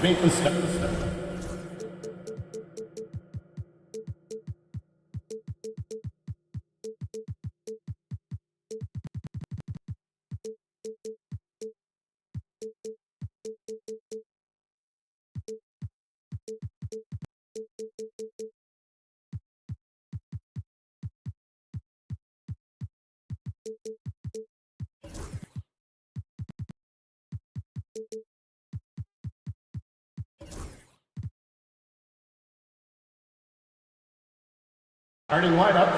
Make the step. Starting lineup.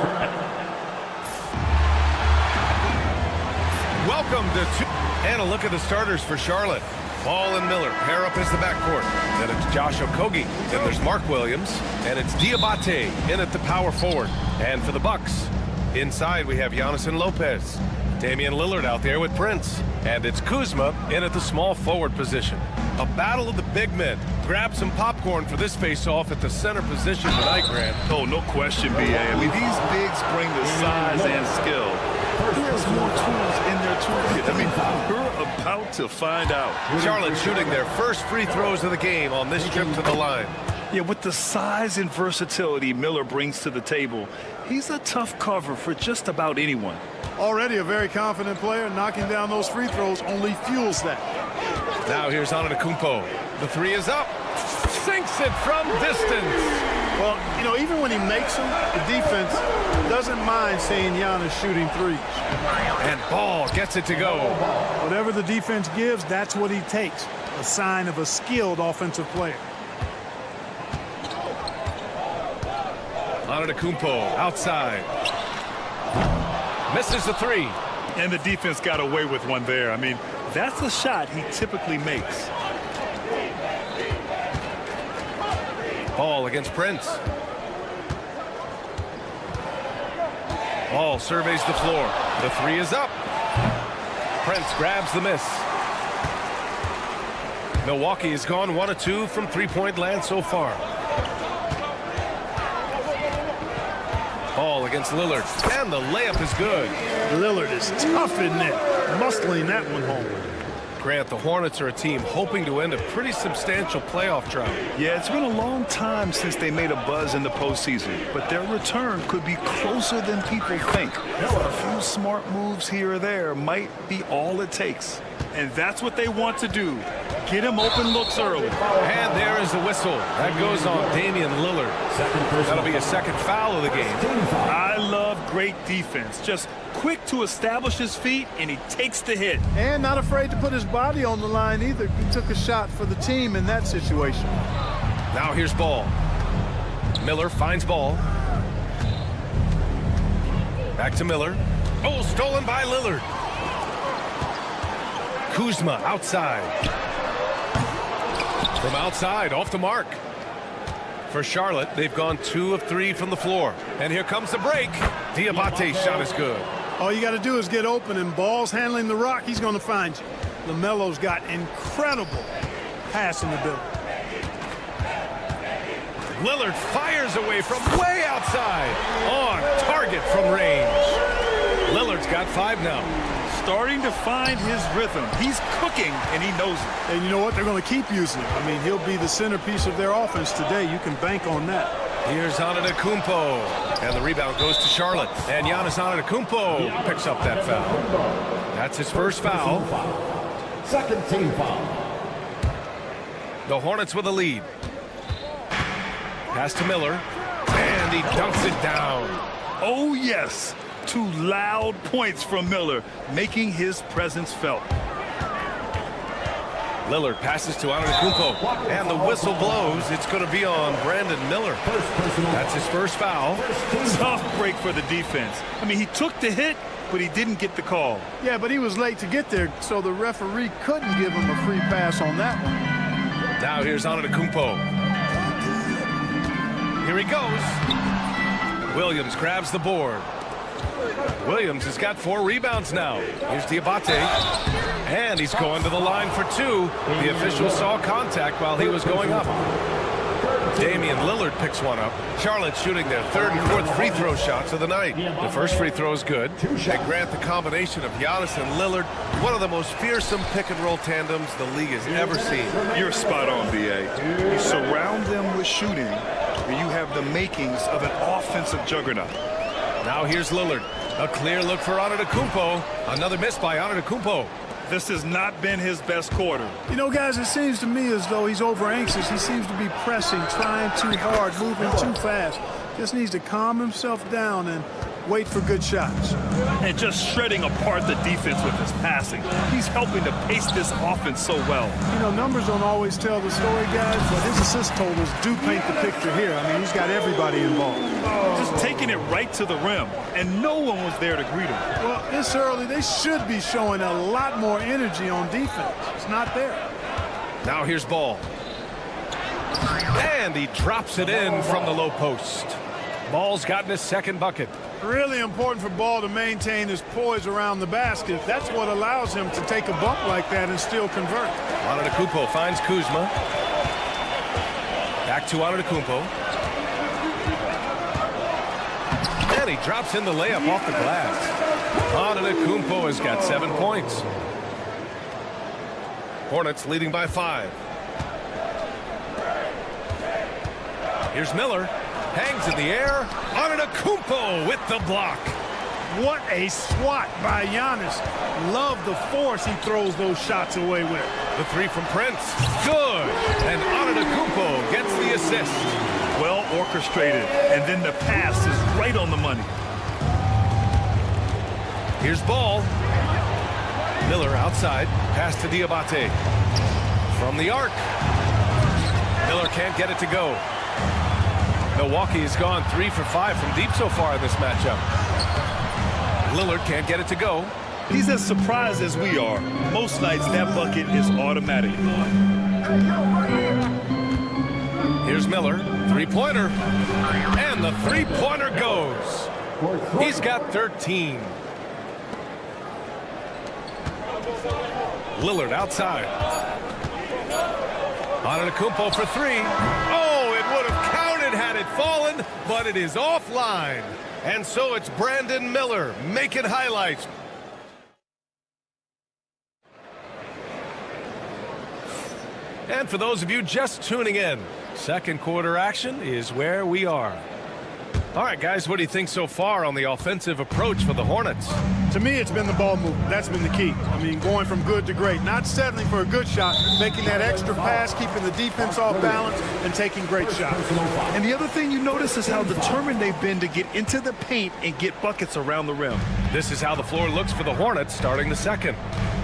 Welcome to and a look at the starters for Charlotte. Ball and Miller pair up as the backcourt. Then it's Josh Okogie. Then there's Mark Williams. And it's Diabate in at the power forward. And for the Bucks, inside we have Giannis and Lopez. Damian Lillard out there with Prince. And it's Kuzma in at the small forward position. A battle of the big men. Grab some popcorn for this face-off at the center position tonight, Grant. Oh, no question, B.A. I mean, these bigs bring the size and skill. Who has more tools in their toolkit? I mean, we're about to find out. Charlotte shooting their first free throws of the game on this trip to the line. Yeah, with the size and versatility Miller brings to the table, he's a tough cover for just about anyone. Already a very confident player. Knocking down those free throws only fuels that. Now here's Antetokounmpo. The three is up. Sinks it from distance. Well, you know, even when he makes them, the defense doesn't mind seeing Giannis shooting threes. And Ball gets it to go. Whatever the defense gives, that's what he takes. A sign of a skilled offensive player. Antetokounmpo outside. Misses the three. And the defense got away with one there. I mean, that's a shot he typically makes. Ball against Prince. Ball surveys the floor. The three is up. Prince grabs the miss. Milwaukee has gone 1 of 2 from three-point land so far. Ball against Lillard. And the layup is good. Lillard is tough in there, muscling that one home. Grant, the Hornets are a team hoping to end a pretty substantial playoff drought. Yeah, it's been a long time since they made a buzz in the postseason, but their return could be closer than people think. A few smart moves here or there might be all it takes. And that's what they want to do. Get him open looks early. And there is the whistle. That goes on Damian Lillard. That'll be a second foul of the game. I love great defense. Just quick to establish his feet, and he takes the hit. And not afraid to put his body on the line either. He took a shot for the team in that situation. Now here's Ball. Miller finds Ball. Back to Miller. Oh, stolen by Lillard. Kuzma outside. From outside, off the mark. For Charlotte, they've gone 2 of 3 from the floor. And here comes the break. Diabate's shot is good. All you got to do is get open, and Ball's handling the rock. He's going to find you. LaMelo's got incredible passing ability. Lillard fires away from way outside. On target from range. Lillard's got 5 now. Starting to find his rhythm. He's cooking, and he knows it. And you know what? They're going to keep using him. I mean, he'll be the centerpiece of their offense today. You can bank on that. Here's Antetokounmpo. And the rebound goes to Charlotte. And Giannis Antetokounmpo picks up that foul. That's his first foul. Second team foul. The Hornets with a lead. Pass to Miller. And he dunks it down. Oh, yes. 2 loud points from Miller, making his presence felt. Lillard passes to Antetokounmpo, and the whistle blows. It's going to be on Brandon Miller. That's his first foul. Tough break for the defense. I mean, he took the hit, but he didn't get the call. Yeah, but he was late to get there, so the referee couldn't give him a free pass on that one. Now here's Antetokounmpo. Here he goes. Williams grabs the board. Williams has got 4 rebounds now. Here's Diabate. And he's going to the line for 2. The official saw contact while he was going up. Damian Lillard picks one up. Charlotte shooting their third and fourth free throw shots of the night. The first free throw is good. And Grant, the combination of Giannis and Lillard, one of the most fearsome pick-and-roll tandems the league has ever seen. You're spot on, B.A. You surround them with shooting, and you have the makings of an offensive juggernaut. Now here's Lillard. A clear look for Antetokounmpo. Another miss by Antetokounmpo. This has not been his best quarter. You know, guys, it seems to me as though he's over anxious. He seems to be pressing, trying too hard, moving too fast. Just needs to calm himself down and wait for good shots. And just shredding apart the defense with his passing. He's helping to pace this offense so well. You know, numbers don't always tell the story, guys, but his assist totals do paint the picture here. I mean, he's got everybody involved. Just taking it right to the rim, and no one was there to greet him. Well, this early, they should be showing a lot more energy on defense. It's not there. Now here's Ball. And he drops it in from the low post. Ball's gotten his second bucket. Really important for Ball to maintain his poise around the basket. That's what allows him to take a bump like that and still convert. Antetokounmpo finds Kuzma. Back to Antetokounmpo. And he drops in the layup off the glass. Antetokounmpo has got 7 points. Hornets leading by 5. Here's Miller. Hangs in the air. Antetokounmpo with the block. What a swat by Giannis. Love the force he throws those shots away with. The three from Prince. Good. And Antetokounmpo gets the assist. Well orchestrated, and then the pass is right on the money. Here's Ball. Miller outside. Pass to Diabate. From the arc. Miller can't get it to go. Milwaukee has gone 3 for 5 from deep so far in this matchup. Lillard can't get it to go. He's as surprised as we are. Most nights that bucket is automatic. Here's Miller. Three-pointer. And the three-pointer goes. He's got 13. Lillard outside. Antetokounmpo for 3. Oh, it would have counted had it fallen, but it is offline. And so it's Brandon Miller making highlights. And for those of you just tuning in, second quarter action is where we are. All right, guys, what do you think so far on the offensive approach for the Hornets? To me, it's been the ball movement. That's been the key. I mean, going from good to great. Not settling for a good shot, making that extra pass, keeping the defense off balance, and taking great shots. And the other thing you notice is how determined they've been to get into the paint and get buckets around the rim. This is how the floor looks for the Hornets starting the second.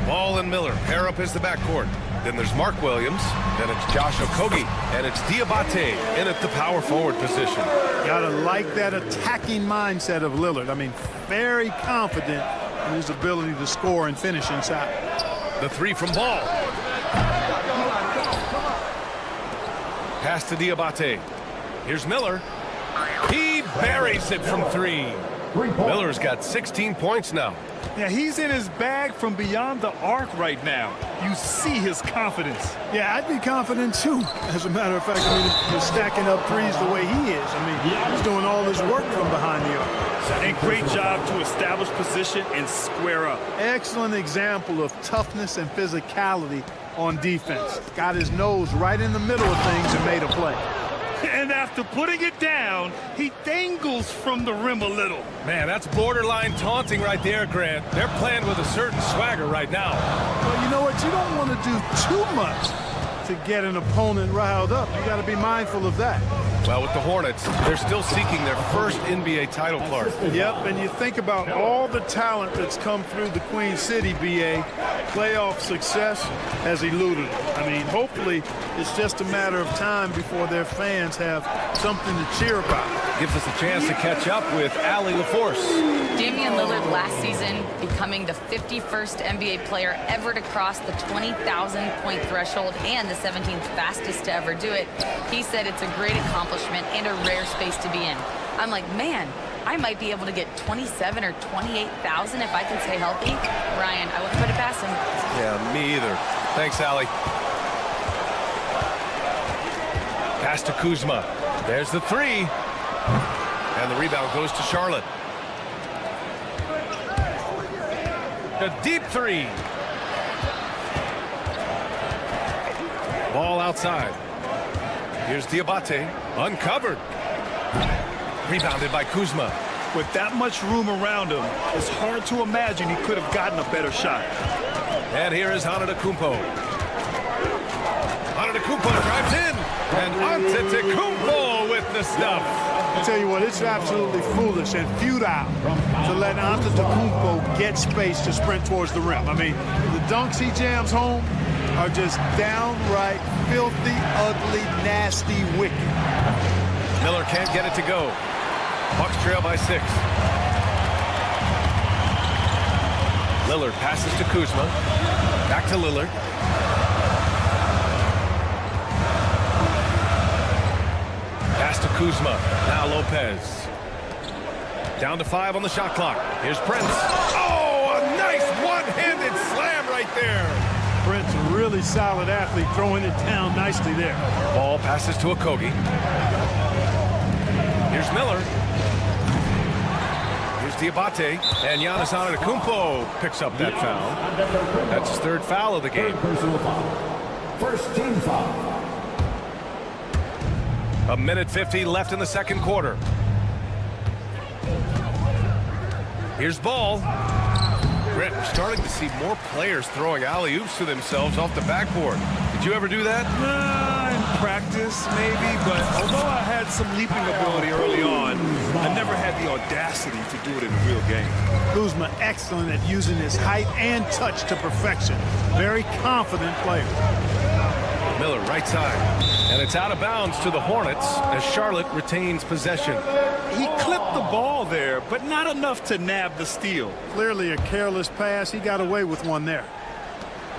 Ball and Miller pair up as the backcourt. Then there's Mark Williams. Then it's Josh Okogie. And it's Diabate in at the power forward position. Gotta like that attacking mindset of Lillard. I mean, very confident in his ability to score and finish inside. The three from Ball. Pass to Diabate. Here's Miller. He buries it from 3. Miller's got 16 points now. Yeah, he's in his bag from beyond the arc right now. You see his confidence. Yeah, I'd be confident too. As a matter of fact, I mean, he's stacking up threes the way he is. I mean, he's doing all his work from behind the arc. And great job to establish position and square up. Excellent example of toughness and physicality on defense. Got his nose right in the middle of things and made a play. And after putting it down, he dangles from the rim a little. Man, that's borderline taunting right there, Grant. They're playing with a certain swagger right now. Well, you know what? You don't want to do too much to get an opponent riled up. You got to be mindful of that. Well, with the Hornets, they're still seeking their first NBA title, Clark. Yep, and you think about all the talent that's come through the Queen City, BA. Playoff success has eluded them. I mean, hopefully it's just a matter of time before their fans have something to cheer about. Gives us a chance to catch up with Allie LaForce. Damian Lillard last season becoming the 51st NBA player ever to cross the 20,000-point threshold and the 17th fastest to ever do it. He said it's a great accomplishment and a rare space to be in. I'm like, man, I might be able to get 27 or 28,000 if I can stay healthy. Ryan, I wouldn't put it past him. Yeah, me either. Thanks, Allie. Pass to Kuzma. There's the three. And the rebound goes to Charlotte. A deep three. Ball outside. Here's Diabate. Uncovered. Rebounded by Kuzma. With that much room around him, it's hard to imagine he could have gotten a better shot. And here is Antetokounmpo. Antetokounmpo drives in. And Antetokounmpo with the stuff. I tell you what, it's absolutely foolish and futile to let Antetokounmpo get space to sprint towards the rim. I mean, the dunks he jams home are just downright filthy, ugly, nasty, wicked. Miller can't get it to go. Bucks trail by 6. Lillard passes to Kuzma. Back to Lillard. Pass to Kuzma. Now Lopez. Down to 5 on the shot clock. Here's Prince. Oh, a nice one-handed slam right there. Prince, a really solid athlete, throwing it down nicely there. Ball passes to Okogie. Here's Miller. Here's Diabate. And Giannis Antetokounmpo picks up that foul. That's his 3rd foul of the game. Personal foul. First team foul. A minute 50 left in the 2nd quarter. Here's Ball. Brent, we're starting to see more players throwing alley-oops to themselves off the backboard. Did you ever do that? In practice, maybe, but although I had some leaping ability early on, I never had the audacity to do it in a real game. Kuzma excellent at using his height and touch to perfection. Very confident player. Miller, right side. And it's out of bounds to the Hornets as Charlotte retains possession. He clipped the ball there, but not enough to nab the steal. Clearly a careless pass. He got away with one there.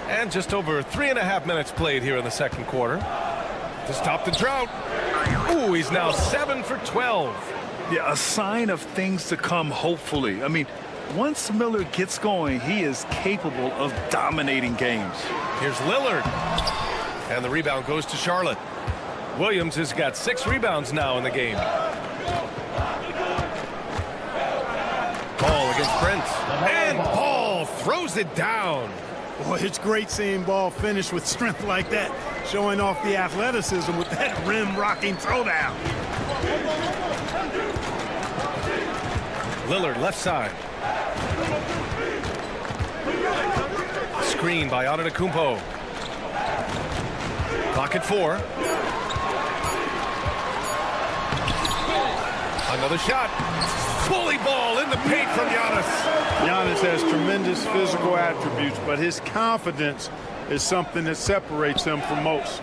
And just over 3.5 minutes played here in the 2nd quarter. To stop the drought. Ooh, he's now 7 for 12. Yeah, a sign of things to come, hopefully. I mean, once Miller gets going, he is capable of dominating games. Here's Lillard. And the rebound goes to Charlotte. Williams has got 6 rebounds now in the game. Ball against Prince. And Ball throws it down. Boy, it's great seeing Ball finish with strength like that, showing off the athleticism with that rim-rocking throwdown. Lillard left side. Screen by Antetokounmpo. Clock at 4. Another shot. Bully ball in the paint from Giannis. Giannis has tremendous physical attributes, but his confidence is something that separates him from most.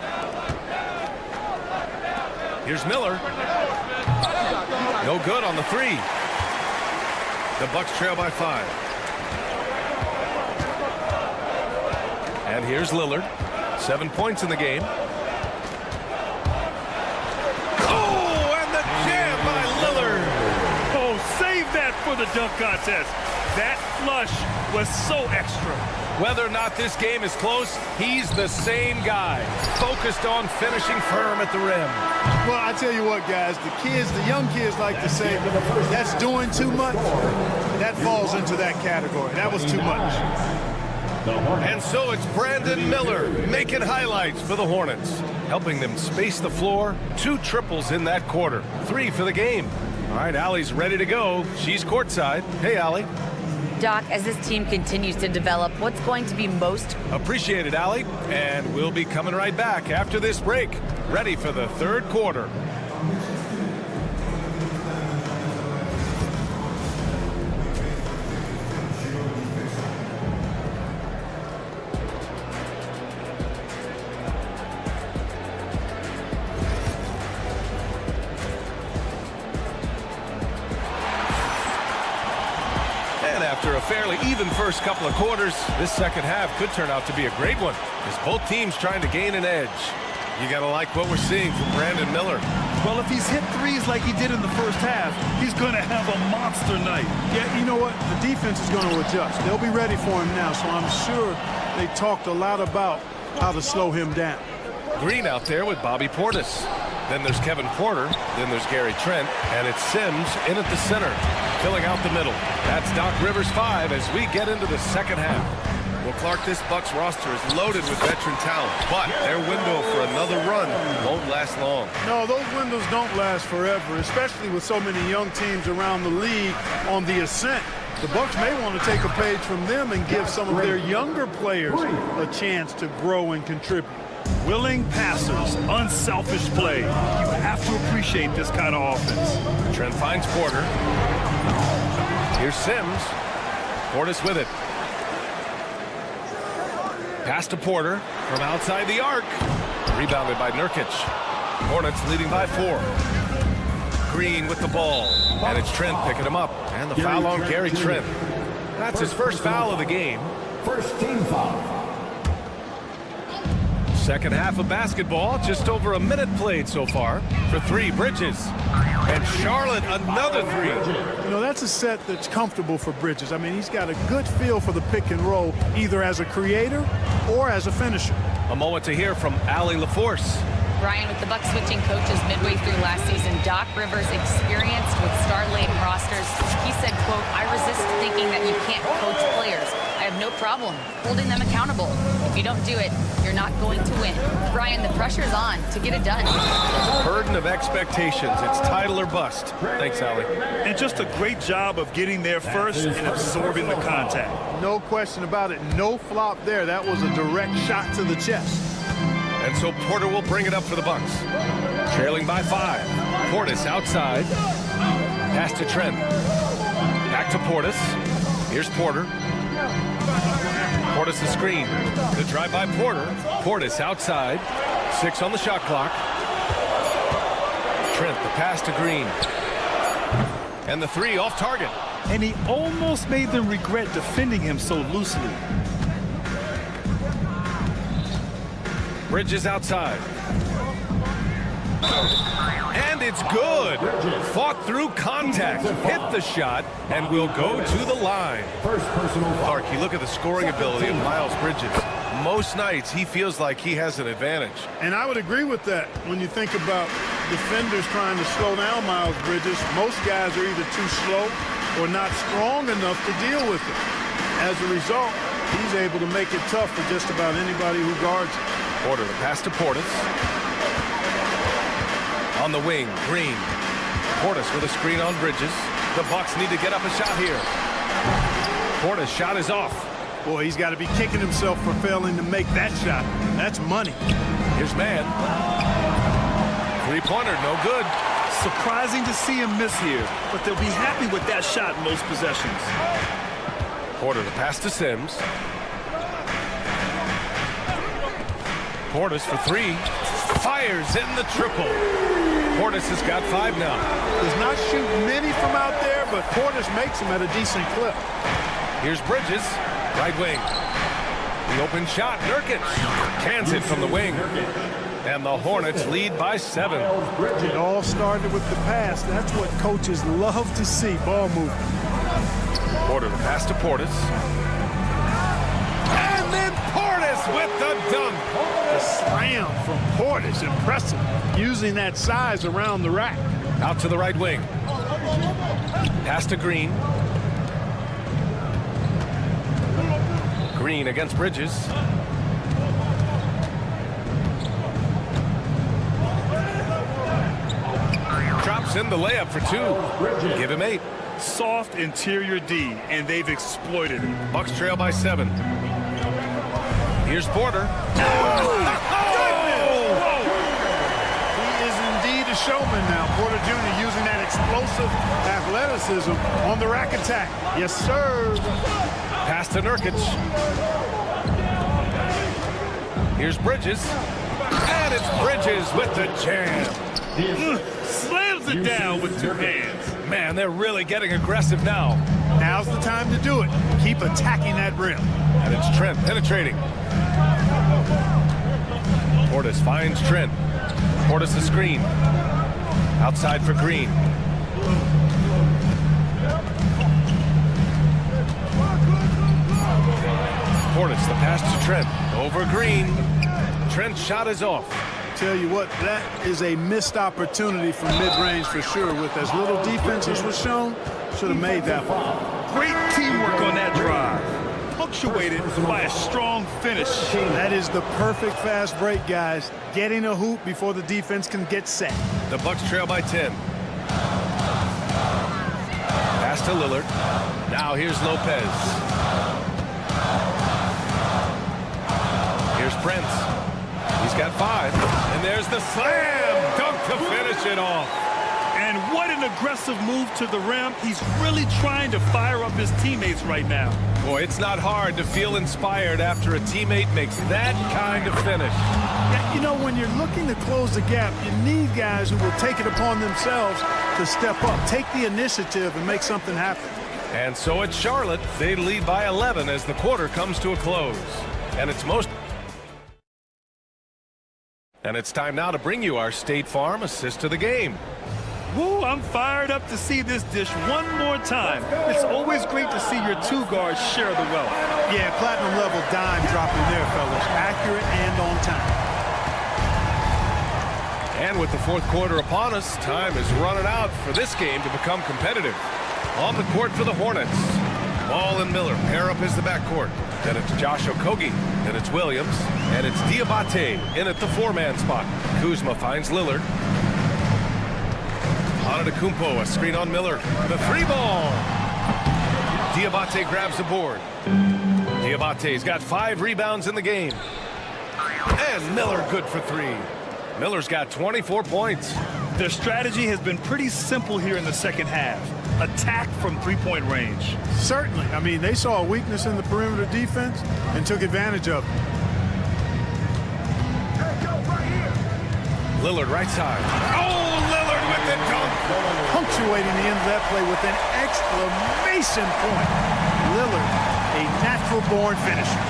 Here's Miller. No good on the 3. The Bucks trail by 5. And here's Lillard. 7 points in the game. Oh, and the jam by Lillard. Oh, save that for the dunk contest. That flush was so extra. Whether or not this game is close, he's the same guy, focused on finishing firm at the rim. Well, I tell you what, guys, the young kids like to say, that's doing too much. That falls into that category. That was too much. And so it's Brandon Miller making highlights for the Hornets, helping them space the floor. 2 triples in that quarter, 3 for the game. All right, Allie's ready to go. She's courtside. Hey, Allie. Doc, as this team continues to develop, what's going to be most Appreciated, Allie. And we'll be coming right back after this break, ready for the 3rd quarter. After a fairly even first couple of quarters, this 2nd half could turn out to be a great one, as both teams trying to gain an edge. You gotta like what we're seeing from Brandon Miller. Well, if he's hit threes like he did in the first half, he's going to have a monster night. Yeah, you know what? The defense is going to adjust. They'll be ready for him now, so I'm sure they talked a lot about how to slow him down. Green out there with Bobby Portis. Then there's Kevin Porter. Then there's Gary Trent. And it's Sims in at the center, filling out the middle. That's Doc Rivers 5 as we get into the second half. Well, Clark, this Bucks roster is loaded with veteran talent, but their window for another run won't last long. No, those windows don't last forever, especially with so many young teams around the league on the ascent. The Bucks may want to take a page from them and give some of their younger players a chance to grow and contribute. Willing passers, unselfish play. You have to appreciate this kind of offense. Trent finds Porter. Here's Sims. Portis with it. Pass to Porter from outside the arc. Rebounded by Nurkic. Hornets leading by 4. Green with the ball. And it's Trent picking him up. And the foul on Gary Trent. That's his first foul of the game. First team foul. Second half of basketball, just over a minute played so far. For 3, Bridges. And Charlotte, another 3. You know, that's a set that's comfortable for Bridges. I mean, he's got a good feel for the pick and roll, either as a creator or as a finisher. A moment to hear from Allie LaForce. Brian, with the Bucks switching coaches midway through last season, Doc Rivers experienced with star-laden rosters. He said, quote, "I resist thinking that you can't coach players. I have no problem holding them accountable. If you don't do it, you're not going to win." Brian, the pressure's on to get it done. Burden of expectations. It's title or bust. Thanks, Allie. And just a great job of getting there first and absorbing the contact. No question about it. No flop there. That was a direct shot to the chest. And so Porter will bring it up for the Bucks. Trailing by 5. Portis outside. Pass to Trent. Back to Portis. Here's Porter. Portis the screen. The drive by Porter. Portis outside. 6 on the shot clock. Trent, the pass to Green. And the 3 off target. And he almost made them regret defending him so loosely. Bridges outside. And it's good. Fought through contact. Hit the shot and will go to the line. First personal foul. Clark, you look at the scoring ability of Miles Bridges. Most nights he feels like he has an advantage. And I would agree with that. When you think about defenders trying to slow down Miles Bridges, most guys are either too slow or not strong enough to deal with it. As a result, he's able to make it tough for just about anybody who guards him. Porter, the pass to Portis. On the wing, Green. Portis with a screen on Bridges. The Bucks need to get up a shot here. Portis' shot is off. Boy, he's got to be kicking himself for failing to make that shot. That's money. Here's Mann. 3-pointer, no good. Surprising to see him miss here, but they'll be happy with that shot in most possessions. Porter, the pass to Sims. Portis for 3. Fires in the triple. Portis has got 5 now. Does not shoot many from out there, but Portis makes them at a decent clip. Here's Bridges, right wing. The open shot, Nurkic. Cans it from the wing. And the Hornets lead by 7. It all started with the pass. That's what coaches love to see, ball movement. Porter, the pass to Portis. And then Portis with the dunk. The slam from Portis, impressive. Using that size around the rack. Out to the right wing. Pass to Green. Green against Bridges. Drops in the layup for 2. Give him 8. Soft interior D, and they've exploited it. Bucks trail by 7. Here's Porter. He is indeed a showman now. Porter Jr. using that explosive athleticism on the rack attack. Yes, sir. Pass to Nurkic. Here's Bridges. And it's Bridges with the jam. Slams it down with 2 hands. Man, they're really getting aggressive now. Now's the time to do it. Keep attacking that rim. And it's Trent penetrating. Portis finds Trent. Portis the screen. Outside for Green. Portis the pass to Trent. Over Green. Trent's shot is off. tell you what, that is a missed opportunity from mid-range for sure. With as little defense as was shown, should have made that one. Great teamwork on that drive, punctuated by a strong finish. That is the perfect fast break, guys. Getting a hoop before the defense can get set. The Bucks trail by 10. Pass to Lillard. Now here's Lopez. Here's Prince. He's got 5. And there's the slam dunk to finish it off. And what an aggressive move to the rim. He's really trying to fire up his teammates right now. Boy, it's not hard to feel inspired after a teammate makes that kind of finish. Yeah, you know, when you're looking to close the gap, you need guys who will take it upon themselves to step up, take the initiative, and make something happen. And so it's Charlotte. They lead by 11 as the quarter comes to a close. And it's time now to bring you our State Farm assist of the game. Woo, I'm fired up to see this dish one more time. It's always great to see your two guards share the wealth. Yeah, platinum level dime dropping there, fellas. Accurate and on time. And with the fourth quarter upon us, time is running out for this game to become competitive. On the court for the Hornets. Ball and Miller pair up as the backcourt. Then it's Josh Okogie. Then it's Williams. And it's Diabate in at the 4-man spot. Kuzma finds Lillard. Antetokounmpo, a screen on Miller. The 3-ball. Diabate grabs the board. Diabate's got 5 rebounds in the game. And Miller good for 3. Miller's got 24 points. Their strategy has been pretty simple here in the second half. Attack from three-point range. Certainly. I mean, they saw a weakness in the perimeter defense and took advantage of it. Lillard right side. Oh, Lillard with the dunk. Punctuating the end of that play with an exclamation point. Lillard, a natural-born finisher.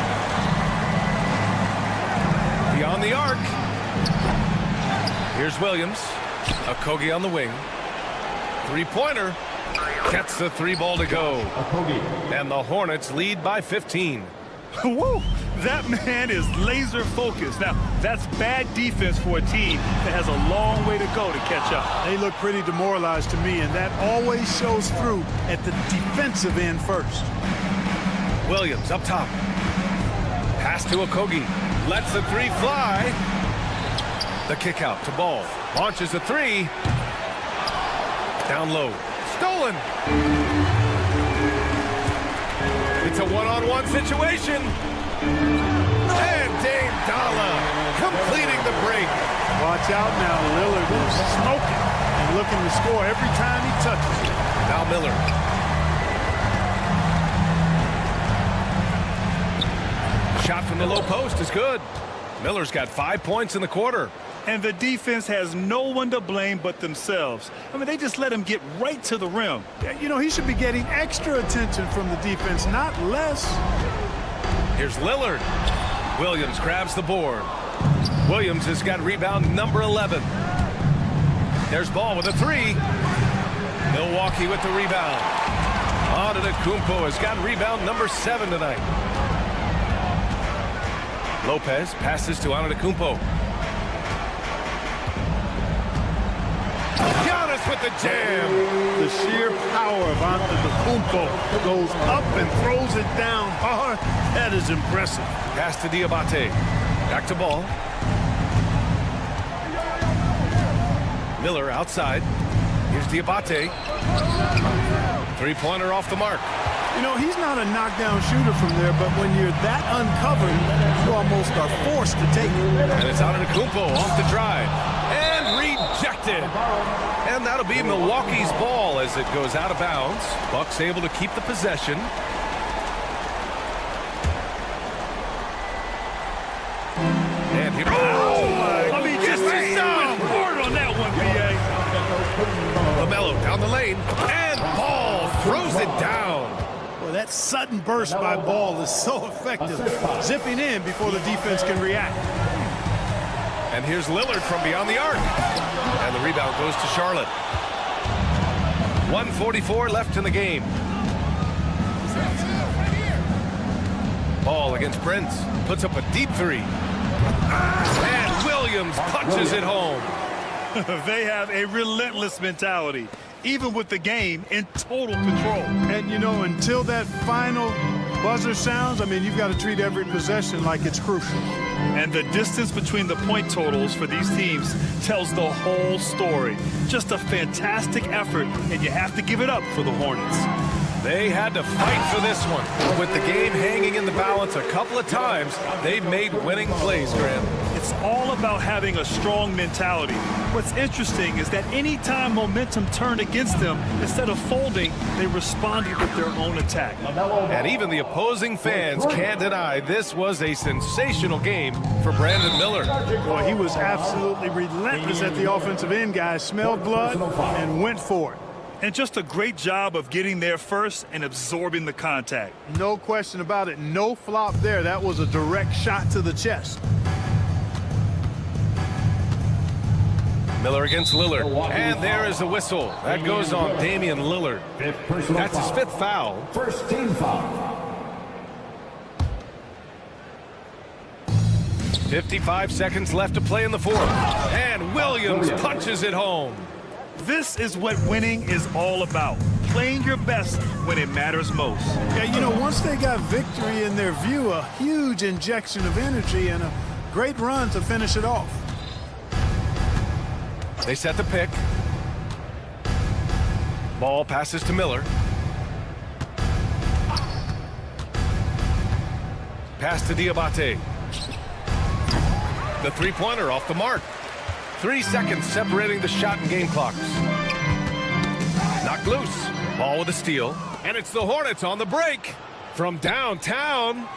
Beyond the arc. Here's Williams. Okogie on the wing. 3-pointer. Gets the 3-ball to go. And the Hornets lead by 15. Woo! That man is laser focused. Now, that's bad defense for a team that has a long way to go to catch up. They look pretty demoralized to me, and that always shows through at the defensive end first. Williams up top. Pass to Okogie. Lets the 3 fly. The kick out to Ball. Launches a 3. Down low. Stolen. It's a one-on-one situation. And Dame Dalla completing the break. Watch out now. Lillard is smoking and looking to score every time he touches it. Now Miller. Shot from the low post is good. Miller's got 5 points in the quarter. And the defense has no one to blame but themselves. I mean, they just let him get right to the rim. You know, he should be getting extra attention from the defense, not less. Here's Lillard. Williams grabs the board. Williams has got rebound number 11. There's Ball with a 3. Milwaukee with the rebound. Antetokounmpo has got rebound number 7 tonight. Lopez passes to Antetokounmpo. With the jam. The sheer power of Antetokounmpo goes up and throws it down hard. That is impressive. Pass to Diabate. Back to Ball. Miller outside. Here's Diabate. 3-pointer off the mark. You know, he's not a knockdown shooter from there, but when you're that uncovered, you almost are forced to take it. And it's Antetokounmpo off the drive. And rejected. And that'll be Milwaukee's ball as it goes out of bounds. Bucks able to keep the possession. And here, I mean, just hard on that one, B.A. LaMelo down the lane. And Ball throws it down. Well, that sudden burst by Ball is so effective. Zipping in before the defense can react. And here's Lillard from beyond the arc. And the rebound goes to Charlotte. 1:44 left in the game. Ball against Prince. Puts up a deep 3. And Williams punches it home. They have a relentless mentality, even with the game in total control. And, you know, until that final buzzer sounds, I mean, you've got to treat every possession like it's crucial. And the distance between the point totals for these teams tells the whole story. Just a fantastic effort, and you have to give it up for the Hornets. They had to fight for this one. With the game hanging in the balance a couple of times, they made winning plays, Graham. It's all about having a strong mentality. What's interesting is that anytime momentum turned against them, instead of folding, they responded with their own attack. And even the opposing fans can't deny this was a sensational game for Brandon Miller. Boy, he was absolutely relentless at the offensive end, guys. Smelled blood and went for it. And just a great job of getting there first and absorbing the contact. No question about it. No flop there. That was a direct shot to the chest. Miller against Lillard. And there is a whistle. That goes on Damian Lillard. That's his fifth foul. First team foul. 55 seconds left to play in the fourth. And Williams punches it home. This is what winning is all about. Playing your best when it matters most. Yeah, you know, once they got victory in their view, a huge injection of energy and a great run to finish it off. They set the pick. Ball passes to Miller. Pass to Diabate. The three-pointer off the mark. 3 seconds separating the shot and game clocks. Knocked loose. Ball with a steal. And it's the Hornets on the break. From downtown.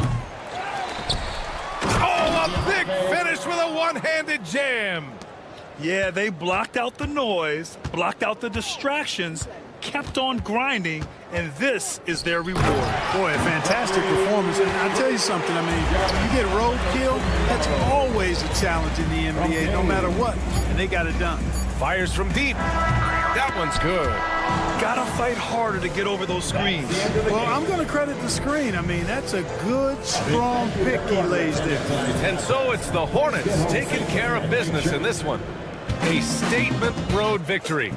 Oh, a big finish with a one-handed jam. Yeah, they blocked out the noise, blocked out the distractions, kept on grinding, and this is their reward. Boy, a fantastic performance. And I'll tell you something, I mean, when you get roadkill, that's always a challenge in the NBA, no matter what. And they got it done. Fires from deep. That one's good. Gotta fight harder to get over those screens. Well, I'm going to credit the screen. I mean, that's a good, strong pick he lays there. And so it's the Hornets taking care of business in this one. A statement road victory.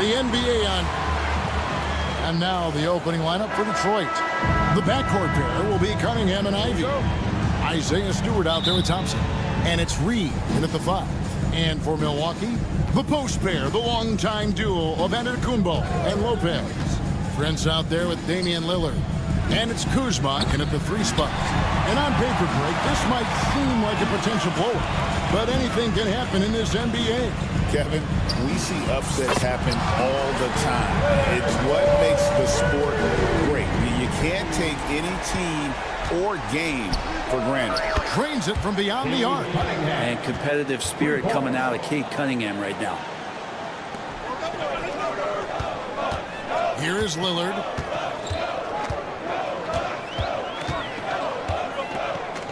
The NBA on. And now the opening lineup for Detroit. The backcourt pair will be Cunningham and Ivy. Isaiah Stewart out there with Thompson. And it's Reed in at the 5. And for Milwaukee, the post pair, the longtime duo of Antetokounmpo and Lopez. Prince out there with Damian Lillard. And it's Kuzma in at the 3 spot. And on paper, Greg, this might seem like a potential blowout, but anything can happen in this NBA. Kevin, we see upsets happen all the time. It's what makes the sport great. You can't take any team or game for granted. Drains it from beyond the arc. And competitive spirit coming out of Cade Cunningham right now. Here is Lillard.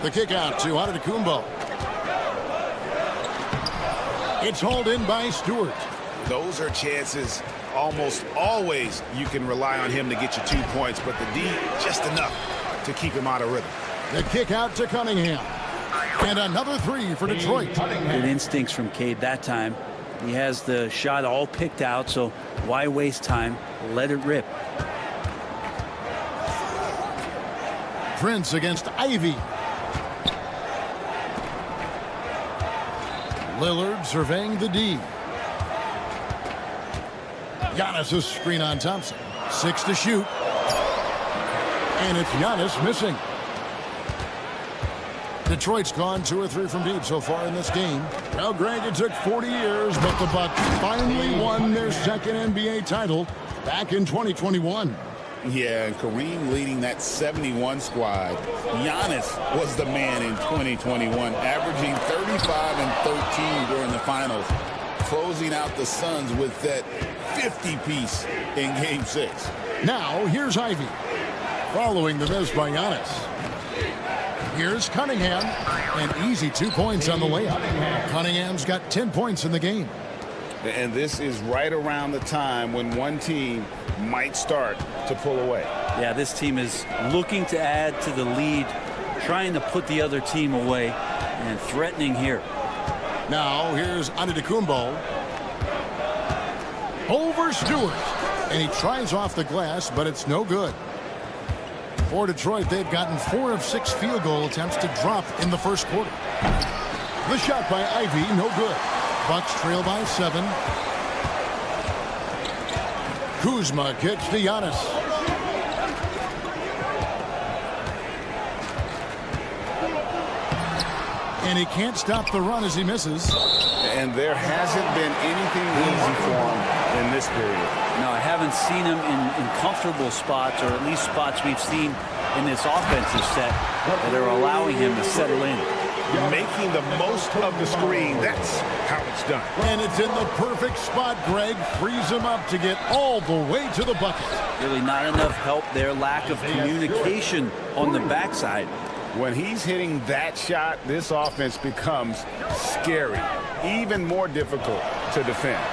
The kick out to Antetokounmpo. It's hauled in by Stewart. Those are chances almost always you can rely on him to get you 2 points, but the D just enough to keep him out of rhythm. The kick out to Cunningham. And another 3 for Detroit. Good instincts from Cade that time. He has the shot all picked out, so why waste time? Let it rip. Prince against Ivy. Lillard surveying the D. Giannis' screen on Thompson. 6 to shoot. And it's Giannis missing. Detroit's gone 2 or 3 from deep so far in this game. Well, Greg, it took 40 years, but the Bucks finally won their second NBA title back in 2021. Yeah, and Kareem leading that 71 squad. Giannis was the man in 2021, averaging 35 and 13 during the finals, closing out the Suns with that 50-piece in Game 6. Now, here's Ivy, following the miss by Giannis. Here's Cunningham, an easy 2 points on the layup. Cunningham's got 10 points in the game. And this is right around the time when one team might start to pull away. Yeah, this team is looking to add to the lead, trying to put the other team away, and threatening here. Now, here's Antetokounmpo. Over Stewart. And he tries off the glass, but it's no good. For Detroit, they've gotten 4 of 6 field goal attempts to drop in the first quarter. The shot by Ivy, no good. Bucks trail by 7. Kuzma kicks to Giannis. And he can't stop the run as he misses. And there hasn't been anything easy for him in this period. No, I haven't seen him in comfortable spots, or at least spots we've seen in this offensive set that are allowing him to settle in. Making the most of the screen, that's how it's done. And it's in the perfect spot. Greg frees him up to get all the way to the bucket. Really not enough help there. Lack of communication on the backside. When he's hitting that shot, this offense becomes scary, even more difficult to defend.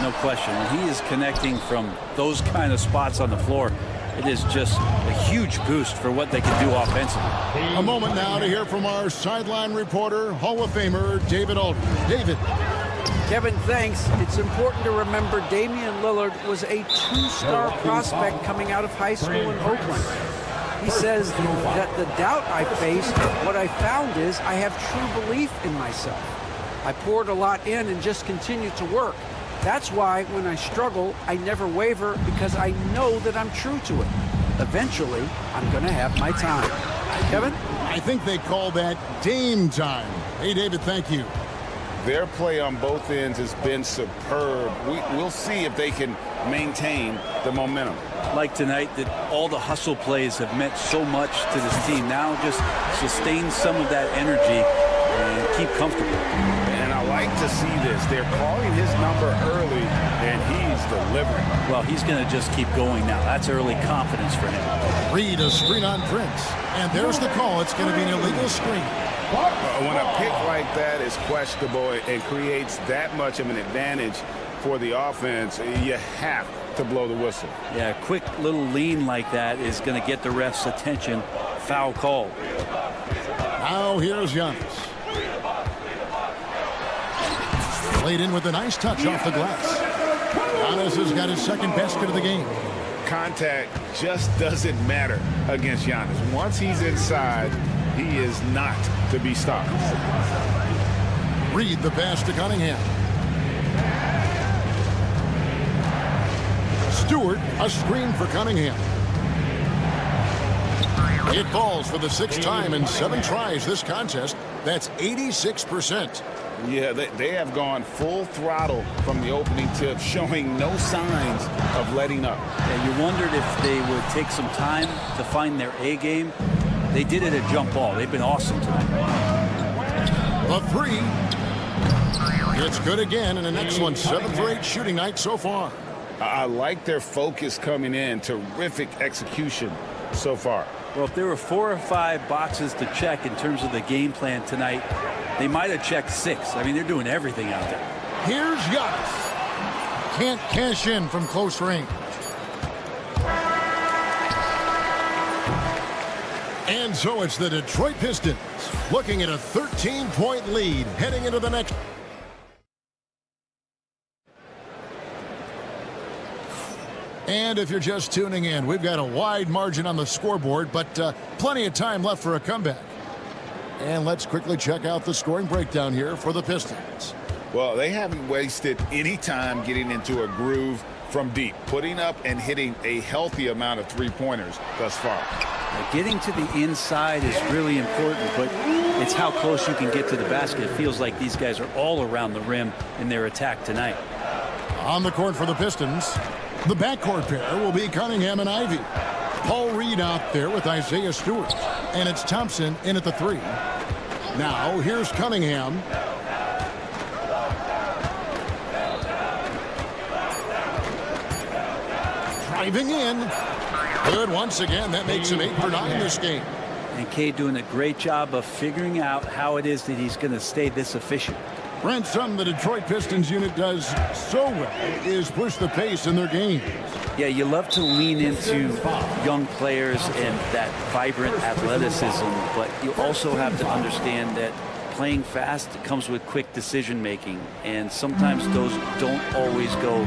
No question. When he is connecting from those kind of spots on the floor, it is just a huge boost for what they can do offensively. A moment now to hear from our sideline reporter, Hall of Famer David Aldridge. David. Kevin, thanks. It's important to remember Damian Lillard was a 2-star prospect coming out of high school in Oakland. He says that the doubt I faced, what I found is I have true belief in myself. I poured a lot in and just continued to work. That's why when I struggle, I never waver, because I know that I'm true to it. Eventually, I'm going to have my time. Kevin? I think they call that Dame time. Hey, David, thank you. Their play on both ends has been superb. We'll see if they can maintain the momentum. Like tonight, that all the hustle plays have meant so much to this team. Now just sustain some of that energy and keep comfortable. And I like to see this. They're calling his number early, and he's delivering. Well, he's going to just keep going now. That's early confidence for him. Reed, a screen on Prince. And there's the call. It's going to be an illegal screen. When a pick like that is questionable and creates that much of an advantage for the offense, you have to blow the whistle. Yeah, a quick little lean like that is going to get the ref's attention. Foul call. Now here's Giannis. Played in with a nice touch off the glass. Giannis has got his second basket of the game. Contact just doesn't matter against Giannis. Once he's inside, he is not to be stopped. Reed the pass to Cunningham. Stewart, a screen for Cunningham. It falls for the 6th time in 7 tries this contest. That's 86%. Yeah, they have gone full throttle from the opening tip, showing no signs of letting up. Yeah, you wondered if they would take some time to find their A game. They did it at jump ball. They've been awesome tonight. The 3. It's good again, and an excellent 7 for 8 shooting night so far. I like their focus coming in. Terrific execution so far. Well, if there were 4 or 5 boxes to check in terms of the game plan tonight, they might have checked 6. I mean, they're doing everything out there. Here's Giannis. Can't cash in from close range. And so it's the Detroit Pistons looking at a 13-point lead heading into the next. And if you're just tuning in, we've got a wide margin on the scoreboard, but plenty of time left for a comeback. And let's quickly check out the scoring breakdown here for the Pistons. Well, they haven't wasted any time getting into a groove from deep, putting up and hitting a healthy amount of three-pointers thus far. Getting to the inside is really important, but it's how close you can get to the basket. It feels like these guys are all around the rim in their attack tonight. On the court for the Pistons, the backcourt pair will be Cunningham and Ivy. Paul Reed out there with Isaiah Stewart. And it's Thompson in at the 3. Now, here's Cunningham. Driving in. Good once again. That makes him 8 for 9 this game. And Kay doing a great job of figuring out how it is that he's going to stay this efficient. Brent, something the Detroit Pistons unit does so well is push the pace in their games. Yeah, you love to lean into young players and that vibrant athleticism, but you also have to understand that playing fast comes with quick decision making, and sometimes those don't always go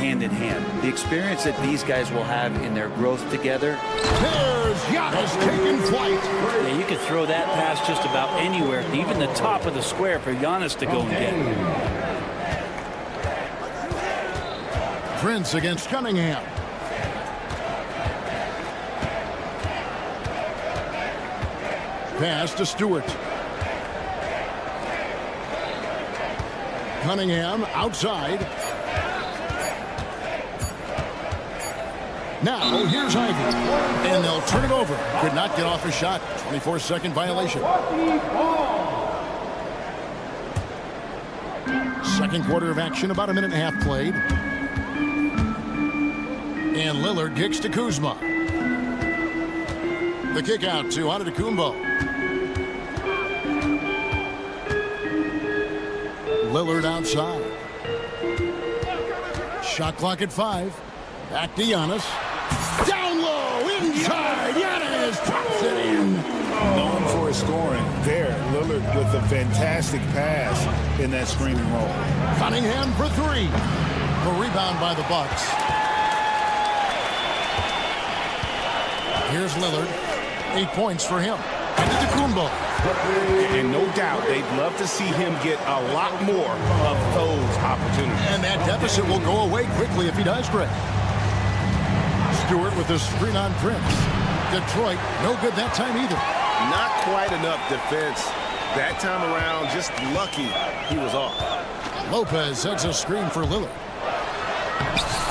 hand in hand. The experience that these guys will have in their growth together. There's Giannis taking flight. Yeah, you could throw that pass just about anywhere, even the top of the square for Giannis to go and get. Prince against Cunningham. Pass to Stewart. Cunningham outside. Now here's Ivy. And they'll turn it over. Could not get off a shot. 24-second violation. Second quarter of action, about a minute and a half played. And Lillard kicks to Kuzma. The kick out to Antetokounmpo. Lillard outside. Shot clock at 5. Back to Giannis. Down low, inside. Giannis drops it in. Known for his scoring there. Lillard with a fantastic pass in that screening roll. Cunningham for 3. The rebound by the Bucks. Here's Lillard. 8 points for him. Antetokounmpo. And no doubt they'd love to see him get a lot more of those opportunities. And that deficit will go away quickly if he does, Greg. Stewart with the screen on Prince. Detroit, no good that time either. Not quite enough defense that time around. Just lucky he was off. Lopez sets a screen for Lillard.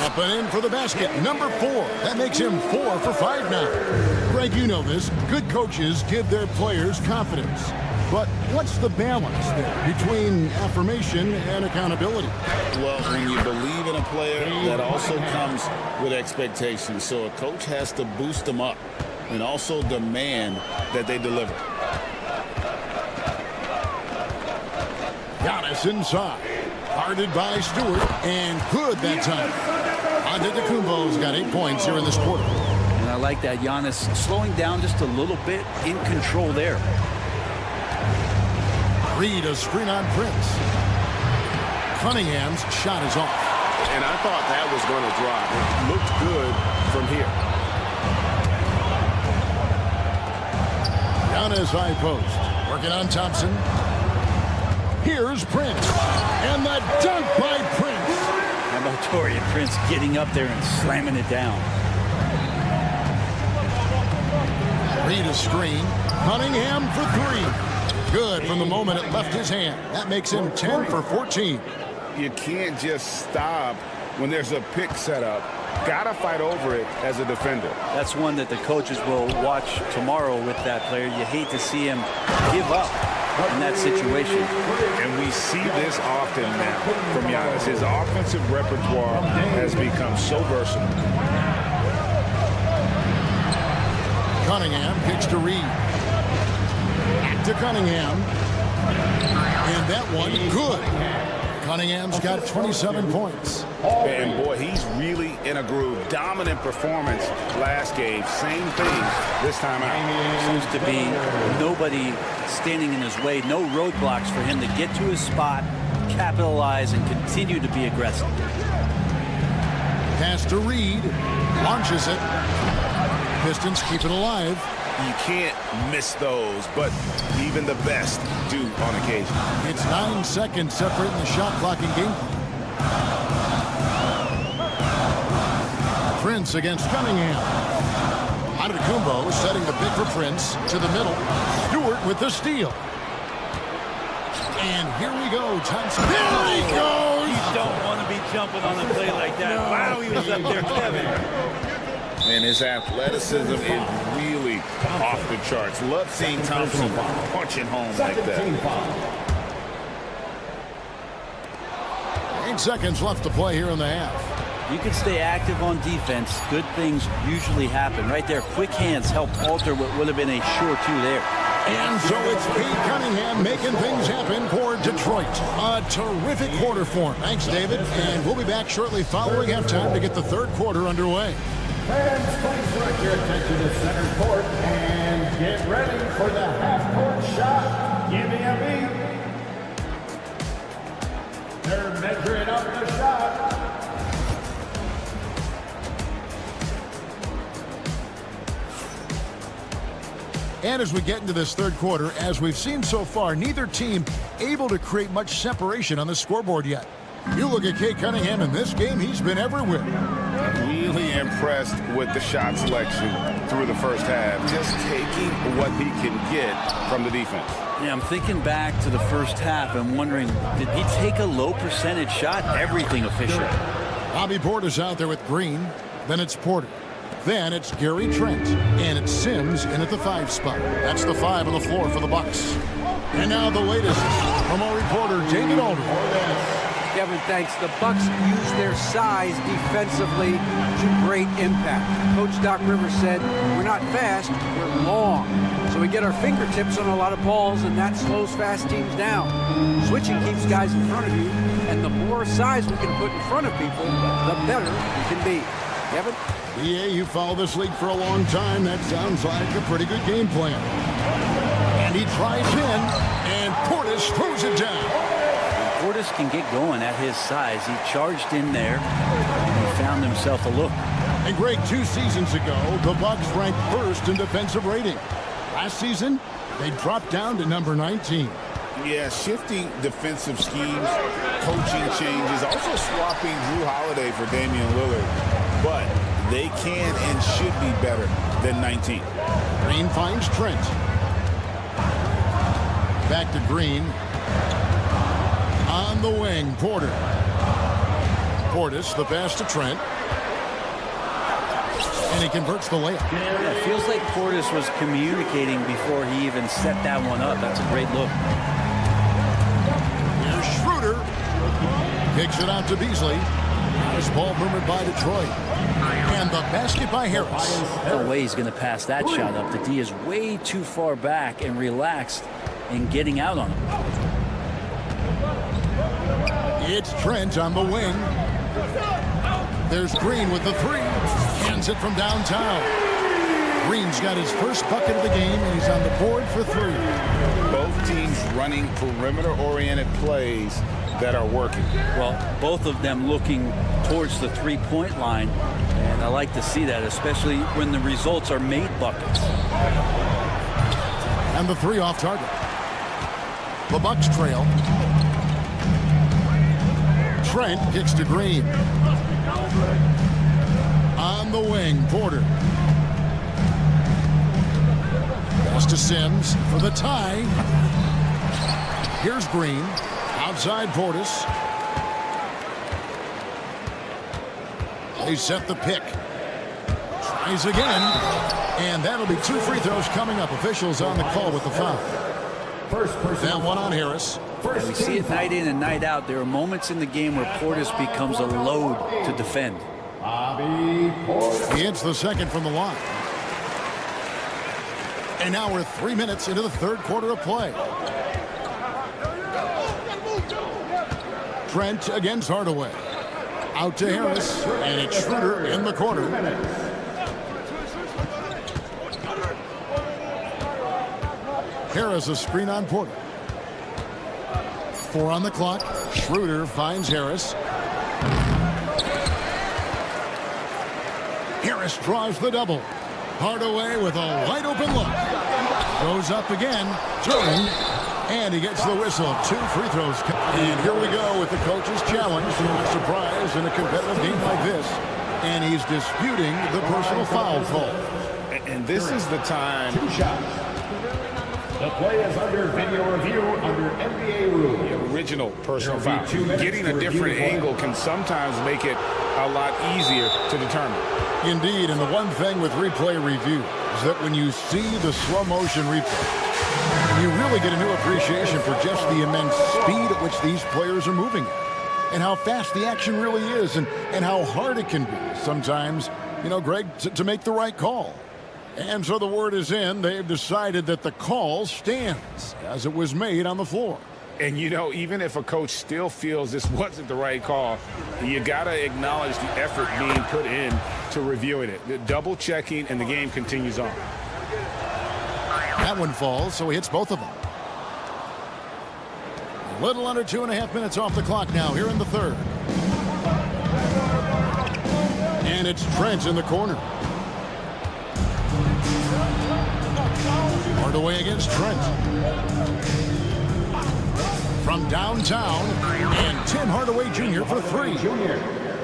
Up and in for the basket, number 4. That makes him 4 for 5 now. Greg, you know this. Good coaches give their players confidence. But what's the balance there between affirmation and accountability? Well, when you believe in a player, that also comes with expectations. So a coach has to boost them up and also demand that they deliver. Giannis inside. Guarded by Stewart. And good that time. Antetokounmpo's got 8 points here in this quarter. And I like that. Giannis slowing down just a little bit, in control there. Reed a screen on Prince. Cunningham's shot is off. and I thought that was going to drop. It looked good from here. Giannis high post. Working on Thompson. Here's Prince. And the dunk by Prince. How about Taurean Prince getting up there and slamming it down? Reed a screen. Cunningham for three. Good from the moment it left his hand. That makes him 10 for 14. You can't just stop when there's a pick set up. Gotta fight over it as a defender. That's one that the coaches will watch tomorrow with that player. You hate to see him give up in that situation. And we see this often now from Giannis. His offensive repertoire has become so versatile. Cunningham kicks to Reed. Back to Cunningham. And that one, good. Cunningham's got 27 points. And boy, he's really in a groove. Dominant performance last game. Same thing this time out. Seems to be nobody standing in his way. No roadblocks for him to get to his spot, capitalize, and continue to be aggressive. Pass to Reed. Launches it. Pistons keep it alive. You can't miss those, but even the best do on occasion. It's 9 seconds separating the shot clock and game clock. Prince against Cunningham. Antetokounmpo setting the pick for Prince to the middle. Stewart with the steal. And here we go. Thompson. There he goes. You don't want to be jumping on a play like that. Wow, he was up there, Kevin. And his athleticism is really off the charts. Love seeing Thompson punching home like that. 8 seconds left to play here in the half. You can stay active on defense. Good things usually happen. Right there, quick hands help alter what would have been a sure two there. And so it's Cade Cunningham making things happen for Detroit. A terrific quarter for him. Thanks, David. And we'll be back shortly following halftime to get the third quarter underway. Fans, please direct your attention to center court and get ready for the half-court shot. Give me a beat. They're measuring up the shot. And as we get into this third quarter, as we've seen so far, neither team able to create much separation on the scoreboard yet. You look at Cade Cunningham in this game, he's been everywhere. Really impressed with the shot selection through the first half. Just taking what he can get from the defense. Yeah, I'm thinking back to the first half and wondering, did he take a low percentage shot? Everything efficient. Bobby Porter's out there with Green. Then it's Porter. Then it's Gary Trent. And it's Sims in at the 5 spot. That's the 5 on the floor for the Bucks. And now the latest from our reporter, David Aldridge. Kevin, thanks. The Bucks use their size defensively to great impact. Coach Doc Rivers said, we're not fast, we're long. So we get our fingertips on a lot of balls, and that slows fast teams down. Switching keeps guys in front of you, and the more size we can put in front of people, the better we can be. Kevin? Yeah, you follow this league for a long time. That sounds like a pretty good game plan. And he tries in, and Portis throws it down. Portis can get going at his size. He charged in there and he found himself a look. And Greg, 2 seasons ago, the Bucks ranked first in defensive rating. Last season, they dropped down to number 19. Yeah, shifting defensive schemes, coaching changes, also swapping Drew Holiday for Damian Lillard. But they can and should be better than 19. Green finds Trent. Back to Green. On the wing, Porter. Portis, the pass to Trent. And he converts the layup. Yeah, it feels like Portis was communicating before he even set that one up. That's a great look. Here's Schroeder. Kicks it out to Beasley. Nice ball movement by Detroit. And the basket by Harris. No way he's going to pass that shot up. The D is way too far back and relaxed in getting out on him. It's Trent on the wing. There's Green with the 3. Hands it from downtown. Green's got his first bucket of the game, and he's on the board for 3. Both teams running perimeter-oriented plays that are working. Well, both of them looking towards the three-point line, and I like to see that, especially when the results are made buckets. And the three off target. The Bucks trail. Trent kicks to Green. On the wing, Porter. Pass to Sims for the tie. Here's Green. Outside Portis. They set the pick. Tries again. And that'll be 2 free throws coming up. Officials on the call with the foul. That one on Harris. And we see it night in and night out. There are moments in the game where Portis becomes a load to defend. He hits the second from the line. And now we're 3 minutes into the third quarter of play. Trent against Hardaway. Out to Harris. And it's Schroeder in the corner. Harris a screen on Porter. 4 on the clock. Schroeder finds Harris. Harris draws the double. Hardaway with a wide open look. Goes up again. Turning. And he gets the whistle. 2 free throws. And here we go with the coach's challenge. No surprise in a competitive game like this. And he's disputing the personal foul call. And this is the time. 2 shots. The play is under video review under NBA rules. The original personal foul. Getting a different angle can sometimes make it a lot easier to determine. Indeed, and the one thing with replay review is that when you see the slow motion replay, you really get a new appreciation for just the immense speed at which these players are moving at, and how fast the action really is, and how hard it can be sometimes, Greg, to make the right call. And so the word is in. They've decided that the call stands as it was made on the floor. And, even if a coach still feels this wasn't the right call, you got to acknowledge the effort being put in to reviewing it. The double checking, and the game continues on. That one falls, so he hits both of them. A little under 2.5 minutes off the clock now here in the third. And it's Trent in the corner. Hardaway against Trent. From downtown, and Tim Hardaway Jr. for 3.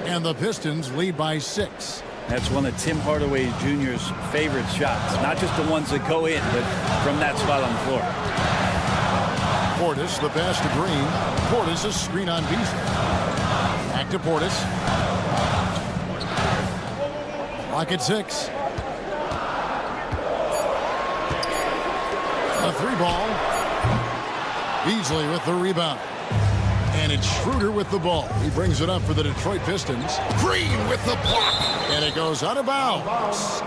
And the Pistons lead by 6. That's one of Tim Hardaway Jr.'s favorite shots. Not just the ones that go in, but from that spot on the floor. Portis, the pass to Green. Portis, a screen on Beasley. Back to Portis. Clock at 6. A 3-ball. Beasley with the rebound. And it's Schroeder with the ball. He brings it up for the Detroit Pistons. Green with the block. And it goes out of bounds.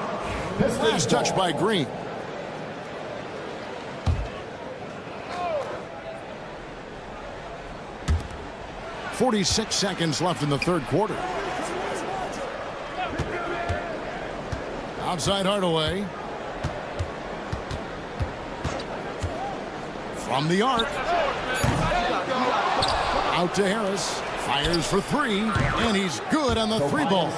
Last touch by Green. .46 seconds left in the third quarter. Outside Hardaway. From the arc. Out to Harris. Fires for 3. And he's good on the 3-ball.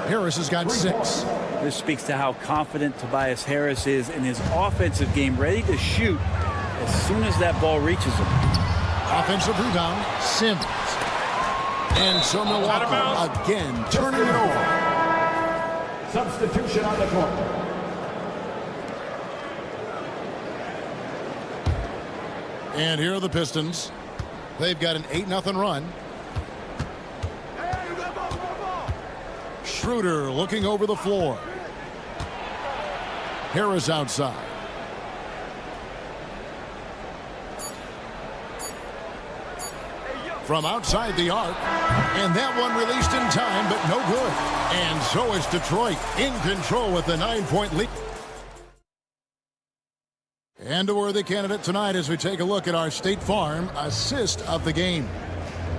Harris has got 6. This speaks to how confident Tobias Harris is in his offensive game, ready to shoot as soon as that ball reaches him. Offensive rebound. Sims. And so Milwaukee again turning it over. Substitution on the court. And here are the Pistons. They've got an 8-0 run. Schroeder looking over the floor. Harris outside. From outside the arc. And that one released in time, but no good. And so is Detroit in control with the 9-point lead. And a worthy candidate tonight as we take a look at our State Farm assist of the game.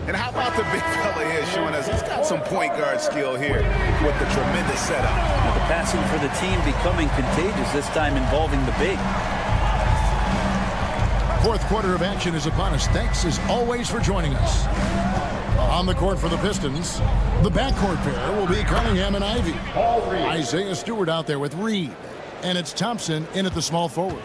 And how about the big fella here showing us he's got some point guard skill here with the tremendous setup. The passing for the team becoming contagious, this time involving the big. Fourth quarter of action is upon us. Thanks, as always, for joining us. On the court for the Pistons, the backcourt pair will be Cunningham and Ivy. Isaiah Stewart out there with Reed. And it's Thompson in at the small forward.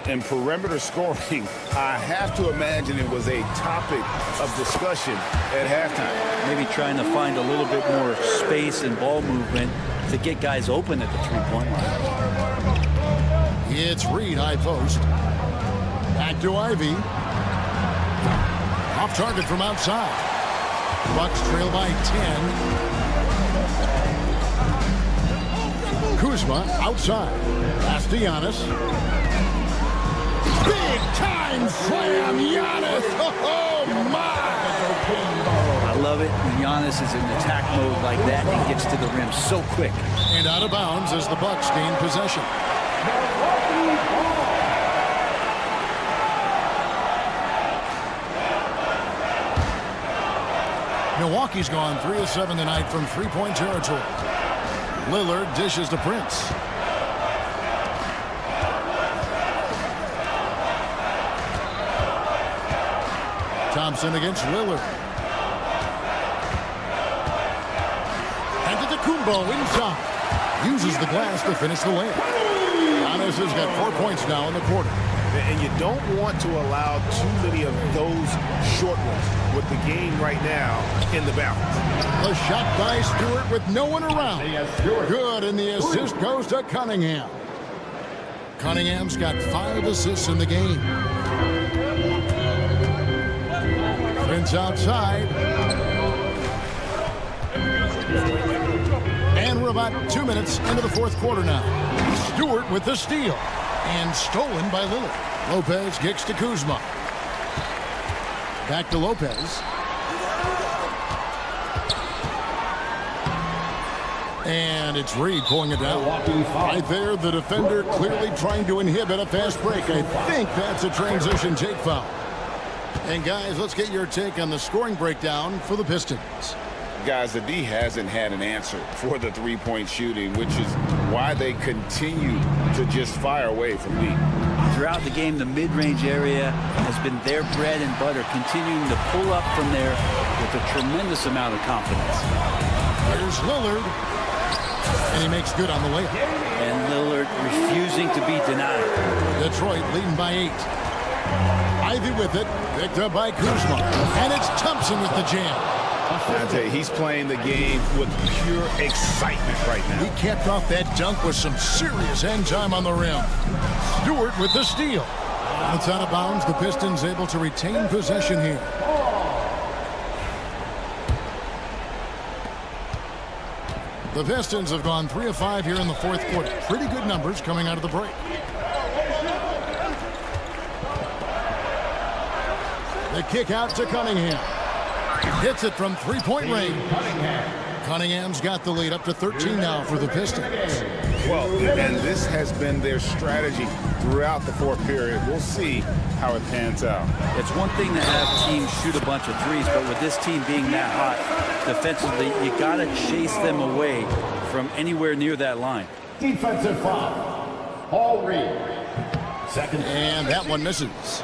And perimeter scoring, I have to imagine it was a topic of discussion at halftime. Maybe trying to find a little bit more space and ball movement to get guys open at the three-point line. It's Reed, high post. Back to Ivy. Off target from outside. Bucks trail by 10. Kuzma outside. Pass to Giannis. Big time slam, Giannis. Oh, my. I love it when Giannis is in attack mode like that and gets to the rim so quick. And out of bounds as the Bucks gain possession. Milwaukee's gone 3 of 7 tonight from three-point territory. Lillard dishes to Prince. Thompson against Lillard. Antetokounmpo inside. Uses the glass to finish the layup. Giannis has got 4 points now in the quarter. And you don't want to allow too many of those short ones with the game right now in the balance. A shot by Stewart with no one around. Good, and the assist goes to Cunningham. Cunningham's got 5 assists in the game. Prince outside. And we're about 2 minutes into the fourth quarter now. Stewart with the steal. And stolen by Lillard. Lopez kicks to Kuzma. Back to Lopez. And it's Reed pulling it down. Right there, the defender clearly trying to inhibit a fast break. I think that's a transition take foul. And guys, let's get your take on the scoring breakdown for the Pistons. Guys, the D hasn't had an answer for the three-point shooting, which is why they continue to just fire away from deep. Throughout the game, the mid-range area has been their bread and butter, continuing to pull up from there with a tremendous amount of confidence. There's Lillard, and he makes good on the layup. And Lillard refusing to be denied. Detroit leading by 8. Ivy with it, picked up by Kuzma, and it's Thompson with the jam. I tell you, he's playing the game with pure excitement right now. He capped off that dunk with some serious end time on the rim. Stewart with the steal. It's out of bounds. The Pistons able to retain possession here. The Pistons have gone 3 of 5 here in the fourth quarter. Pretty good numbers coming out of the break. The kick out to Cunningham. Hits it from three-point range. Cunningham's got the lead up to 13 now for the Pistons. Well, and this has been their strategy throughout the fourth period. We'll see how it pans out. It's one thing to have teams shoot a bunch of threes, but with this team being that hot defensively, you got to chase them away from anywhere near that line. Defensive foul. All Reed. Second. And that one misses.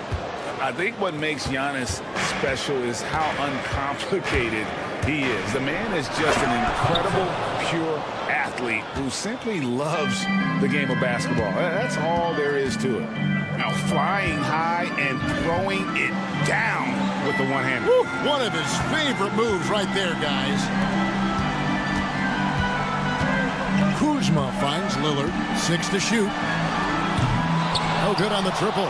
I think what makes Giannis special is how uncomplicated he is. The man is just an incredible, pure athlete who simply loves the game of basketball. That's all there is to it. Now flying high and throwing it down with the one hand. One of his favorite moves right there, guys. Kuzma finds Lillard. 6 to shoot. No good on the triple.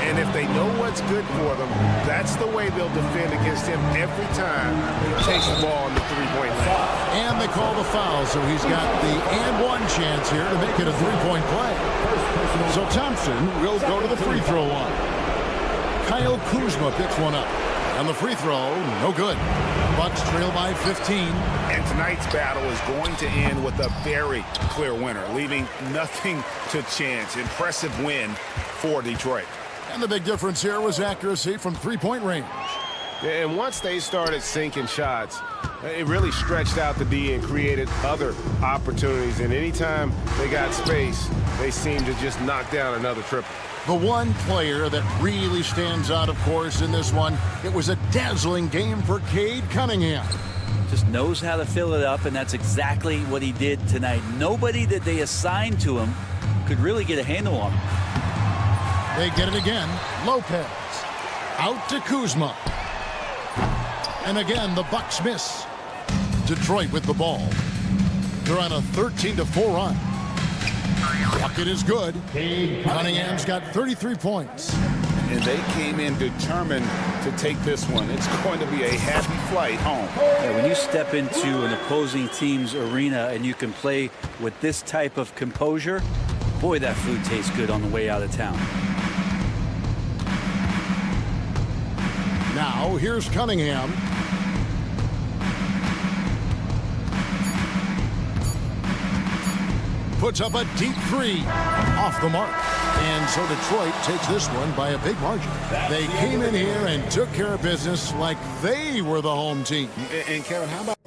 And if they know what's good for them, that's the way they'll defend against him every time he takes the ball in the three-point line. And they call the foul, so he's got the and one chance here to make it a three-point play. So Thompson will go to the free throw line. Kyle Kuzma picks one up. And the free throw, no good. Bucks trail by 15. And tonight's battle is going to end with a very clear winner, leaving nothing to chance. Impressive win for Detroit. And the big difference here was accuracy from three-point range. And once they started sinking shots, it really stretched out the D and created other opportunities. And anytime they got space, they seemed to just knock down another triple. The one player that really stands out, of course, in this one, it was a dazzling game for Cade Cunningham. Just knows how to fill it up, and that's exactly what he did tonight. Nobody that they assigned to him could really get a handle on him. They get it again. Lopez. Out to Kuzma. And again, the Bucks miss. Detroit with the ball. They're on a 13-4 run. Bucket is good. Cunningham's got 33 points. And they came in determined to take this one. It's going to be a happy flight home. Yeah, when you step into an opposing team's arena and you can play with this type of composure, boy, that food tastes good on the way out of town. Now, here's Cunningham. Puts up a deep three. Off the mark. And so Detroit takes this one by a big margin. They came in here and took care of business like they were the home team. And Kevin, how about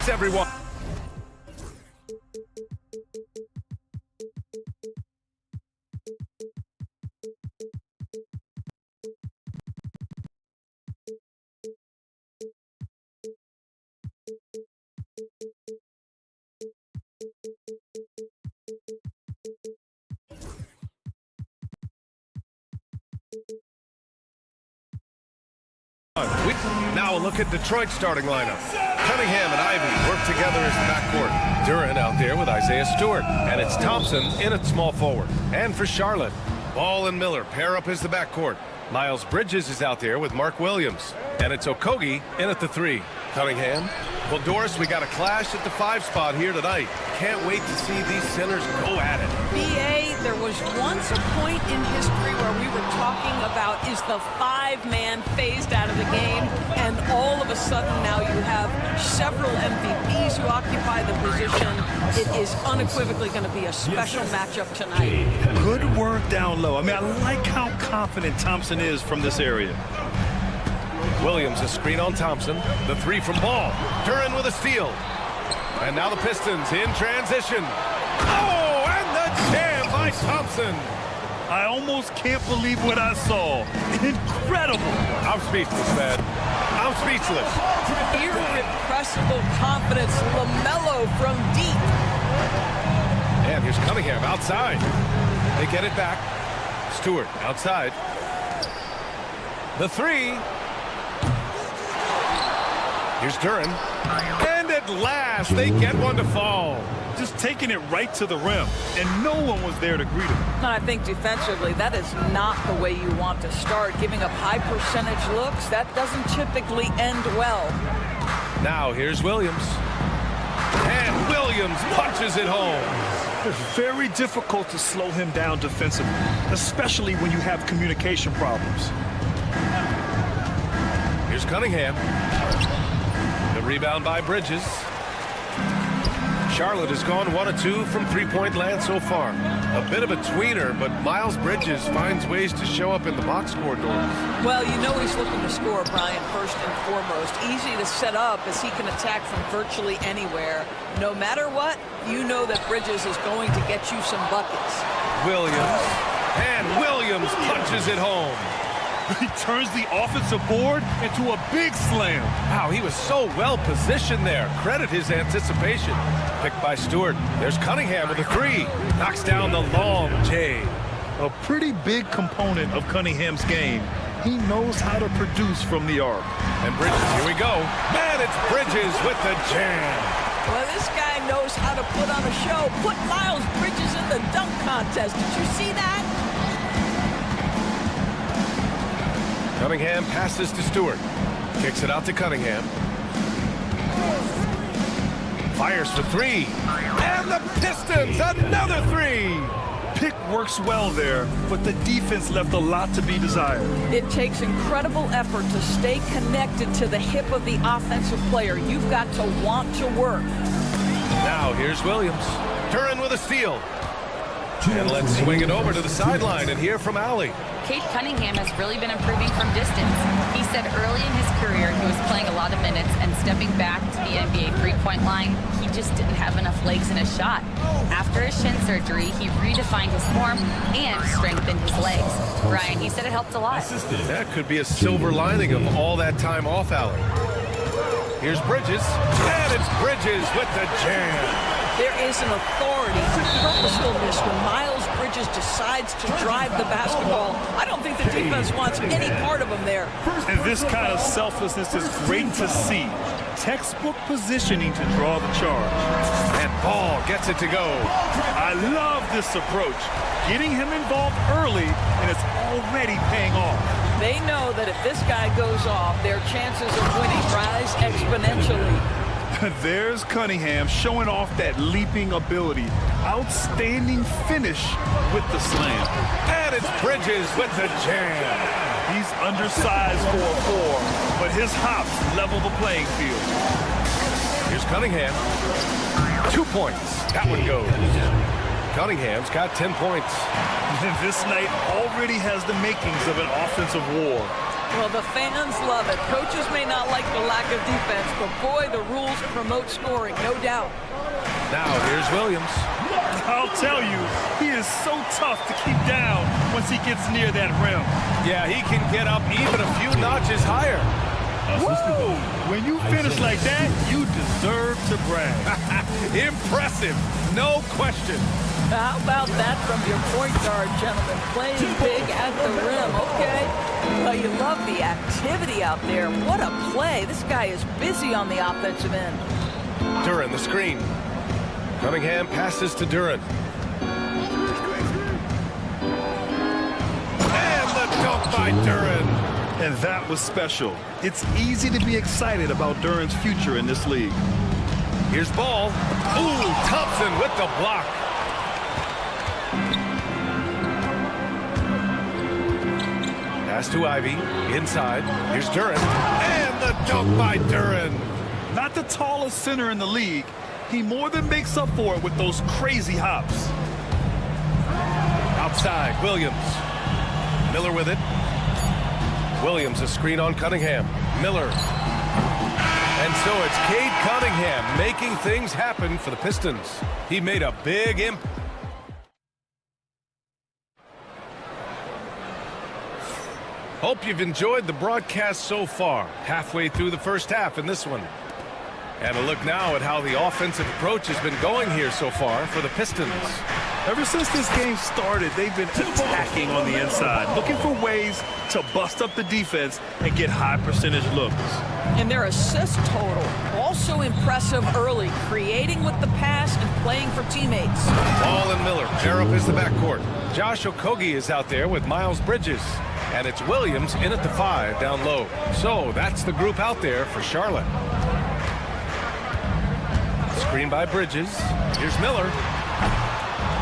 Everyone. Now a look at Detroit's starting lineup. Cunningham and Ivy work together as the backcourt. Duran out there with Isaiah Stewart. And it's Thompson in at small forward. And for Charlotte, Ball and Miller pair up as the backcourt. Miles Bridges is out there with Mark Williams. And it's Okogie in at the 3. Cunningham. Well, Doris, we got a clash at the 5 spot here tonight. Can't wait to see these centers go at it. BA, there was once a point in history where we were talking about, is the 5-man phased out of the game? And all of a sudden now you have several MVPs who occupy the position. It is unequivocally going to be a special matchup tonight. Good work down low. I mean, I like how confident Thompson is from this area. Williams a screen on Thompson. The 3 from Ball. Duran with a steal. And now the Pistons in transition. Oh, and the jam by Thompson. I almost can't believe what I saw. Incredible. I'm speechless, man. I'm speechless. Irrepressible confidence. LaMelo from deep. And here's Cunningham outside. They get it back. Stewart outside. The 3. Here's Duran. And at last, they get one to fall. Just taking it right to the rim, and no one was there to greet him. I think defensively, that is not the way you want to start. Giving up high percentage looks, that doesn't typically end well. Now here's Williams. And Williams punches it home. It's very difficult to slow him down defensively, especially when you have communication problems. Here's Cunningham. The rebound by Bridges. Charlotte has gone 1 of 2 from three-point land so far. A bit of a tweener, but Miles Bridges finds ways to show up in the box score doors. Well, you know he's looking to score, Brian, first and foremost. Easy to set up as he can attack from virtually anywhere. No matter what, you know that Bridges is going to get you some buckets. Williams. And Williams punches it home. He turns the offensive board into a big slam. Wow, he was so well positioned there. Credit his anticipation. Picked by Stewart. There's Cunningham with a 3. Knocks down the long J. A pretty big component of Cunningham's game. He knows how to produce from the arc. And Bridges, here we go. Man, it's Bridges with the jam. Well, this guy knows how to put on a show. Put Miles Bridges in the dunk contest. Did you see that? Cunningham passes to Stewart. Kicks it out to Cunningham. Fires for 3. And the Pistons, another 3. Pick works well there, but the defense left a lot to be desired. It takes incredible effort to stay connected to the hip of the offensive player. You've got to want to work. Now here's Williams. Duran with a steal. And let's swing it over to the sideline and hear from Allie. Cade Cunningham has really been improving from distance. He said early in his career he was playing a lot of minutes and stepping back to the NBA three-point line, he just didn't have enough legs in his shot. After his shin surgery, he redefined his form and strengthened his legs. Brian, he said it helped a lot. That could be a silver lining of all that time off, Allie. Here's Bridges, and it's Bridges with the jam. There is an authority to purposefulness when Miles Bridges decides to drive the basketball. I don't think the defense wants any part of him there. And this kind of selflessness is great to see. Textbook positioning to draw the charge. And Ball gets it to go. I love this approach. Getting him involved early, and it's already paying off. They know that if this guy goes off, their chances of winning rise exponentially. There's Cunningham showing off that leaping ability. Outstanding finish with the slam. And it's Bridges with the jam. He's undersized for a 4, but his hops level the playing field. Here's Cunningham. 2 points. That one goes. Cunningham's got 10 points. And this night already has the makings of an offensive war. Well, the fans love it. Coaches may not like the lack of defense, but boy, the rules promote scoring, no doubt. Now here's Williams. I'll tell you, he is so tough to keep down once he gets near that rim. Yeah, he can get up even a few notches higher. Woo! When you finish like that, you deserve to brag. Impressive, no question. How about that from your point guard, gentlemen? Playing big at the rim, okay? Well, you love the activity out there. What a play. This guy is busy on the offensive end. Duren, the screen. Cunningham passes to Duren. And the dunk by Duren. And that was special. It's easy to be excited about Duren's future in this league. Here's Ball. Ooh, Thompson with the block. Pass to Ivy, inside. Here's Duren. And the dunk by Duren. Not the tallest center in the league, he more than makes up for it with those crazy hops. Outside, Williams. Miller with it. Williams, a screen on Cunningham. Miller. And so it's Cade Cunningham making things happen for the Pistons. He made a big impact. Hope you've enjoyed the broadcast so far. Halfway through the first half in this one. And a look now at how the offensive approach has been going here so far for the Pistons. Ever since this game started, they've been attacking on the inside, looking for ways to bust up the defense and get high percentage looks. And their assist total, also impressive early, creating with the pass and playing for teammates. Ball and Miller pair up as the backcourt. Josh Okogie is out there with Miles Bridges. And it's Williams in at the 5 down low. So that's the group out there for Charlotte. Screen by Bridges. Here's Miller.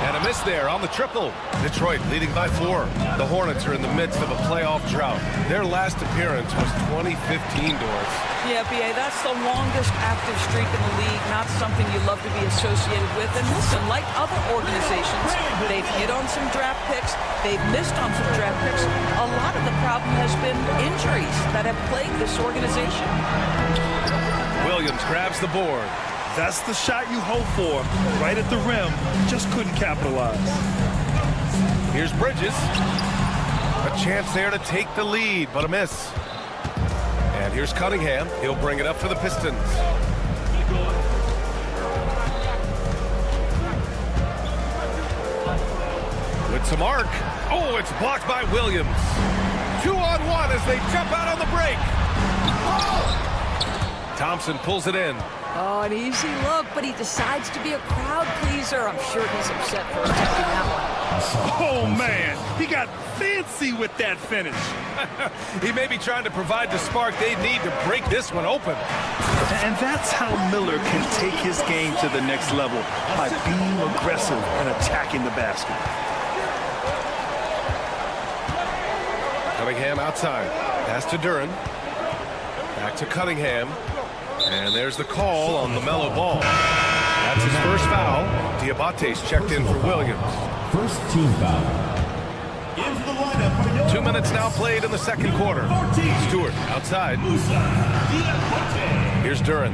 And a miss there on the triple. Detroit leading by 4. The Hornets are in the midst of a playoff drought. Their last appearance was 2015, Doris. Yeah, B.A., that's the longest active streak in the league, not something you love to be associated with. And listen, like other organizations, they've hit on some draft picks, they've missed on some draft picks. A lot of the problem has been injuries that have plagued this organization. Williams grabs the board. That's the shot you hope for, right at the rim, just couldn't capitalize. Here's Bridges. A chance there to take the lead, but a miss. And here's Cunningham. He'll bring it up for the Pistons. With some arc. Oh, it's blocked by Williams. 2-on-1 as they jump out on the break. Thompson pulls it in. Oh, an easy look, but he decides to be a crowd pleaser. I'm sure he's upset for attempting that one. Oh, man, he got fancy with that finish. He may be trying to provide the spark they need to break this one open. And that's how Miller can take his game to the next level, by being aggressive and attacking the basket. Cunningham outside. Pass to Duren. Back to Cunningham. And there's the call on LaMelo Ball. That's his first foul. Diabate's checked in for Williams. First team foul. 2 minutes now played in the second quarter. Stewart outside. Here's Duren.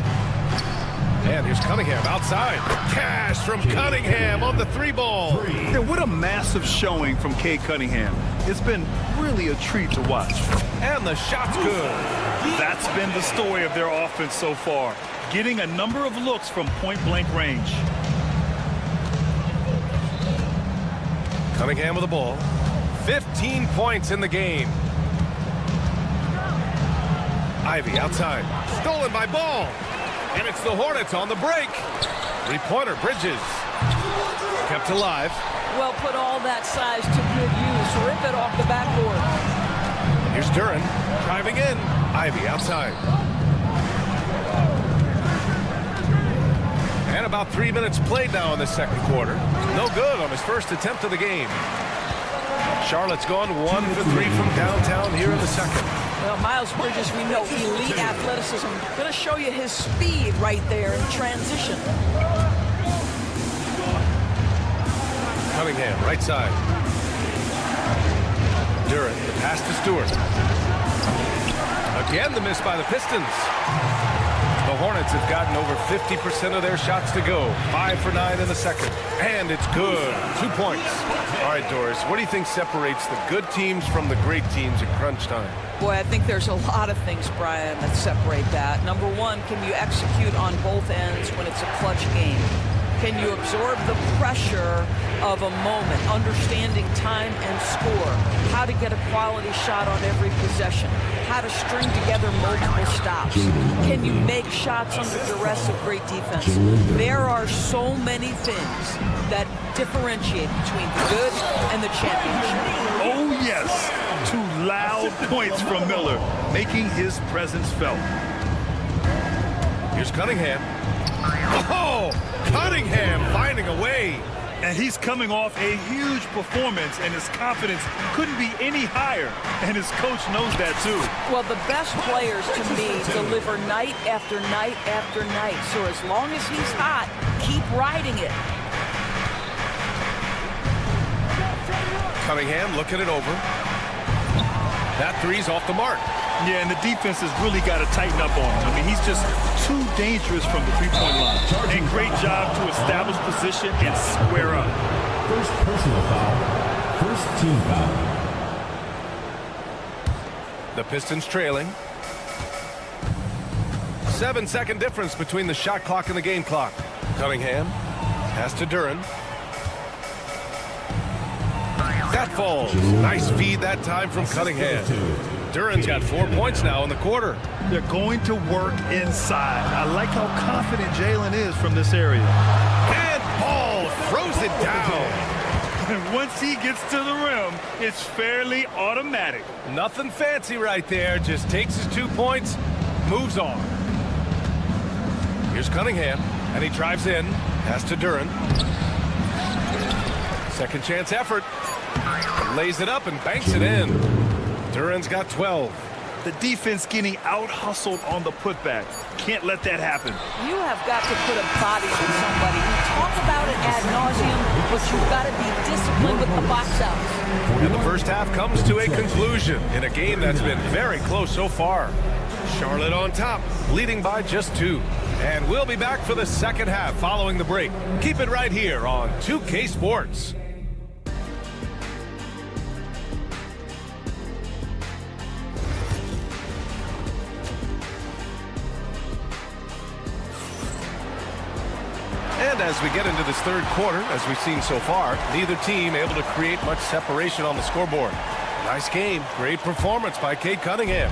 And here's Cunningham outside. Cash from Cunningham on the 3-ball. Yeah, what a massive showing from Cade Cunningham. It's been really a treat to watch. And the shot's good. That's been the story of their offense so far, getting a number of looks from point-blank range. Cunningham with the ball. 15 points in the game. Ivy outside. Stolen by Ball. And it's the Hornets on the break. 3-pointer, Bridges. Kept alive. Well, put all that size to good use. Rip it off the backboard. Here's Duren driving in. Ivy outside. And about 3 minutes played now in the second quarter. No good on his first attempt of the game. Charlotte's gone 1 for 3 from downtown here in the second. Well, Miles Bridges, we know elite athleticism. Going to show you his speed right there in transition. Cunningham, right side. Durant, the pass to Stewart. Again, the miss by the Pistons. The Hornets have gotten over 50% of their shots to go. 5 for 9 in the second. And it's good. 2 points. All right, Doris, what do you think separates the good teams from the great teams at crunch time? Boy, I think there's a lot of things, Brian, that separate that. Number one, can you execute on both ends when it's a clutch game? Can you absorb the pressure of a moment, understanding time and score, how to get a quality shot on every possession, how to string together multiple stops? Can you make shots under duress of great defense? There are so many things that differentiate between the good and the championship. Oh, yes. 2 loud points from Miller, making his presence felt. Here's Cunningham. Oh, Cunningham finding a way. And he's coming off a huge performance, and his confidence couldn't be any higher. And his coach knows that, too. Well, the best players, to me, deliver night after night after night. So as long as he's hot, keep riding it. Cunningham looking it over. That three's off the mark. Yeah, and the defense has really got to tighten up on him. I mean, he's just too dangerous from the three-point line. And great job to establish position and square up. First personal foul. First team foul. The Pistons trailing. 7-second difference between the shot clock and the game clock. Cunningham pass to Duran. That falls. Nice feed that time from Cunningham. Duran's got 4 points now in the quarter. They're going to work inside. I like how confident Jalen is from this area. And Ball throws it down. And once he gets to the rim, it's fairly automatic. Nothing fancy right there. Just takes his 2 points, moves on. Here's Cunningham, and he drives in. Pass to Duran. Second chance effort. Lays it up and banks it in. Duran's got 12. The defense getting out-hustled on the putback. Can't let that happen. You have got to put a body on somebody. We talk about it ad nauseum, but you've got to be disciplined with the box outs. And the first half comes to a conclusion in a game that's been very close so far. Charlotte on top, leading by just 2. And we'll be back for the second half following the break. Keep it right here on 2K Sports. And as we get into this third quarter, as we've seen so far, neither team able to create much separation on the scoreboard. Nice game. Great performance by Cade Cunningham.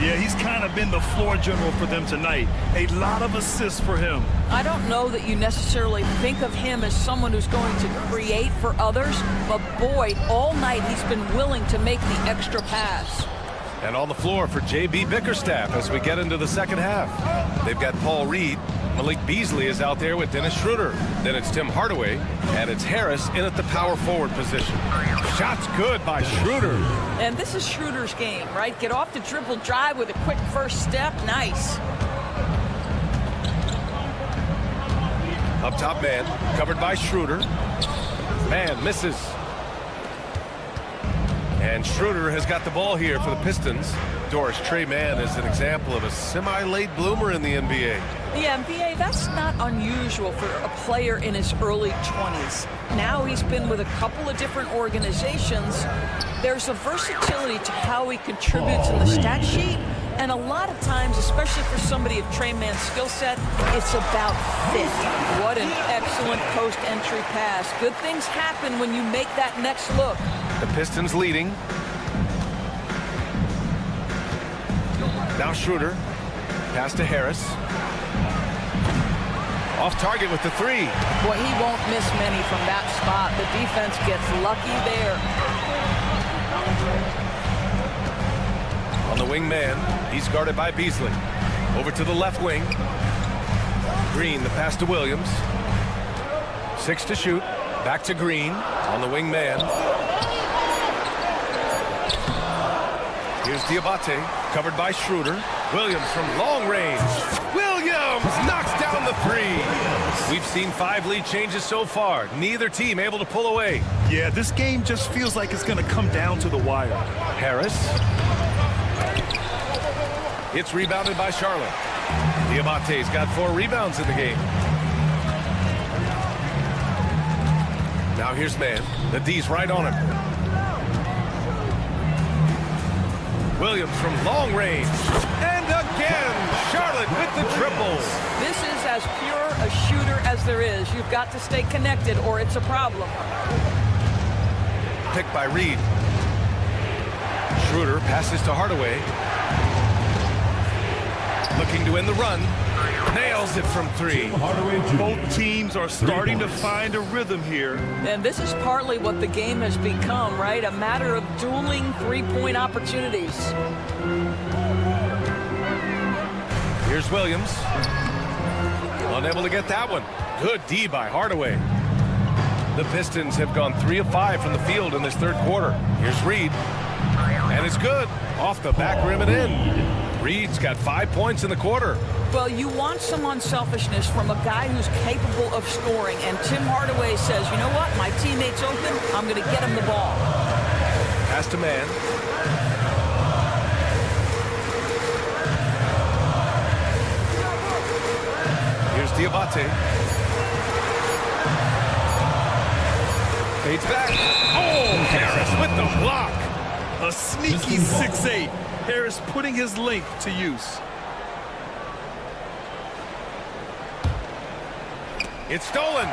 Yeah, he's kind of been the floor general for them tonight. A lot of assists for him. I don't know that you necessarily think of him as someone who's going to create for others, but boy, all night he's been willing to make the extra pass. And on the floor for J.B. Bickerstaff as we get into the second half. They've got Paul Reed. Malik Beasley is out there with Dennis Schroeder. Then it's Tim Hardaway, and it's Harris in at the power forward position. Shots good by Schroeder. And this is Schroeder's game, right? Get off the dribble drive with a quick first step. Nice. Up top man, covered by Schroeder. Man misses. And Schroeder has got the ball here for the Pistons. Doris, Trey Mann is an example of a semi-late bloomer in the NBA. Yeah, NBA, that's not unusual for a player in his early 20s. Now he's been with a couple of different organizations. There's a versatility to how he contributes in the stat sheet. And a lot of times, especially for somebody of Trey Mann's skill set, it's about fit. What an excellent post-entry pass. Good things happen when you make that next look. The Pistons leading. Now Schroeder. Pass to Harris. Off target with the three. Boy, he won't miss many from that spot. The defense gets lucky there. On the wing man, he's guarded by Beasley. Over to the left wing. Green, the pass to Williams. 6 to shoot. Back to Green on the wing man. Here's Diabate, covered by Schroeder. Williams from long range. Williams knocks down the three. We've seen 5 lead changes so far. Neither team able to pull away. Yeah, this game just feels like it's going to come down to the wire. Harris. It's rebounded by Charlotte. Diabate's got 4 rebounds in the game. Now here's Man. The D's right on him. Williams from long range. And again, Charlotte with the triple. This is as pure a shooter as there is. You've got to stay connected or it's a problem. Picked by Reed. Schroeder passes to Hardaway. Looking to end the run. Nails it from 3. Both teams are starting to find a rhythm here. And this is partly what the game has become, right? A matter of dueling three-point opportunities. Here's Williams. Unable to get that one. Good D by Hardaway. The Pistons have gone 3 of 5 from the field in this third quarter. Here's Reed. And it's good. Off the back rim and in. Reed's got 5 points in the quarter. Well, you want some unselfishness from a guy who's capable of scoring. And Tim Hardaway says, you know what? My teammate's open. I'm going to get him the ball. Pass to Man. Here's Diabate. Fades back. Oh, Harris with the block. A sneaky 6'8". Harris putting his length to use. It's stolen.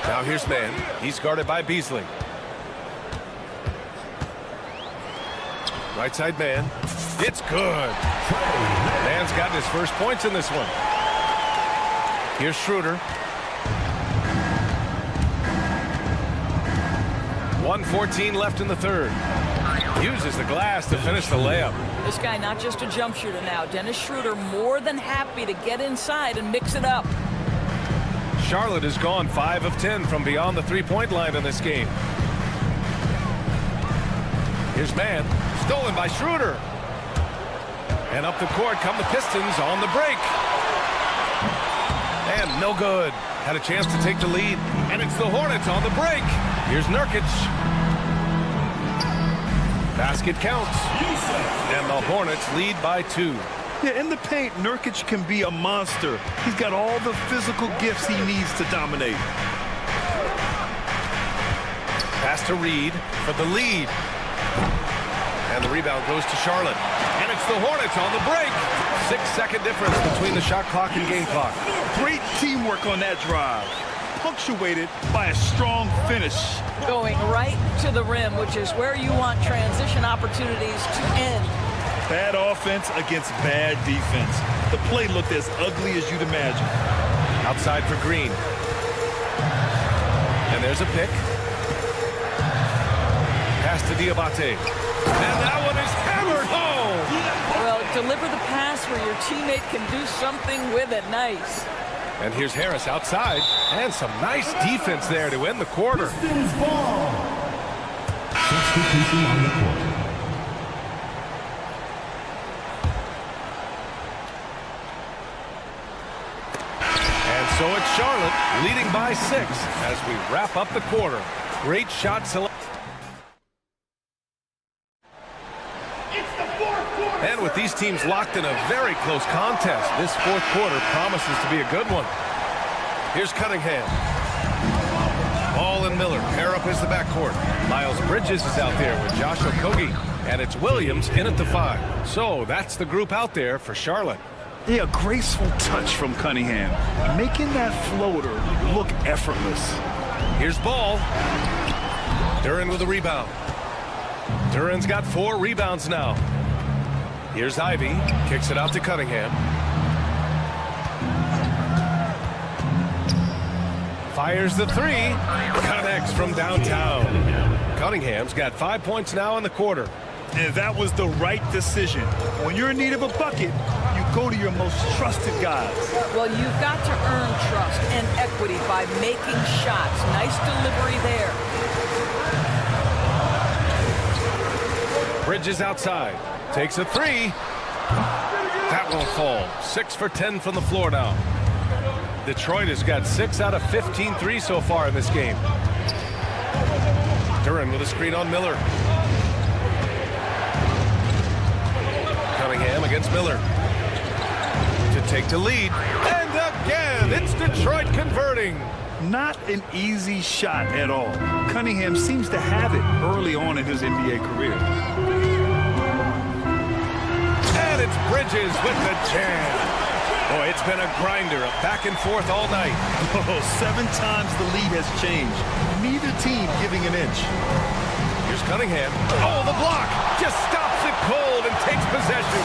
Now here's Man. He's guarded by Beasley. Right side Man. It's good. Man's gotten his first points in this one. Here's Schroeder. 1:14 left in the third. Uses the glass to finish the layup. This guy not just a jump shooter now. Dennis Schroeder more than happy to get inside and mix it up. Charlotte has gone 5 of 10 from beyond the three-point line in this game. Here's Man. Stolen by Schroeder. And up the court come the Pistons on the break. And no good. Had a chance to take the lead. And it's the Hornets on the break. Here's Nurkic. Basket counts. And the Hornets lead by 2. Yeah, in the paint, Nurkic can be a monster. He's got all the physical gifts he needs to dominate. Pass to Reed for the lead. And the rebound goes to Charlotte. And it's the Hornets on the break. 6-second difference between the shot clock and game clock. Great teamwork on that drive. Punctuated by a strong finish. Going right to the rim, which is where you want transition opportunities to end. Bad offense against bad defense. The play looked as ugly as you'd imagine. Outside for Green. And there's a pick. Pass to Diabate. And that one is hammered home. Well, deliver the pass where your teammate can do something with it. Nice. And here's Harris outside. And some nice defense there to end the quarter. Pistons ball. Substitution on the court. And so it's Charlotte leading by 6 as we wrap up the quarter. Great shot selection. And with these teams locked in a very close contest, this fourth quarter promises to be a good one. Here's Cunningham. Ball and Miller pair up as the backcourt. Miles Bridges is out there with Josh Okogie. And it's Williams in at the 5. So that's the group out there for Charlotte. Yeah, a graceful touch from Cunningham. Making that floater look effortless. Here's Ball. Duren with a rebound. Duren's got 4 rebounds now. Here's Ivy. Kicks it out to Cunningham. Fires the 3. Connects from downtown. Cunningham's got 5 points now in the quarter. And that was the right decision. When you're in need of a bucket, you go to your most trusted guys. Well, you've got to earn trust and equity by making shots. Nice delivery there. Bridges outside. Takes a three. That won't fall. 6 for 10 from the floor now. Detroit has got 6 out of 15 threes so far in this game. Duren with a screen on Miller. Cunningham against Miller. To take the lead. And again, it's Detroit converting. Not an easy shot at all. Cunningham seems to have it early on in his NBA career. And it's Bridges with the jam. Boy, it's been a grinder, a back and forth all night. Oh, 7 times the lead has changed. Neither team giving an inch. Here's Cunningham. Oh, the block! Just stops it cold and takes possession.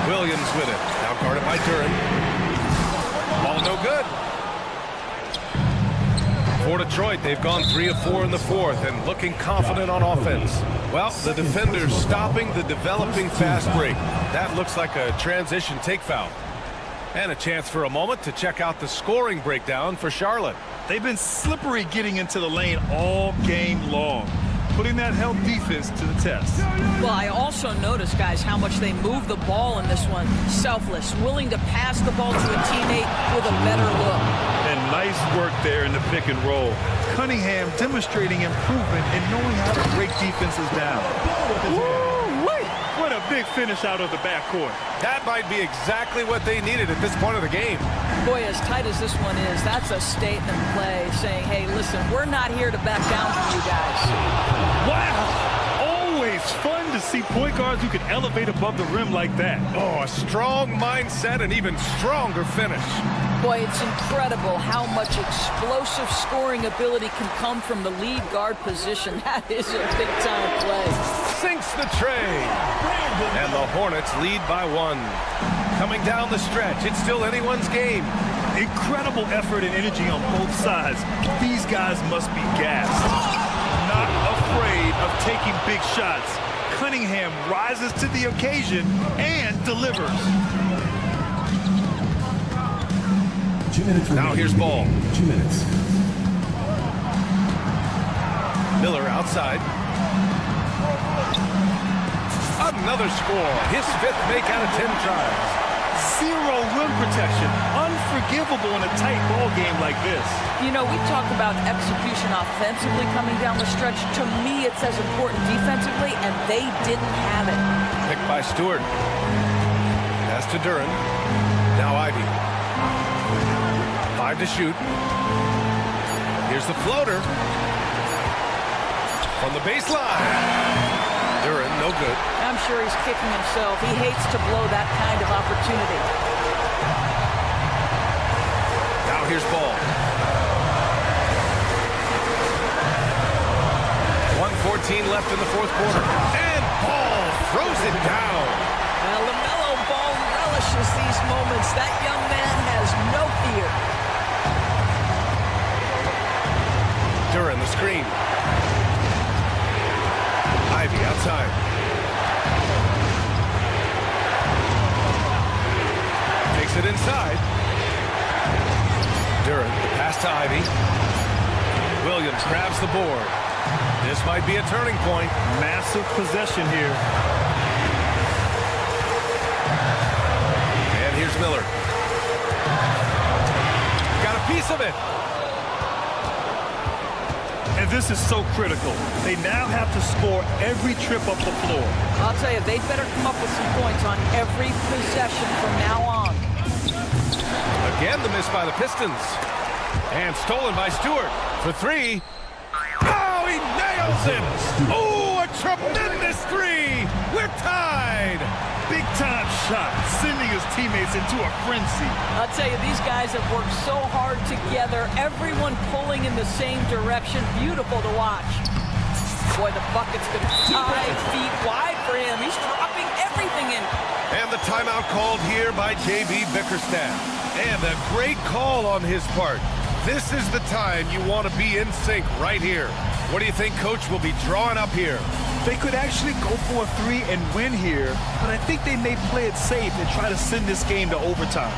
Williams with it. Now guarded by Duren. Ball no good. For Detroit, they've gone 3 of 4 in the fourth and looking confident on offense. Well, the defenders stopping the developing fast break. That looks like a transition take foul. And a chance for a moment to check out the scoring breakdown for Charlotte. They've been slippery getting into the lane all game long, putting that help defense to the test. Well, I also noticed, guys, how much they move the ball in this one. Selfless, willing to pass the ball to a teammate with a better look. And nice work there in the pick and roll. Cunningham demonstrating improvement in knowing how to break defenses down. Woo-wee! What a big finish out of the backcourt. That might be exactly what they needed at this point of the game. Boy, as tight as this one is, that's a statement play saying, hey, listen, we're not here to back down from you guys. Wow! Always fun to see point guards who can elevate above the rim like that. Oh, a strong mindset and even stronger finish. Boy, it's incredible how much explosive scoring ability can come from the lead guard position. That is a big-time play. Sinks the tray. And the Hornets lead by 1. Coming down the stretch, it's still anyone's game. Incredible effort and energy on both sides. These guys must be gassed. Not afraid of taking big shots. Cunningham rises to the occasion and delivers. 2 minutes remaining. Now here's Ball. 2 minutes. Miller outside. Another score. His 5th make out of 10 tries. 0 rim protection. Unforgivable in a tight ball game like this. You know, we talk about execution offensively coming down the stretch. To me, it's as important defensively, and they didn't have it. Picked by Stewart. Pass to Duren. Now Ivy. 5 to shoot. Here's the floater. From the baseline. Duren, no good. I'm sure he's kicking himself. He hates to blow that kind of opportunity. Now here's Ball. 1:14 left in the fourth quarter. And Ball throws it down. Well, LaMelo Ball relishes these moments. That young man has no fear. Duren, the screen. Ivy outside. Takes it inside. Duren, the pass to Ivy. Williams grabs the board. This might be a turning point. Massive possession here. And here's Miller. Got a piece of it. And this is so critical. They now have to score every trip up the floor. I'll tell you, they better come up with some points on every possession from now on. Again, the miss by the Pistons. And stolen by Stewart for 3. Oh, he nails it! Oh, a tremendous 3! We're tied! Big-time shot, sending his teammates into a frenzy. I'll tell you, these guys have worked so hard together, everyone pulling in the same direction. Beautiful to watch. Boy, the bucket's going to 5 feet wide for him. He's dropping everything in. And the timeout called here by J.B. Bickerstaff. And a great call on his part. This is the time you want to be in sync right here. What do you think Coach will be drawing up here? They could actually go for a 3 and win here, but I think they may play it safe and try to send this game to overtime.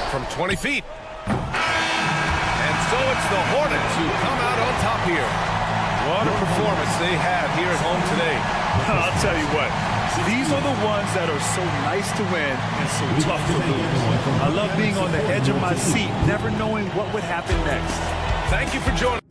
from 20 feet. And so it's the Hornets who come out on top here. What a performance they have here at home today. I'll tell you what, these are the ones that are so nice to win and so tough to lose. I love being on the edge of my seat, never knowing what would happen next. Thank you for joining.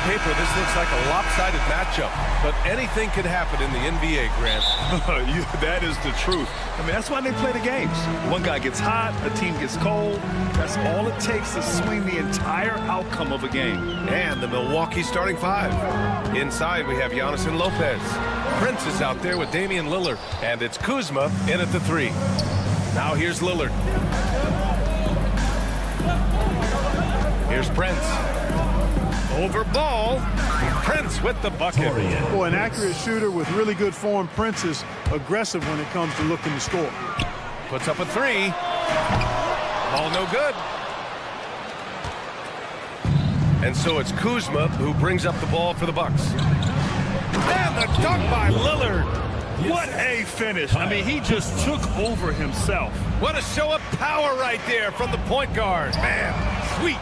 paper, this looks like a lopsided matchup, but anything could happen in the NBA, Grant. That is the truth. I mean, that's why they play the games. One guy gets hot, a team gets cold. That's all it takes to swing the entire outcome of a game. And the Milwaukee starting five. Inside, we have Giannis and Lopez. Prince is out there with Damian Lillard, and it's Kuzma in at the three. Now here's Lillard. Here's Prince. Over Ball. Prince with the bucket. Boy, an accurate shooter with really good form. Prince is aggressive when it comes to looking to score. Puts up a three. Ball no good. And so it's Kuzma who brings up the ball for the Bucks. And the dunk by Lillard. What a finish. I mean, he just took over himself. What a show of power right there from the point guard. Man, sweet.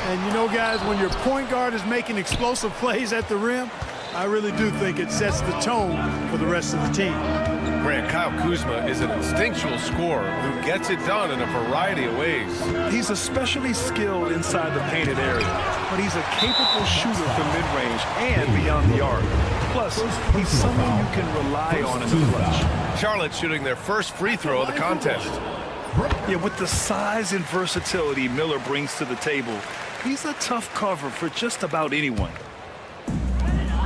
And you know, guys, when your point guard is making explosive plays at the rim, I really do think it sets the tone for the rest of the team. Grant, Kyle Kuzma is an instinctual scorer who gets it done in a variety of ways. He's especially skilled inside the painted area, but he's a capable shooter from mid-range and beyond the arc. Plus, he's someone you can rely on in the clutch. Charlotte shooting their first free throw of the contest. Yeah, with the size and versatility Miller brings to the table, he's a tough cover for just about anyone.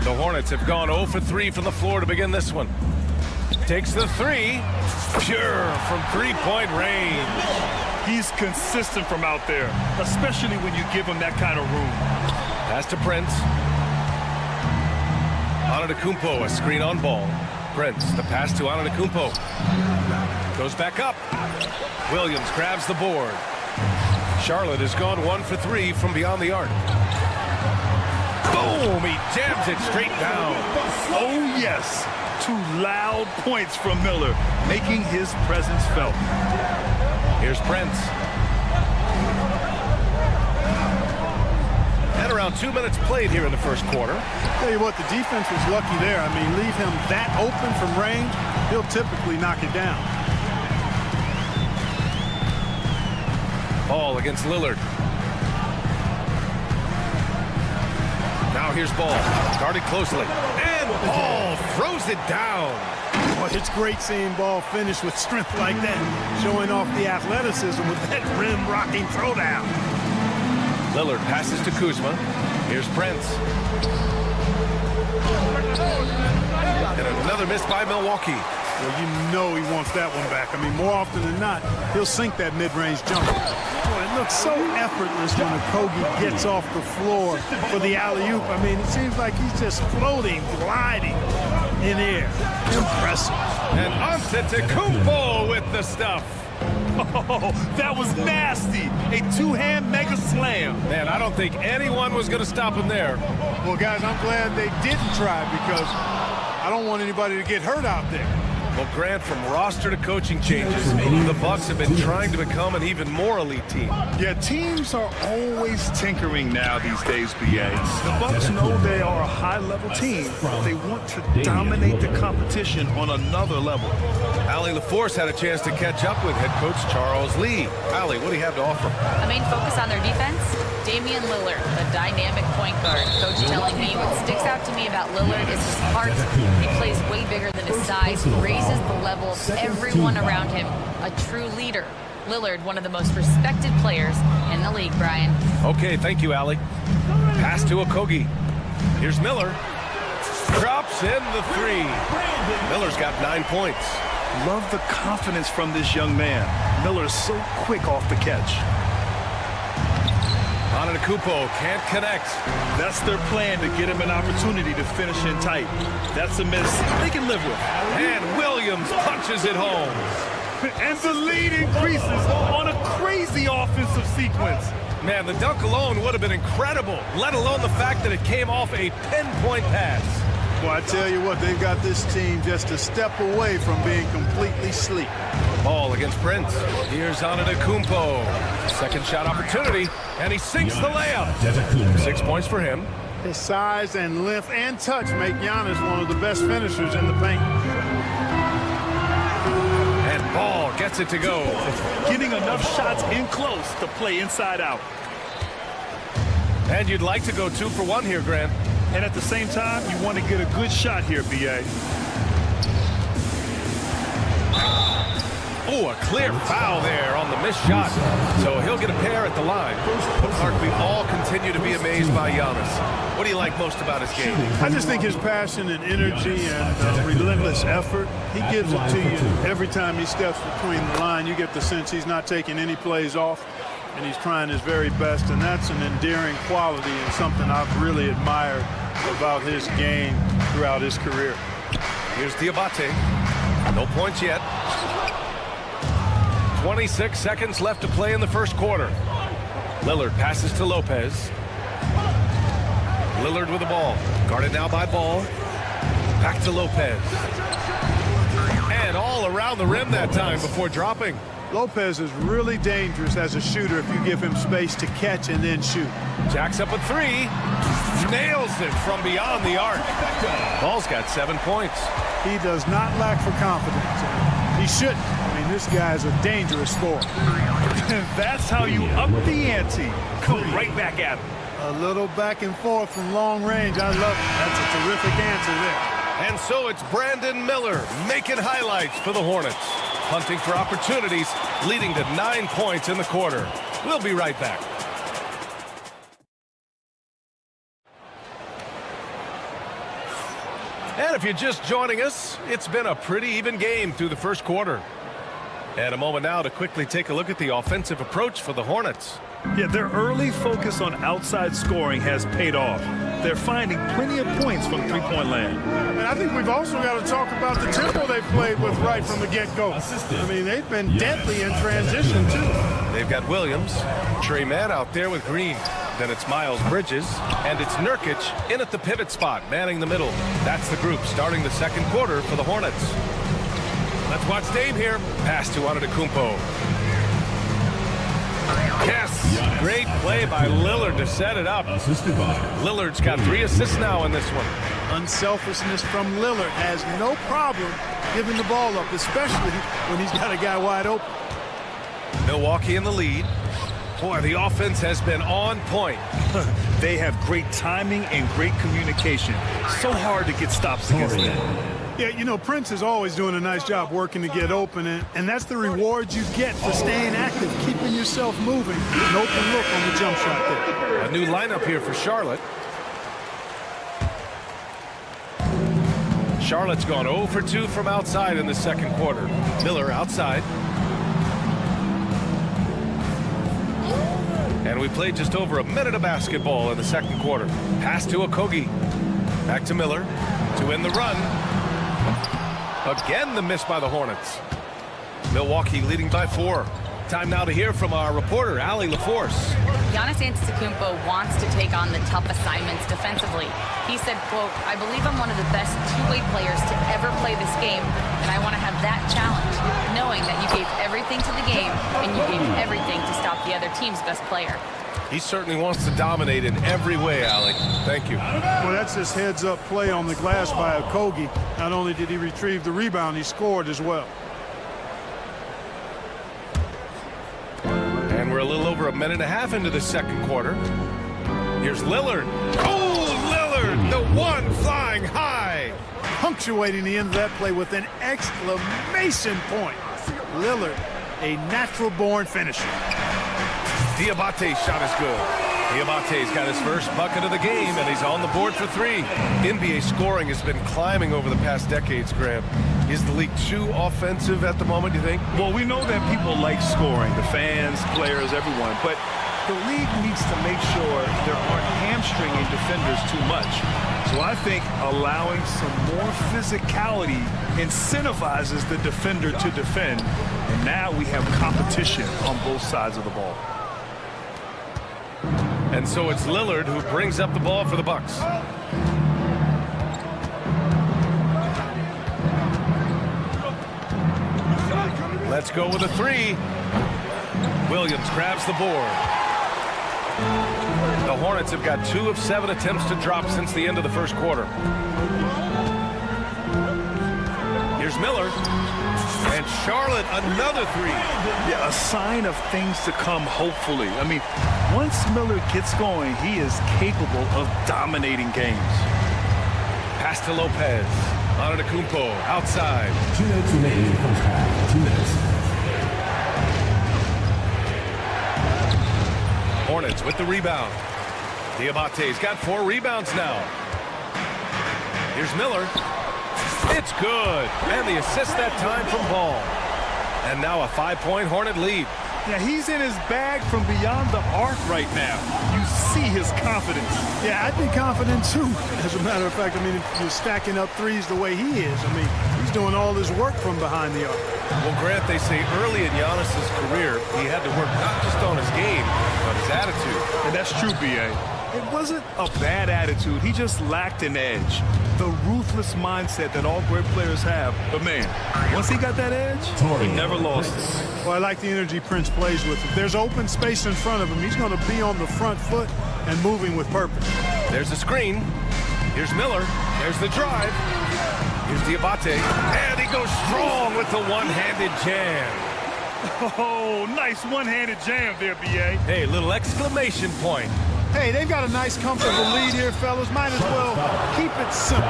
The Hornets have gone 0 for 3 from the floor to begin this one. Takes the three, pure from three-point range. He's consistent from out there, especially when you give him that kind of room. Pass to Prince. Antetokounmpo, a screen on Ball. Prince, the pass to Antetokounmpo. Goes back up. Williams grabs the board. Charlotte has gone 1 for 3 from beyond the arc. Boom! He jams it straight down. Oh, yes. 2 loud points from Miller, making his presence felt. Here's Prince. And around 2 minutes played here in the first quarter. Tell you what, the defense was lucky there. I mean, leave him that open from range, he'll typically knock it down. Ball against Lillard. Now here's Ball, guarded closely. And Ball throws it down. Well, it's great seeing Ball finish with strength like that, showing off the athleticism with that rim-rocking throwdown. Lillard passes to Kuzma. Here's Prince. And another miss by Milwaukee. Well, you know he wants that one back. I mean, more often than not, he'll sink that mid-range jumper. Boy, it looks so effortless when Okogie gets off the floor for the alley-oop. I mean, it seems like he's just floating, gliding in air. Impressive. And Antetokounmpo with the stuff. Oh, that was nasty. A two-hand mega slam. Man, I don't think anyone was going to stop him there. Well, guys, I'm glad they didn't try because I don't want anybody to get hurt out there. Well, Grant, from roster to coaching changes, the Bucks have been trying to become an even more elite team. Yeah, teams are always tinkering now these days, BA. The Bucks know they are a high-level team. They want to dominate the competition on another level. Allie LaForce had a chance to catch up with head coach Charles Lee. Allie, what do you have to offer? A main focus on their defense, Damian Lillard, the dynamic point guard. Coach telling me what sticks out to me about Lillard is his heart. He plays way bigger than his size. He raises the level of everyone around him. A true leader. Lillard, one of the most respected players in the league, Brian. Okay, thank you, Allie. Pass to Okogie. Here's Miller. Drops in the three. Miller's got 9 points. Love the confidence from this young man. Miller's so quick off the catch. Antetokounmpo can't connect. That's their plan, to get him an opportunity to finish in tight. That's a miss they can live with. And Williams punches it home. And the lead increases on a crazy offensive sequence. Man, the dunk alone would have been incredible, let alone the fact that it came off a pinpoint pass. Well, I tell you what, they've got this team just a step away from being completely sleep. Ball against Prince. Here's Antetokounmpo. Second shot opportunity, and he sinks the layup. 6 points for him. His size and length and touch make Giannis one of the best finishers in the paint. And Ball gets it to go. Getting enough shots in close to play inside out. And you'd like to go 2 for 1 here, Grant. And at the same time, you want to get a good shot here, B.A. Oh, a clear foul there on the missed shot. So he'll get a pair at the line. But Mark, we all continue to be amazed by Giannis. What do you like most about his game? I just think his passion and energy and relentless effort, he gives it to you every time he steps between the line. You get the sense he's not taking any plays off, and he's trying his very best, and that's an endearing quality and something I've really admired about his game throughout his career. Here's Diabate. No points yet. 26 seconds left to play in the first quarter. Lillard passes to Lopez. Lillard with the ball. Guarded now by Ball. Back to Lopez. And all around the rim that time before dropping. Lopez is really dangerous as a shooter if you give him space to catch and then shoot. Jacks up a 3. Nails it from beyond the arc. Ball's got 7 points. He does not lack for confidence. He shouldn't. I mean, this guy's a dangerous scorer. And that's how you up the ante. Come right back at him. A little back and forth from long range. I love it. That's a terrific answer there. And so it's Brandon Miller making highlights for the Hornets. Hunting for opportunities, leading to 9 points in the quarter. We'll be right back. And if you're just joining us, it's been a pretty even game through the first quarter. And a moment now to quickly take a look at the offensive approach for the Hornets. Yeah, their early focus on outside scoring has paid off. They're finding plenty of points from three-point land. And I think we've also got to talk about the tempo they played with right from the get-go. I mean, they've been deadly in transition, too. They've got Williams, Trey Mann out there with Green. Then it's Miles Bridges, and it's Nurkic in at the pivot spot, manning the middle. That's the group starting the second quarter for the Hornets. Let's watch Dame here. Pass to Antetokounmpo. Yes, great play by Lillard to set it up. Lillard's got 3 assists now in this one. Unselfishness from Lillard has no problem giving the ball up, especially when he's got a guy wide open. Milwaukee in the lead. Boy, the offense has been on point. They have great timing and great communication. So hard to get stops against them. Yeah, you know, Prince is always doing a nice job working to get open, and that's the reward you get for staying active, keeping yourself moving. An open look on the jump shot there. A new lineup here for Charlotte. Charlotte's gone 0 for 2 from outside in the second quarter. Miller outside. And we played just over a minute of basketball in the second quarter. Pass to Okogie. Back to Miller to end the run. Again, the miss by the Hornets. Milwaukee leading by 4. Time now to hear from our reporter, Allie LaForce. Giannis Antetokounmpo wants to take on the tough assignments defensively. He said, quote, "I believe I'm one of the best two-way players to ever play this game, and I want to have that challenge, knowing that you gave everything to the game and you gave everything to stop the other team's best player." He certainly wants to dominate in every way, Allie. Thank you. Well, that's this heads-up play on the glass by Okogie. Not only did he retrieve the rebound, he scored as well. And we're a little over a minute and a half into the second quarter. Here's Lillard. Oh, Lillard, the one flying high. Punctuating the end of that play with an exclamation point. Lillard, a natural-born finisher. Diabate's shot is good. Diabate's got his first bucket of the game, and he's on the board for 3. NBA scoring has been climbing over the past decades, Graham. Is the league too offensive at the moment, do you think? Well, we know that people like scoring, the fans, players, everyone, but the league needs to make sure there aren't hamstringing defenders too much. So I think allowing some more physicality incentivizes the defender to defend, and now we have competition on both sides of the ball. And so it's Lillard who brings up the ball for the Bucks. Let's go with a 3. Williams grabs the board. The Hornets have got 2 of 7 attempts to drop since the end of the first quarter. Here's Miller. And Charlotte, another three. Yeah, a sign of things to come, hopefully. I mean, once Miller gets going, he is capable of dominating games. Pass to Lopez. Antetokounmpo outside. 2 minutes remaining in the first half. 2 minutes. Hornets with the rebound. Diabate's got 4 rebounds now. Here's Miller. It's good. And the assist that time from Ball. And now a 5-point Hornet lead. Yeah, he's in his bag from beyond the arc right now. You see his confidence. Yeah, I'd be confident too. As a matter of fact, I mean, if you're stacking up threes the way he is, I mean, he's doing all his work from behind the arc. Well, Grant, they say early in Giannis's career, he had to work not just on his game, but his attitude. And that's true, B.A. It wasn't a bad attitude. He just lacked an edge. The ruthless mindset that all great players have. But, man, once he got that edge, he never lost it. Well, I like the energy Prince plays with. If there's open space in front of him, he's going to be on the front foot and moving with purpose. There's the screen. Here's Miller. There's the drive. Here's Diabate. And he goes strong with the one-handed jam. Oh, nice one-handed jam there, B.A. Hey, little exclamation point. Hey, they've got a nice, comfortable lead here, fellas. Might as well keep it simple.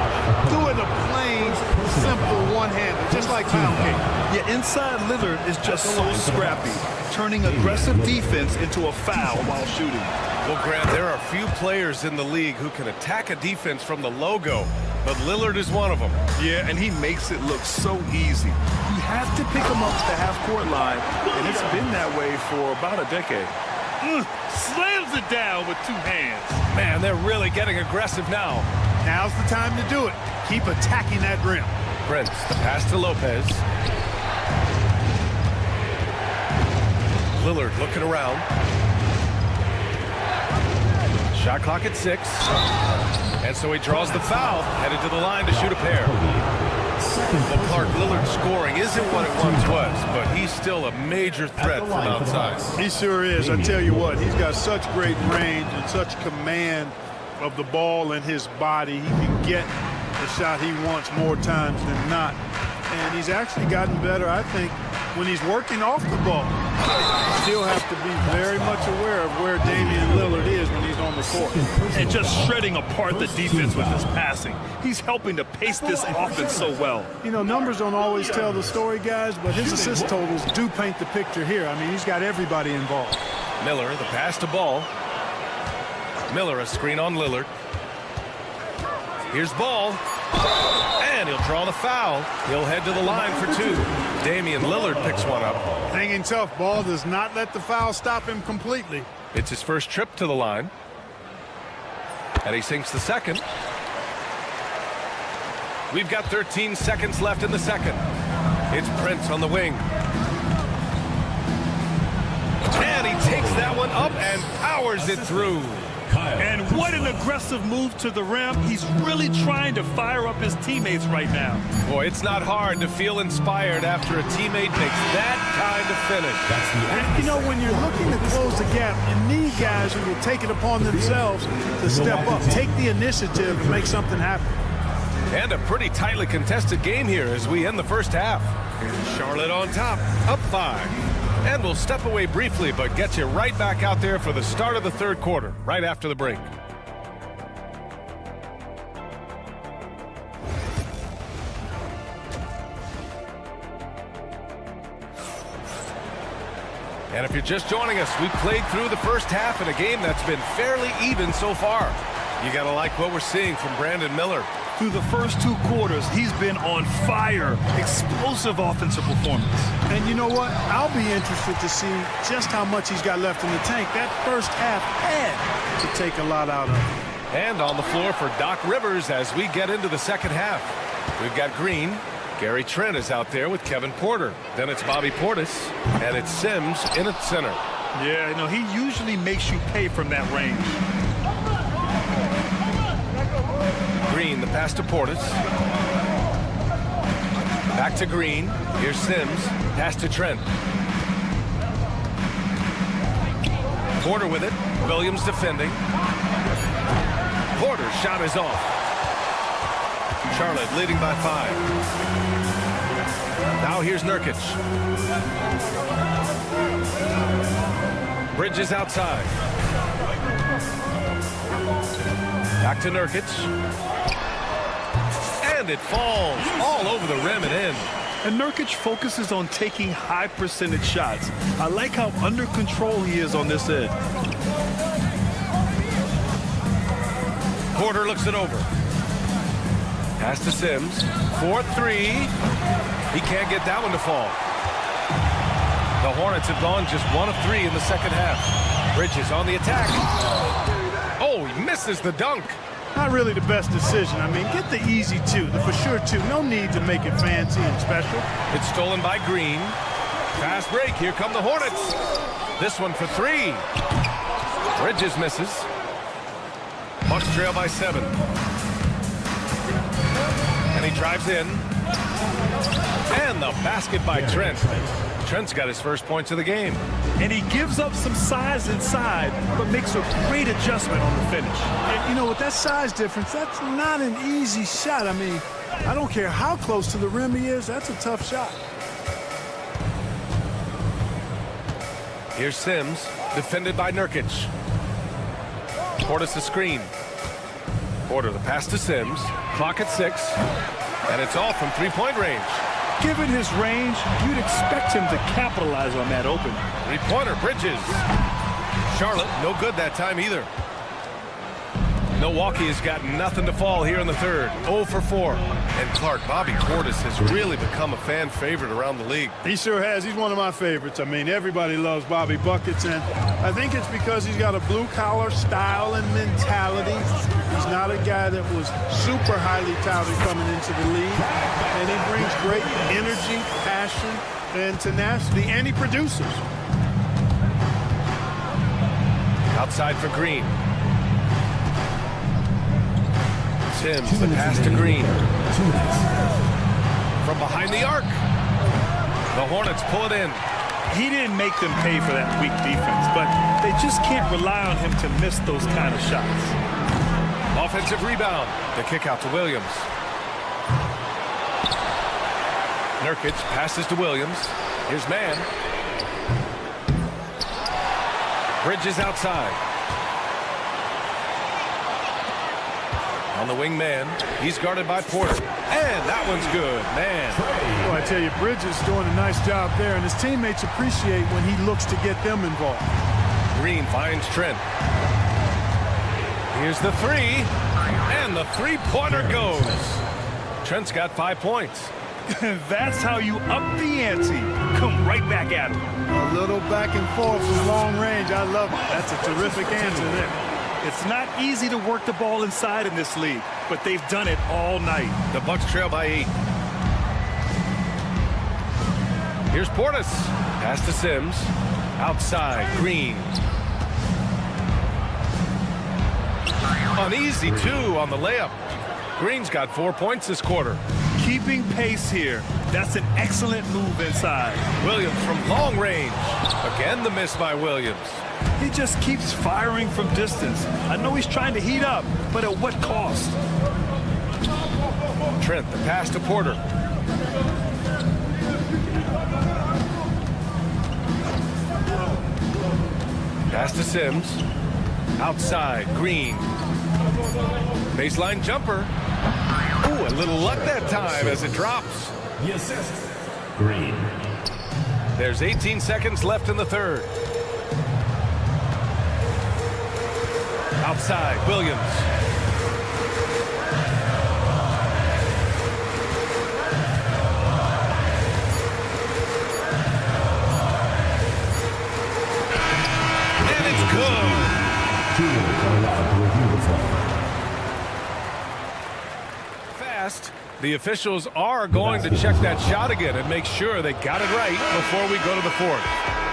Do it a plain, simple one-hander, just like pound cake. Yeah, inside Lillard is just so scrappy, turning aggressive defense into a foul while shooting. Well, Grant, there are few players in the league who can attack a defense from the logo, but Lillard is one of them. Yeah, and he makes it look so easy. You have to pick him up at the half-court line, and it's been that way for about a decade. Slams it down with 2 hands. Man, they're really getting aggressive now. Now's the time to do it. Keep attacking that rim. Prince, the pass to Lopez. Lillard looking around. Shot clock at 6. And so he draws the foul, headed to the line to shoot a pair. Well, Clark, Lillard's scoring isn't what it once was, but he's still a major threat from outside. He sure is. I tell you what, he's got such great range and such command of the ball in his body. He can get the shot he wants more times than not. And he's actually gotten better, I think, when he's working off the ball. Still have to be very much aware of where Damian Lillard is when he's on the court. And just shredding apart the defense with his passing. He's helping to pace this offense so well. You know, numbers don't always tell the story, guys, but his assist totals do paint the picture here. I mean, he's got everybody involved. Miller, the pass to Ball. Miller, a screen on Lillard. Here's Ball. And he'll draw the foul. He'll head to the line for 2. Damian Lillard picks one up. Hanging tough. Ball does not let the foul stop him completely. It's his first trip to the line. And he sinks the second. We've got 13 seconds left in the second. It's Prince on the wing. And he takes that one up and powers it through. And what an aggressive move to the rim. He's really trying to fire up his teammates right now. Boy, it's not hard to feel inspired after a teammate makes that kind of finish. And, you know, when you're looking to close the gap, you need guys who will take it upon themselves to step up, take the initiative, and make something happen. And a pretty tightly contested game here as we end the first half. Charlotte on top, up 5. And we'll step away briefly, but get you right back out there for the start of the third quarter, right after the break. And if you're just joining us, we played through the first half in a game that's been fairly even so far. You gotta like what we're seeing from Brandon Miller. Through the first 2 quarters, he's been on fire. Explosive offensive performance. And you know what? I'll be interested to see just how much he's got left in the tank. That first half had to take a lot out of him. And on the floor for Doc Rivers as we get into the second half. We've got Green. Gary Trent is out there with Kevin Porter. Then it's Bobby Portis. And it's Sims in at center. Yeah, you know, he usually makes you pay from that range. Green, the pass to Portis. Back to Green. Here's Sims. Pass to Trent. Porter with it. Williams defending. Porter's shot is off. Charlotte leading by 5. Now here's Nurkic. Bridges outside. Back to Nurkic. And it falls all over the rim and in. And Nurkic focuses on taking high percentage shots. I like how under control he is on this end. Porter looks it over. Pass to Sims. 4-3. He can't get that one to fall. The Hornets have gone just 1 of 3 in the second half. Bridges on the attack. Oh, he misses the dunk. Not really the best decision. I mean, get the easy 2, the for sure 2. No need to make it fancy and special. It's stolen by Green. Fast break. Here come the Hornets. This one for 3. Bridges misses. Bucks trail by 7. And he drives in. And the basket by Trent. Trent's got his first points of the game. And he gives up some size inside, but makes a great adjustment on the finish. And, you know, with that size difference, that's not an easy shot. I mean, I don't care how close to the rim he is, that's a tough shot. Here's Sims, defended by Nurkic. Portis a screen. Porter the pass to Sims. Clock at 6. And it's all from three-point range. Given his range, you'd expect him to capitalize on that open. Three-pointer, Bridges. Charlotte, no good that time either. Milwaukee has got nothing to fall here in the third. 0 for 4. And Clark, Bobby Portis has really become a fan favorite around the league. He sure has. He's one of my favorites. I mean, everybody loves Bobby Buckets, and I think it's because he's got a blue-collar style and mentality. He's not a guy that was super highly touted coming into the league, and he brings great energy, passion, and tenacity, and he produces. Outside for Green. Sims, the pass to Green. From behind the arc. The Hornets pull it in. He didn't make them pay for that weak defense, but they just can't rely on him to miss those kind of shots. Offensive rebound. The kick out to Williams. Nurkic passes to Williams. Here's man. Bridges outside. On the wing man. He's guarded by Porter. And that one's good, man. Well, I tell you, Bridges doing a nice job there, and his teammates appreciate when he looks to get them involved. Green finds Trent. Here's the 3. And the three-pointer goes. Trent's got 5 points. That's how you up the ante. Come right back at him. A little back and forth from long range. I love it. That's a terrific answer there. It's not easy to work the ball inside in this league, but they've done it all night. The Bucks trail by 8. Here's Portis. Pass to Sims. Outside, Green. Uneasy 2 on the layup. Green's got 4 points this quarter. Keeping pace here. That's an excellent move inside. Williams from long range. Again, the miss by Williams. He just keeps firing from distance. I know he's trying to heat up, but at what cost? Trent, the pass to Porter. Pass to Sims. Outside, Green. Baseline jumper. Ooh, a little luck that time as it drops. The assist, Green. There's 18 seconds left in the third. Outside, Williams. And it's good. Fast. The officials are going to check that shot again and make sure they got it right before we go to the fourth.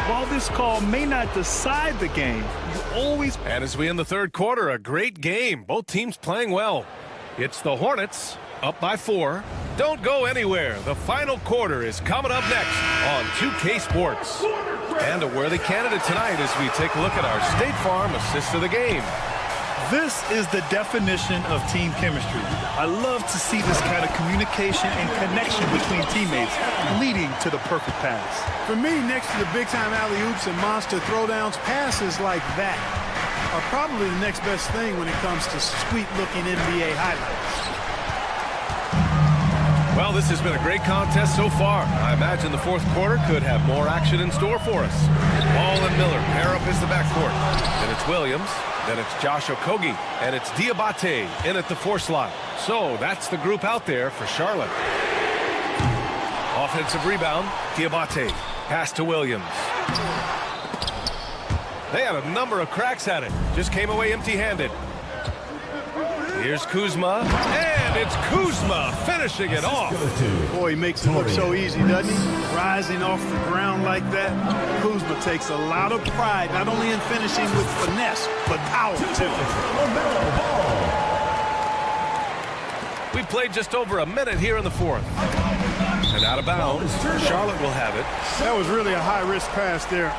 While this call may not decide the game, you always... And as we end the third quarter, a great game. Both teams playing well. It's the Hornets up by 4. Don't go anywhere. The final quarter is coming up next on 2K Sports. And a worthy candidate tonight as we take a look at our State Farm assist of the game. This is the definition of team chemistry. I love to see this kind of communication and connection between teammates leading to the perfect pass. For me, next to the big-time alley-oops and monster throwdowns, passes like that are probably the next best thing when it comes to sweet-looking NBA highlights. Well, this has been a great contest so far. I imagine the fourth quarter could have more action in store for us. Ball and Miller pair up as the backcourt. Then it's Williams. Then it's Josh Okogie. And it's Diabate in at the 4 slot. So that's the group out there for Charlotte. Offensive rebound. Diabate. Pass to Williams. They had a number of cracks at it. Just came away empty-handed. Here's Kuzma, and it's Kuzma finishing it off. Boy, he makes it look so easy, doesn't he? Rising off the ground like that. Kuzma takes a lot of pride, not only in finishing with finesse, but power, too. We played just over a minute here in the fourth. And out of bounds, Charlotte will have it. That was really a high-risk pass there.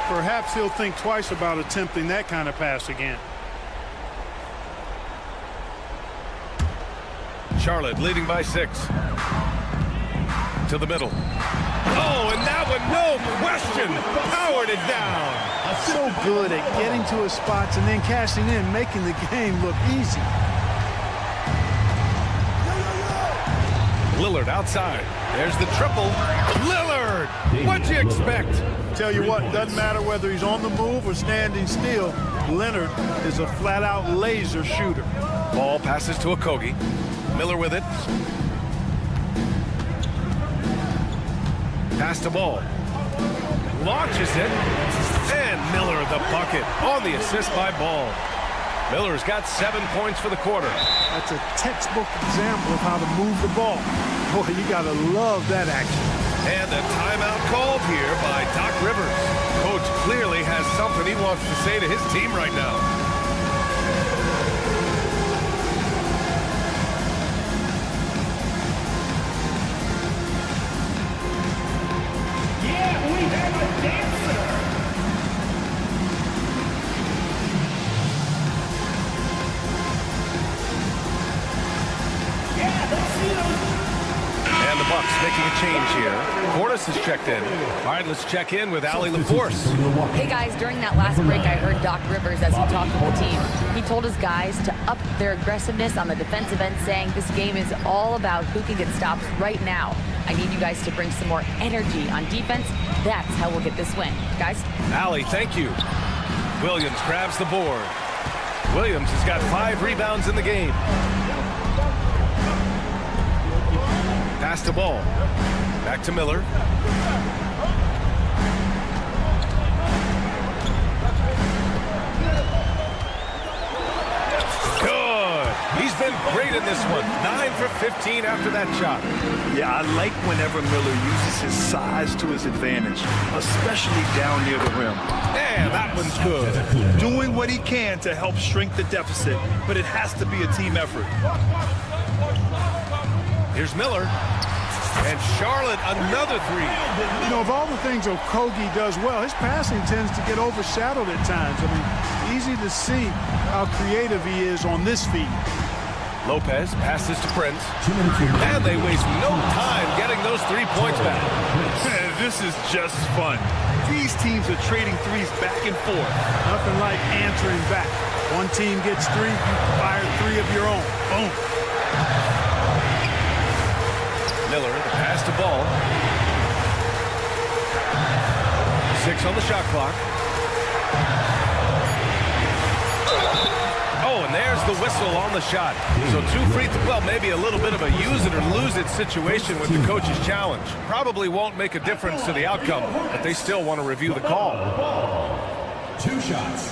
Perhaps he'll think twice about attempting that kind of pass again. Charlotte leading by 6. To the middle. Oh, and that one, no question, powered it down. So good at getting to his spots and then cashing in, making the game look easy. Lillard outside. There's the triple. Lillard! What'd you expect? Tell you what, doesn't matter whether he's on the move or standing still, Leonard is a flat-out laser shooter. Ball passes to Okogie. Miller with it. Pass to Ball. Launches it. And Miller the bucket on the assist by Ball. Miller's got 7 points for the quarter. That's a textbook example of how to move the ball. Boy, you got to love that action. And a timeout called here by Doc Rivers. Coach clearly has something he wants to say to his team right now. Making a change here. Hornets has checked in. All right, let's check in with Allie LaForce. Hey, guys, during that last break, I heard Doc Rivers as he talked to the team. He told his guys to up their aggressiveness on the defensive end, saying this game is all about who can get stops right now. I need you guys to bring some more energy on defense. That's how we'll get this win. Guys? Allie, thank you. Williams grabs the board. Williams has got 5 rebounds in the game. Pass the ball. Back to Miller. Good. He's been great in this one. 9 for 15 after that shot. Yeah, I like whenever Miller uses his size to his advantage, especially down near the rim. And that one's good. Doing what he can to help shrink the deficit, but it has to be a team effort. Here's Miller. And Charlotte, another 3. You know, of all the things Okogie does well, his passing tends to get overshadowed at times. I mean, easy to see how creative he is on this feed. Lopez passes to Prince. And they waste no time getting those 3 points back. This is just fun. These teams are trading threes back and forth. Nothing like answering back. One team gets 3, you fire 3 of your own. Boom. Miller, the pass to Ball. 6 on the shot clock. Oh, and there's the whistle on the shot. So 2 free throws. Well, maybe a little bit of a use it or lose it situation with the coach's challenge. Probably won't make a difference to the outcome, but they still want to review the call. 2 shots.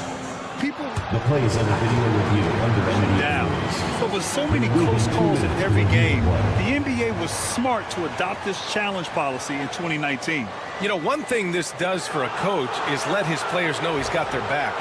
The play is under video review under NBA rules. But with so many close calls in every game, the NBA was smart to adopt this challenge policy in 2019. You know, one thing this does for a coach is let his players know he's got their back.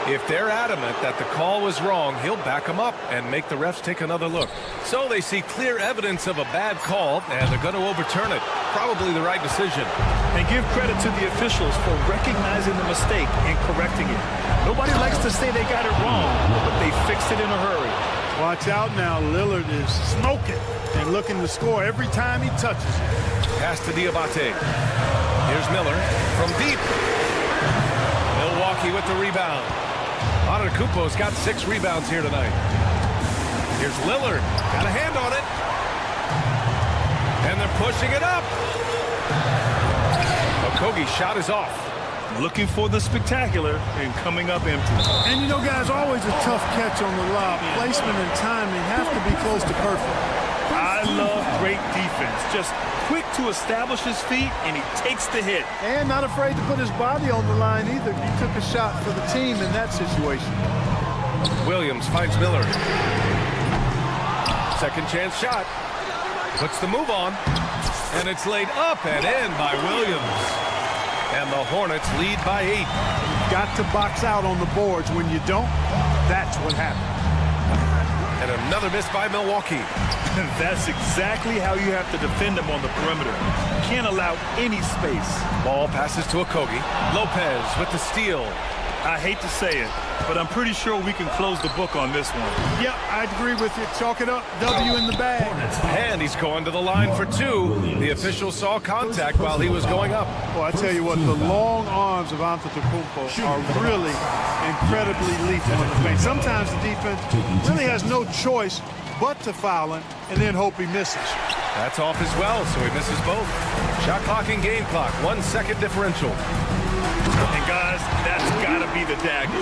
If they're adamant that the call was wrong, he'll back them up and make the refs take another look. So they see clear evidence of a bad call, and they're going to overturn it. Probably the right decision. And give credit to the officials for recognizing the mistake and correcting it. Nobody likes to say they got it wrong, but they They fixed it in a hurry. Watch out now. Lillard is smoking and looking to score every time he touches it. Pass to Diabate. Here's Miller from deep. Milwaukee with the rebound. Antetokounmpo's got 6 rebounds here tonight. Here's Lillard. Got a hand on it. And they're pushing it up. Okogie's shot is off. Looking for the spectacular and coming up empty. And you know, guys, always a tough catch on the lob. Placement and timing have to be close to perfect. I love great defense. Just quick to establish his feet, and he takes the hit. And not afraid to put his body on the line either. He took a shot for the team in that situation. Williams finds Miller. Second chance shot. Puts the move on. And it's laid up and in by Williams. And the Hornets lead by 8. Got to box out on the boards. When you don't, that's what happens. And another miss by Milwaukee. That's exactly how you have to defend them on the perimeter. Can't allow any space. Ball passes to Okogie. Lopez with the steal. I hate to say it, but I'm pretty sure we can close the book on this one. Yep, I'd agree with you. Chalk it up. W in the bag. And he's going to the line for 2. The official saw contact while he was going up. Well, I tell you what, the long arms of Antetokounmpo are really incredibly lethal in the paint. Sometimes the defense really has no choice but to foul him and then hope he misses. That's off as well, so he misses both. Shot clock and game clock, 1 second differential. And guys, that's got to be the dagger.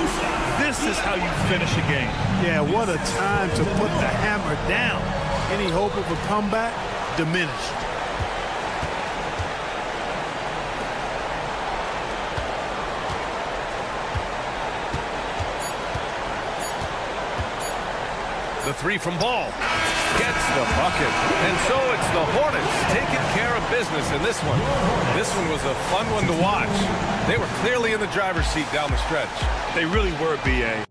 This is how you finish a game. Yeah, what a time to put the hammer down. Any hope of a comeback diminished. The 3 from Ball. Gets the bucket. And so it's the Hornets taking care of business in this one. This one was a fun one to watch. They were clearly in the driver's seat down the stretch. They really were, B.A.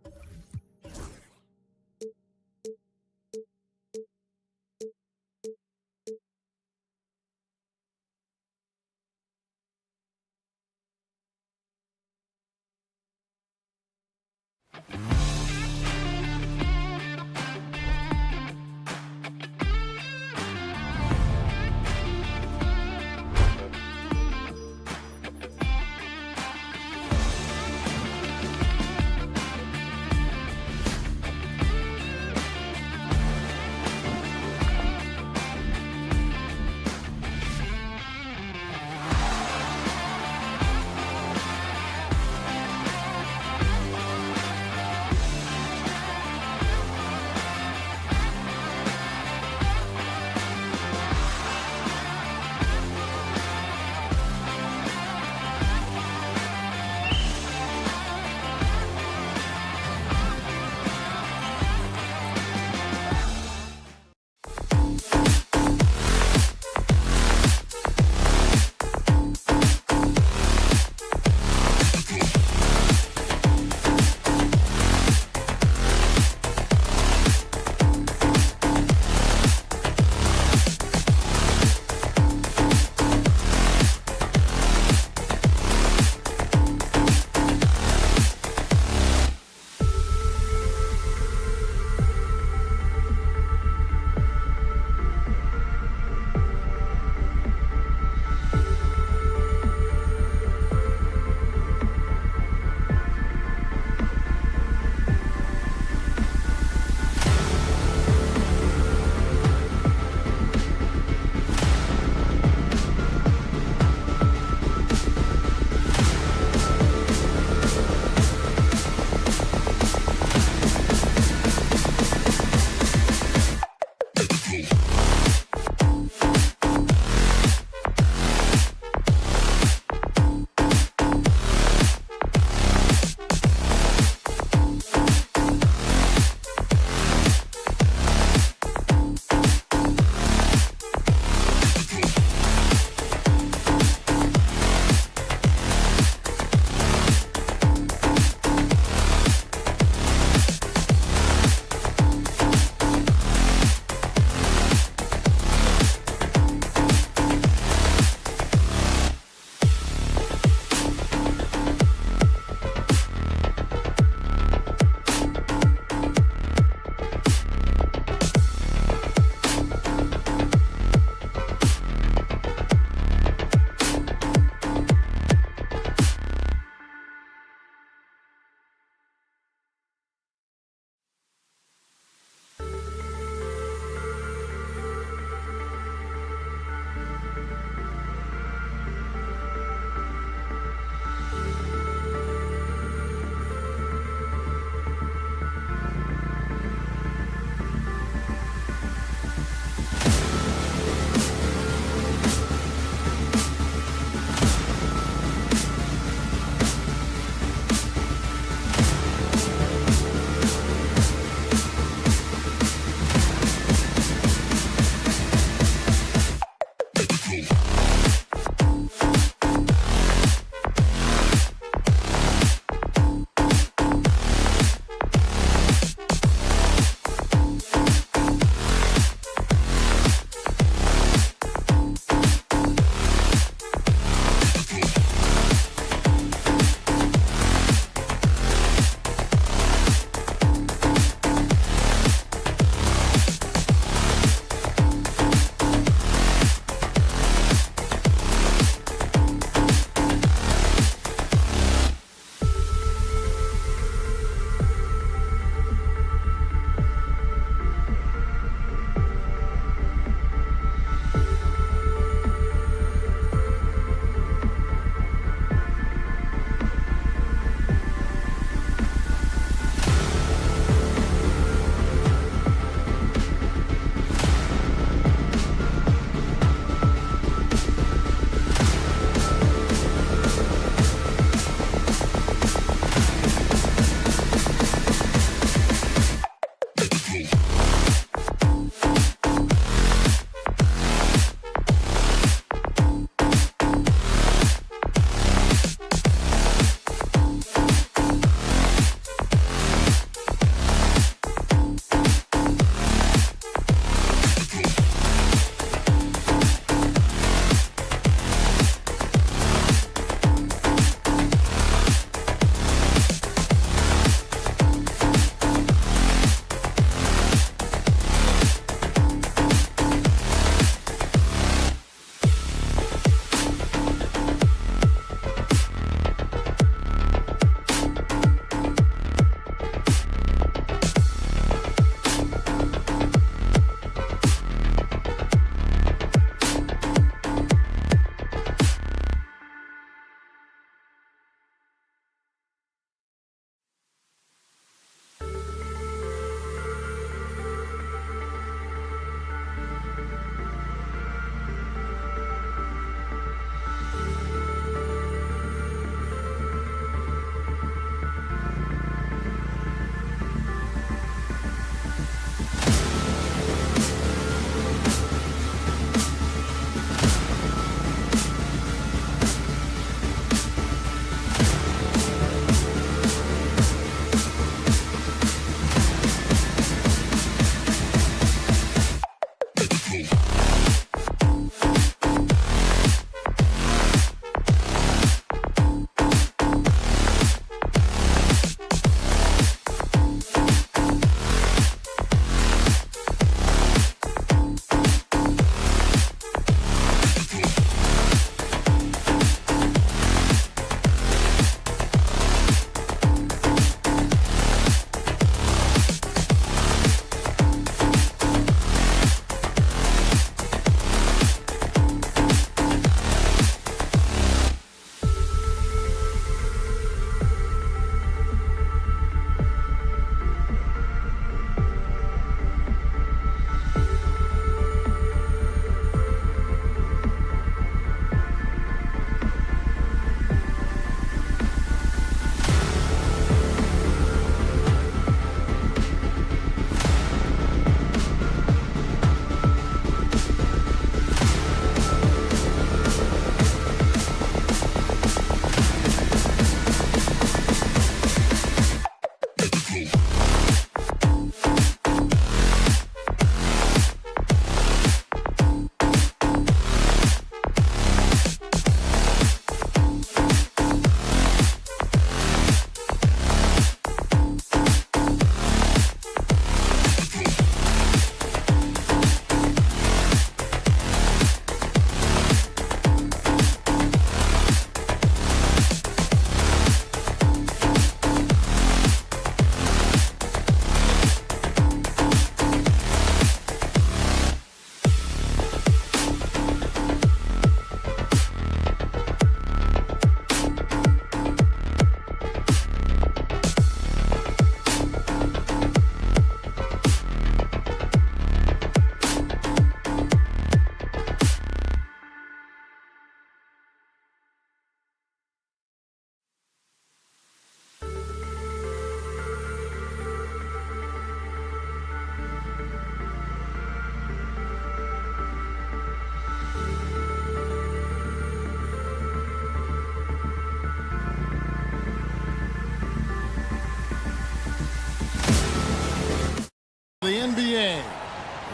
The NBA.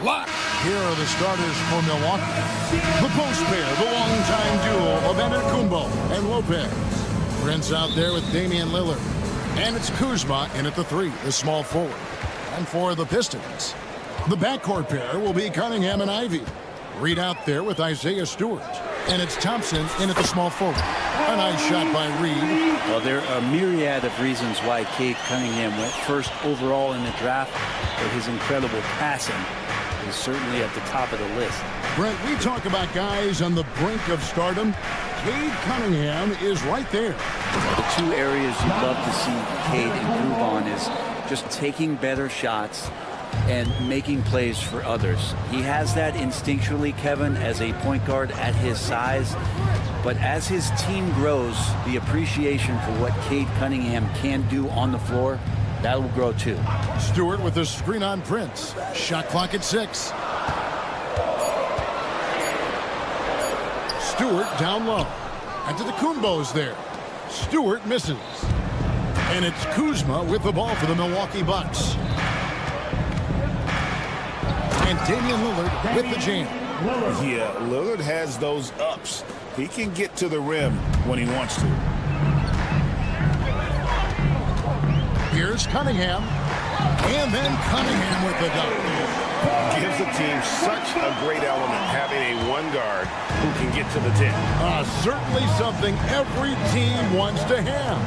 Lock. Here are the starters for Milwaukee. The post pair, the longtime duo of Antetokounmpo and Lopez. Prince out there with Damian Lillard. And it's Kuzma in at the 3, the small forward. And for the Pistons, the backcourt pair will be Cunningham and Ivy. Reed out there with Isaiah Stewart. And it's Thompson in at the small forward. A nice shot by Reed. Well, there are a myriad of reasons why Cade Cunningham went first overall in the draft, but his incredible passing is certainly at the top of the list. Brent, we talk about guys on the brink of stardom. Cade Cunningham is right there. The two areas you'd love to see Cade improve on is just taking better shots and making plays for others. He has that instinctually, Kevin, as a point guard at his size. But as his team grows, the appreciation for what Cade Cunningham can do on the floor That will grow too. Stewart with the screen on Prince. Shot clock at 6. Stewart down low. And to the Kumbos there. Stewart misses. And it's Kuzma with the ball for the Milwaukee Bucks. And Damian Lillard with the jam. Yeah, Lillard has those ups. He can get to the rim when he wants to. Here's Cunningham. And then Cunningham with the dunk. Gives the team such a great element having a one guard who can get to the 10. Certainly something every team wants to have.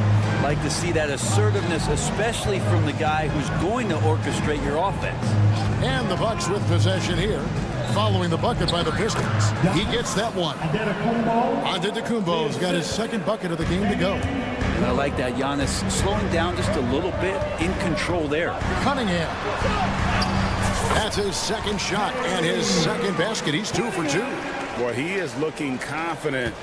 Like to see that assertiveness, especially from the guy who's going to orchestrate your offense. And the Bucks with possession here. Following the bucket by the Pistons. He gets that one. Antetokounmpo's got his second bucket of the game to go. I like that. Giannis slowing down just a little bit, in control there. Cunningham. That's his second shot and his second basket. He's 2 for 2. Boy, he is looking confident.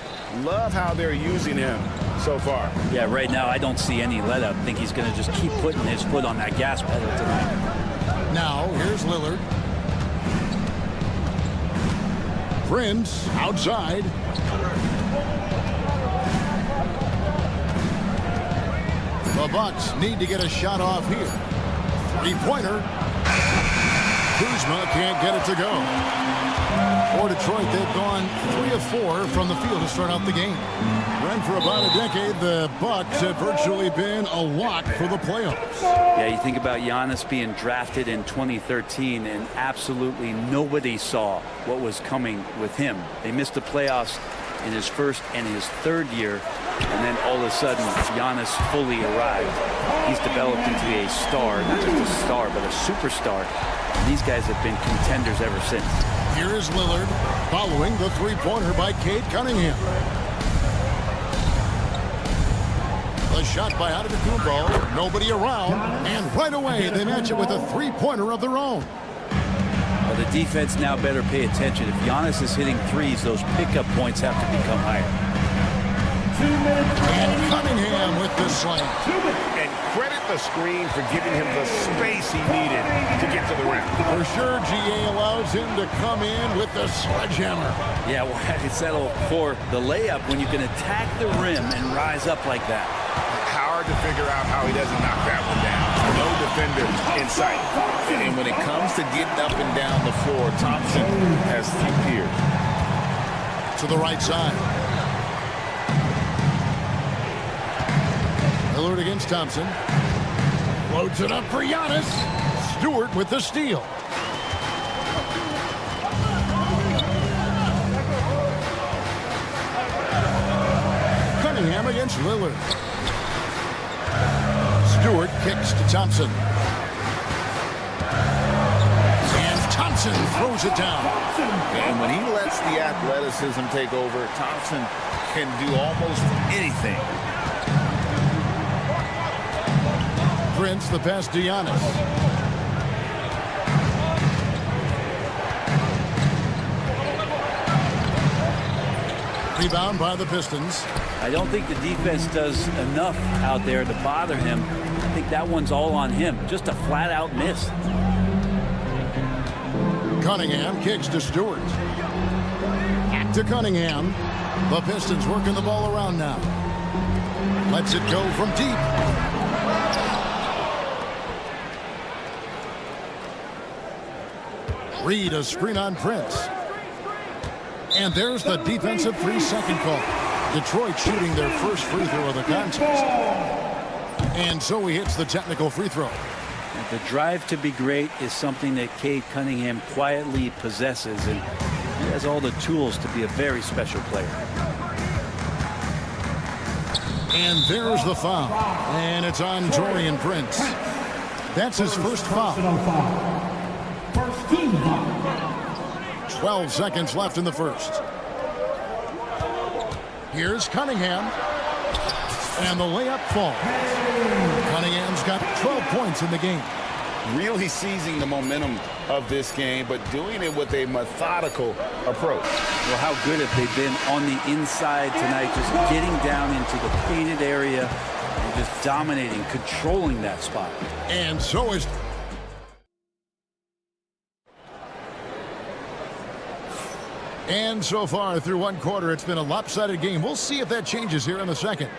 Love how they're using him so far. Yeah, right now I don't see any let up. I think he's going to just keep putting his foot on that gas pedal tonight. Now, here's Lillard. Prince outside. The Bucks need to get a shot off here. 3-pointer. Kuzma can't get it to go. For Detroit, they've gone 3 of 4 from the field to start out the game. And for about a decade, the Bucks have virtually been a lock for the playoffs. Yeah, you think about Giannis being drafted in 2013, and absolutely nobody saw what was coming with him. They missed the playoffs in his first and his third year, and then all of a sudden, Giannis fully arrived. He's developed into a star, not just a star, but a superstar. And these guys have been contenders ever since. Here is Lillard following the 3-pointer by Cade Cunningham. The shot by Antetokounmpo, nobody around, and right away they match it with a 3-pointer of their own. Well, the defense now better pay attention. If Giannis is hitting threes, those pickup points have to become higher. And Cunningham with the slam. And credit the screen for giving him the space he needed to get to the rim. For sure, GA allows him to come in with the sledgehammer. Yeah, well, I could settle for the layup when you can attack the rim and rise up like that. Hard to figure out how he doesn't knock that one down. No defender in sight. And when it comes to getting up and down the floor, Thompson has few peers. To the right side. Lillard against Thompson. Loads it up for Giannis. Stewart with the steal. Cunningham against Lillard. Stewart kicks to Thompson. And Thompson throws it down. And when he lets the athleticism take over, Thompson can do almost anything. Prince, the pass to Giannis. Rebound by the Pistons. I don't think the defense does enough out there to bother him. I think that one's all on him. Just a flat-out miss. Cunningham kicks to Stewart. To Cunningham. The Pistons working the ball around now. Lets it go from deep. Reed, a screen on Prince. And there's the defensive 3-second call. Detroit shooting their first free throw of the contest. And so he hits the technical free throw. The drive to be great is something that Cade Cunningham quietly possesses, and he has all the tools to be a very special player. And there's the foul. And it's on Taurean Prince. That's his first foul. 12 seconds left in the first. Here's Cunningham. And the layup falls. Cunningham's got 12 points in the game. Really seizing the momentum of this game, but doing it with a methodical approach. Well, how good have they been on the inside tonight, just getting down into the painted area and just dominating, controlling that spot. And so is... And so far through one quarter, it's been a lopsided game. We'll see if that changes here in the second.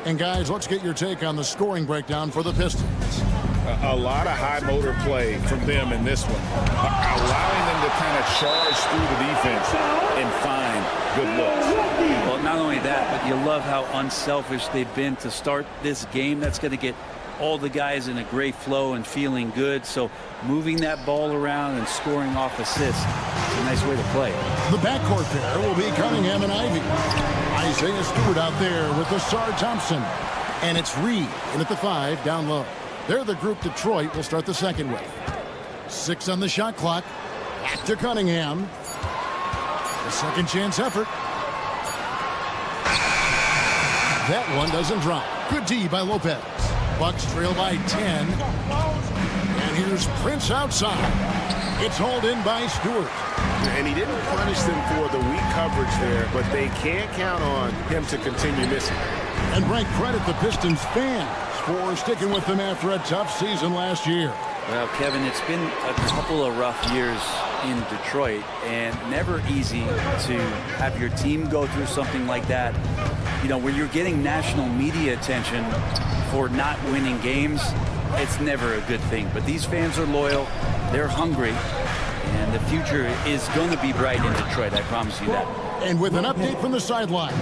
And guys, let's get your take on the scoring breakdown for the Pistons. A lot of high motor play from them in this one, allowing them to kind of charge through the defense and find good looks. Well, not only that, but you love how unselfish they've been to start this game. That's going to get all the guys in a great flow and feeling good. So moving that ball around and scoring off assists, it's a nice way to play. The backcourt pair will be Cunningham and Ivy. Isaiah Stewart out there with Asar Thompson. And it's Reed in at the 5 down low. They're the group Detroit will start the second with. 6 on the shot clock. Back to Cunningham. A second chance effort. That one doesn't drop. Good D by Lopez. Bucks trail by 10. And here's Prince outside. It's hauled in by Stewart. And he didn't punish them for the weak coverage there, but they can't count on him to continue missing. And Frank credit the Pistons fans for sticking with them after a tough season last year. Well, Kevin, it's been a couple of rough years in Detroit, and never easy to have your team go through something like that. You know, where you're getting national media attention for not winning games, it's never a good thing. But these fans are loyal, they're hungry, and the future is going to be bright in Detroit, I promise you that. And with an update from the sidelines,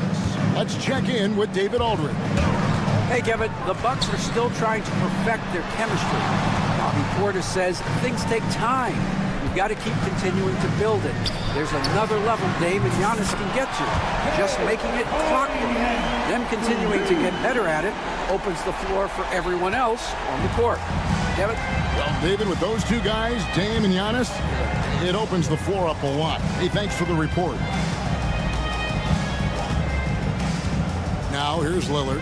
let's check in with David Aldridge. Hey, Kevin, the Bucks are still trying to perfect their chemistry. Bobby Portis says things take time. You've got to keep continuing to build it. There's another level Dame and Giannis can get to. Just making it clockwork. Them continuing to get better at it opens the floor for everyone else on the court. Kevin? Well, David, with those two guys, Dame and Giannis, it opens the floor up a lot. Hey, thanks for the report. Now, here's Lillard.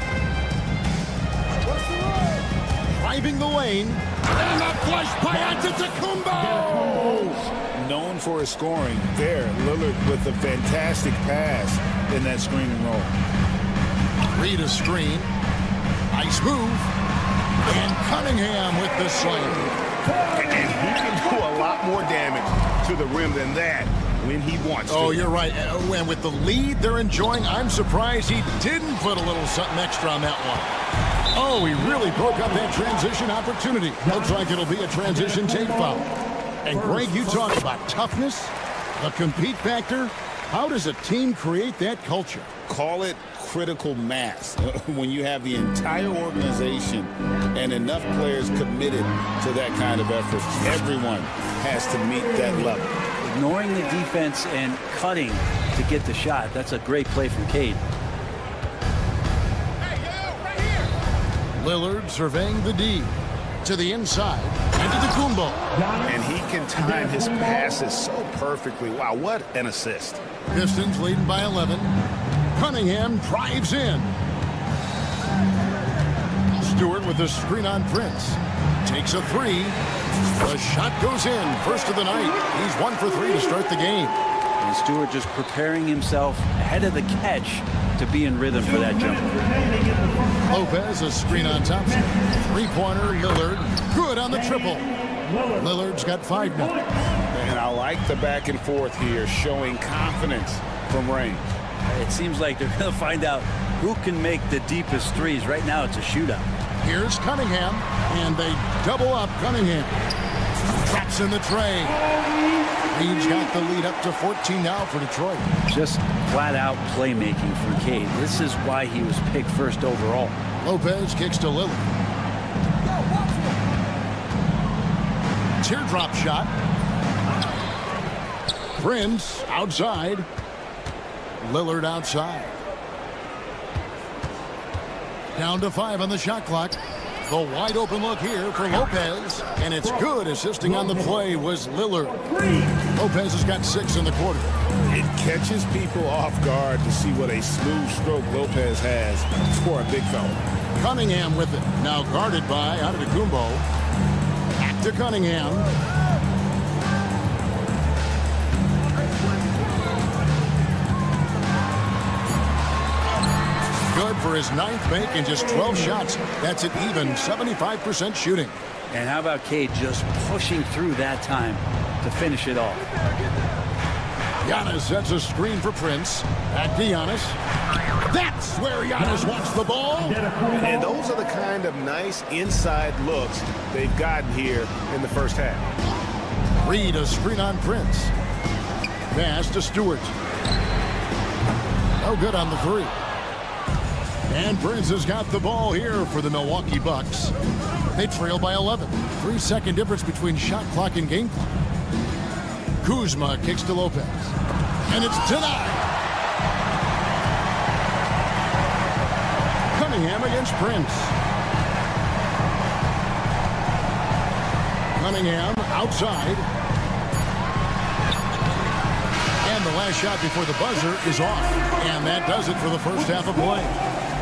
Driving the lane. And a flush by Antetokounmpo! Known for his scoring, there, Lillard with a fantastic pass in that screen and roll. Reed a screen. Nice move. And Cunningham with the slam. And he can do a lot more damage to the rim than that when he wants to. Oh, you're right. And with the lead they're enjoying, I'm surprised he didn't put a little something extra on that one. Oh, he really broke up that transition opportunity. Looks like it'll be a transition tape foul. And Greg, you talk about toughness, the compete factor. How does a team create that culture? Call it critical mass. When you have the entire organization and enough players committed to that kind of effort, everyone has to meet that level. Ignoring the defense and cutting to get the shot. That's a great play from Cade. Lillard surveying the D to the inside and to Antetokounmpo. And he can time his passes so perfectly. Wow, what an assist. Pistons leading by 11. Cunningham drives in. Stewart with the screen on Prince. Takes a 3. The shot goes in. First of the night. He's 1 for 3 to start the game. And Stewart just preparing himself ahead of the catch to be in rhythm for that jumper. Lopez, a screen on Thompson. Three-pointer, Lillard. Good on the triple. Lillard's got 5 now. And I like the back and forth here, showing confidence from range. It seems like they're going to find out who can make the deepest threes. Right now, it's a shootout. Here's Cunningham, and they double up Cunningham. Drops in the tray. Reed's got the lead up to 14 now for Detroit. Just flat-out playmaking from Cade. This is why he was picked first overall. Lopez kicks to Lillard. Teardrop shot. Prince outside. Lillard outside. Down to 5 on the shot clock. The wide open look here for Lopez. And it's good. Assisting on the play was Lillard. Lopez has got 6 in the quarter. It catches people off guard to see what a smooth stroke Lopez has for a big fella. Cunningham with it. Now guarded by Antetokounmpo. Back to Cunningham. Good for for his 9th make in just 12 shots. That's an even 75% shooting. And how about Cade just pushing through that time to finish it off? Giannis sets a screen for Prince. Back to Giannis. That's where Giannis wants the ball. And those are the kind of nice inside looks they've gotten here in the first half. Reed a screen on Prince. Pass to Stewart. No good on the three. And Prince has got the ball here for the Milwaukee Bucks. They trail by 11. 3-second difference between shot clock and game clock. Kuzma kicks to Lopez. And it's denied. Cunningham against Prince. Cunningham outside. And the last shot before the buzzer is off. And that does it for the first half of play.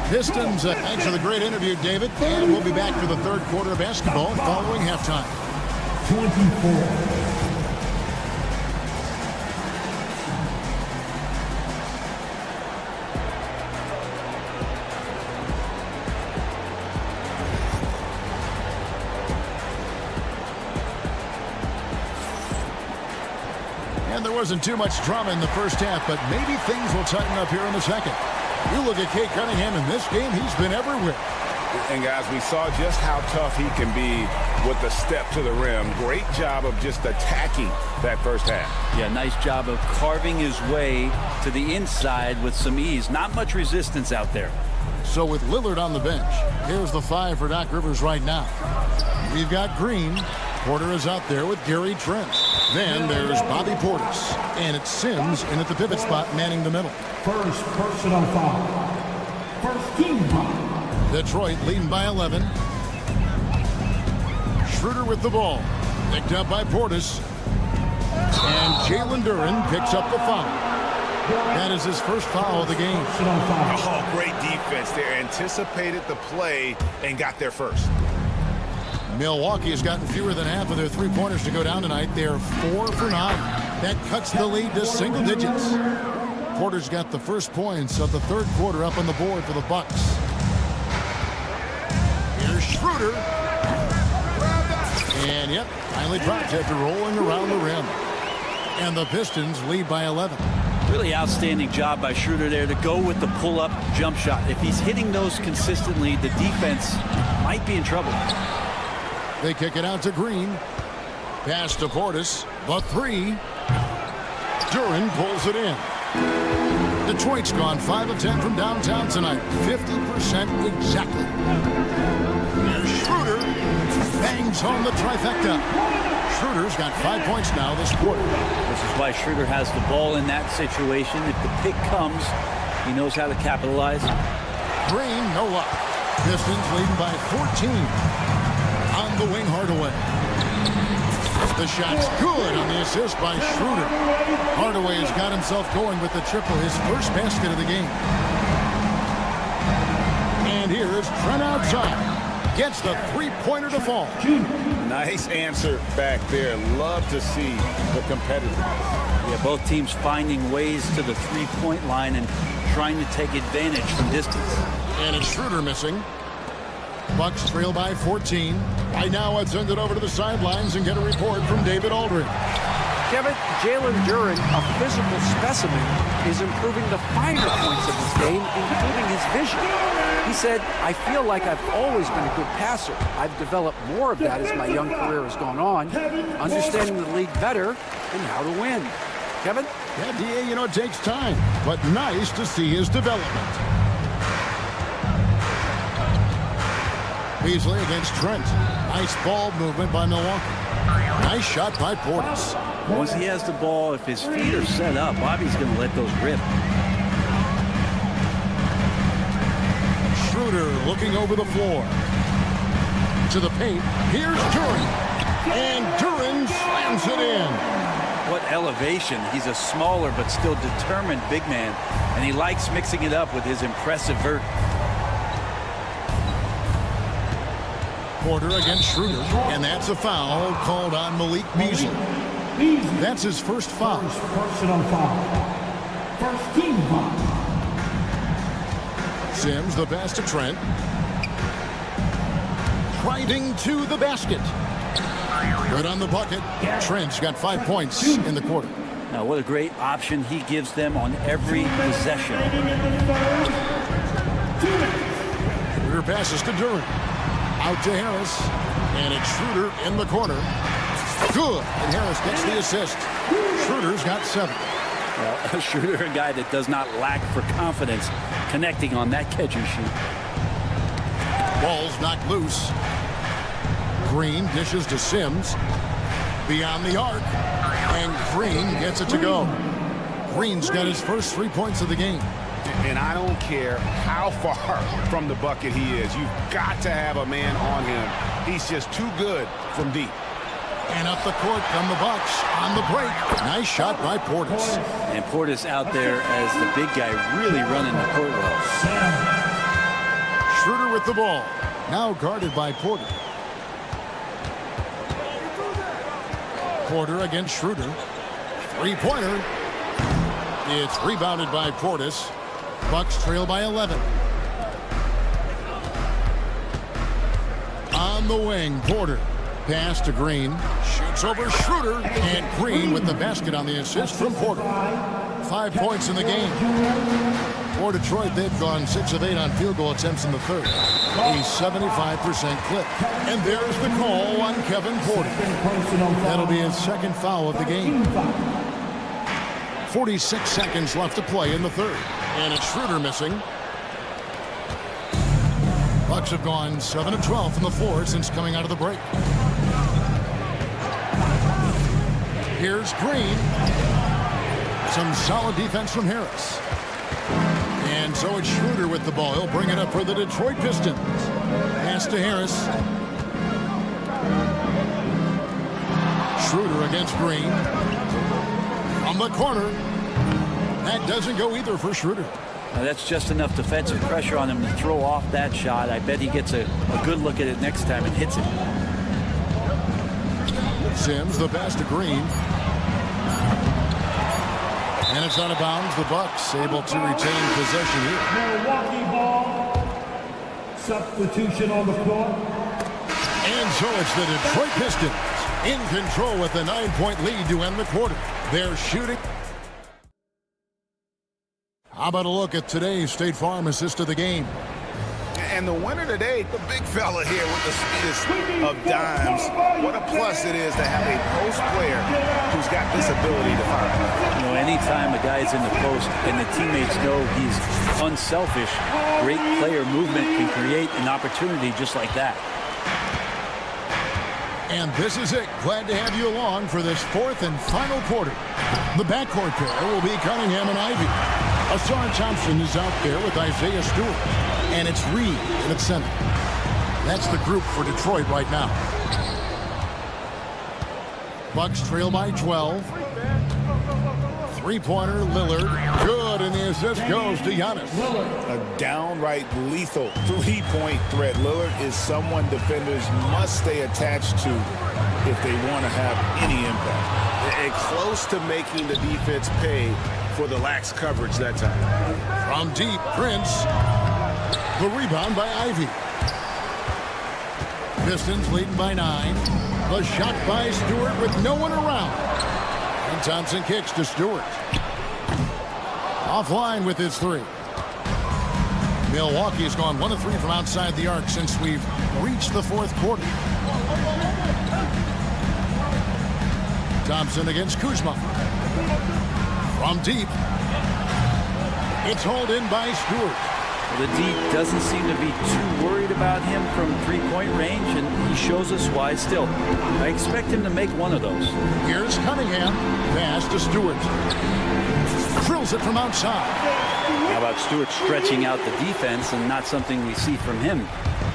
Pistons, thanks for the great interview, David. And we'll be back for the third quarter of basketball following halftime. 24. And there wasn't too much drama in the first half, but maybe things will tighten up here in the second. You look at Cade Cunningham in this game, he's been everywhere. And guys, we saw just how tough he can be with the step to the rim. Great job of just attacking that first half. Yeah, nice job of carving his way to the inside with some ease. Not much resistance out there. So with Lillard on the bench, here's the 5 for Doc Rivers right now. We've got Green. Porter is out there with Gary Trent. Then there's Bobby Portis. And it's Sims in at the pivot spot manning the middle. First personal foul. First team foul. Detroit leading by 11. Schroeder with the ball. Picked up by Portis. And Jalen Duren picks up the foul. That is his first foul of the game. Oh, great defense there. Anticipated the play and got there first. Milwaukee has gotten fewer than half of their three-pointers to go down tonight. They're 4 for 9. That cuts the lead to single digits. Porter's got the first points of the third quarter up on the board for the Bucks. Here's Schroeder. And yep, finally dropped after rolling around the rim. And the Pistons lead by 11. Really outstanding job by Schroeder there to go with the pull-up jump shot. If he's hitting those consistently, the defense might be in trouble. They kick it out to Green. Pass to Portis. The 3. Duren pulls it in. Detroit's gone 5 of 10 from downtown tonight. 50% exactly. There's Schroeder. Bangs home the trifecta. Schroeder's got 5 points now this quarter. This is why Schroeder has the ball in that situation. If the pick comes, he knows how to capitalize. Green, no luck. Pistons leading by 14. On the wing, Hardaway. The shot's good on the assist by Schroeder. Hardaway has got himself going with the triple, his first basket of the game. And here's Trent outside. Gets the three-pointer to fall. Nice answer back there. Love to see the competitiveness. Yeah, both teams finding ways to the three-point line and trying to take advantage from distance. And it's Schroeder missing. Bucks trail by 14. Right now, let's send it over to the sidelines and get a report from David Aldridge. Kevin, Jalen Duren, a physical specimen, is improving the finer points of his game, including his vision. He said, I feel like I've always been a good passer. I've developed more of that as my young career has gone on, understanding the league better and how to win. Kevin? Yeah, D.A., you know, it takes time, but nice to see his development. Beasley against Trent. Nice ball movement by Milwaukee. Nice shot by Portis. Once he has the ball, if his feet are set up, Bobby's going to let those rip. Schroeder looking over the floor. To the paint. Here's Duren. And Duren slams it in. What elevation. He's a smaller but still determined big man. And he likes mixing it up with his impressive vert. Porter against Schroeder, and that's a foul called on Malik Beasley. That's his first foul. First personal foul. First team foul. Sims, the pass to Trent. Driving to the basket. Good on the bucket. Trent's got 5 points in the quarter. Now, what a great option he gives them on every possession. Schroeder passes to Duran. Out to Harris. And it's Schroeder in the corner. Good. And Harris gets the assist. Schroeder's got 7. Well, Schroeder, a guy that does not lack for confidence, connecting on that catch and shoot. Ball's knocked loose. Green dishes to Sims. Beyond the arc. And Green gets it to go. Green's got his first 3 points of the game. And I don't care how far from the bucket he is. You've got to have a man on him. He's just too good from deep. And up the court come the Bucks on the break. Nice shot by Portis. And Portis out there as the big guy, really running the court well. Schroeder with the ball. Now guarded by Porter. Porter against Schroeder. Three-pointer. It's rebounded by Portis. Bucks trail by 11. On the wing, Porter. Pass to Green. Shoots over Schroeder. And Green with the basket on the assist from Porter. 5 points in the game. For Detroit, they've gone 6 of 8 on field goal attempts in the third. A 75% clip. And there's the call on Kevin Porter. That'll be his second foul of the game. 46 seconds left to play in the third. And it's Schroeder missing. Bucks have gone 7 of 12 from the floor since coming out of the break. Here's Green. Some solid defense from Harris. And so it's Schroeder with the ball. He'll bring it up for the Detroit Pistons. Pass to Harris. Schroeder against Green. From the corner. That doesn't go either for Schroeder. Now that's just enough defensive pressure on him to throw off that shot. I bet he gets a good look at it next time and hits it. Sims, the pass to Green. And it's out of bounds. The Bucks able to retain possession here. Milwaukee ball. Substitution on the floor. And so it's the Detroit Pistons in control with a 9-point lead to end the quarter. They're shooting. How about a look at today's State Farm assist of the game? And the winner today, the big fella here with the speedest of dimes. What a plus it is to have a post player who's got this ability to fire. You know, anytime a guy's in the post and the teammates know he's unselfish, great player movement can create an opportunity just like that. And this is it. Glad to have you along for this fourth and final quarter. The backcourt pair will be Cunningham and Ivy. Asar Thompson is out there with Isaiah Stewart. And it's Reed in at center. That's the group for Detroit right now. Bucks trail by 12. Three-pointer, Lillard. Good, and the assist goes to Giannis. A downright lethal three-point threat. Lillard is someone defenders must stay attached to if they want to have any impact. And close to making the defense pay for the lax coverage that time. From deep, Prince. The rebound by Ivy. Pistons leading by 9. The shot by Stewart with no one around. And Thompson kicks to Stewart. Offline with his 3. Milwaukee's gone 1 of 3 from outside the arc since we've reached the fourth quarter. Thompson against Kuzma. From deep. It's hauled in by Stewart. The D doesn't seem to be too worried about him from three-point range, and he shows us why still. I expect him to make one of those. Here's Cunningham. Pass to Stewart. Drills it from outside. How about Stewart stretching out the defense, and not something we see from him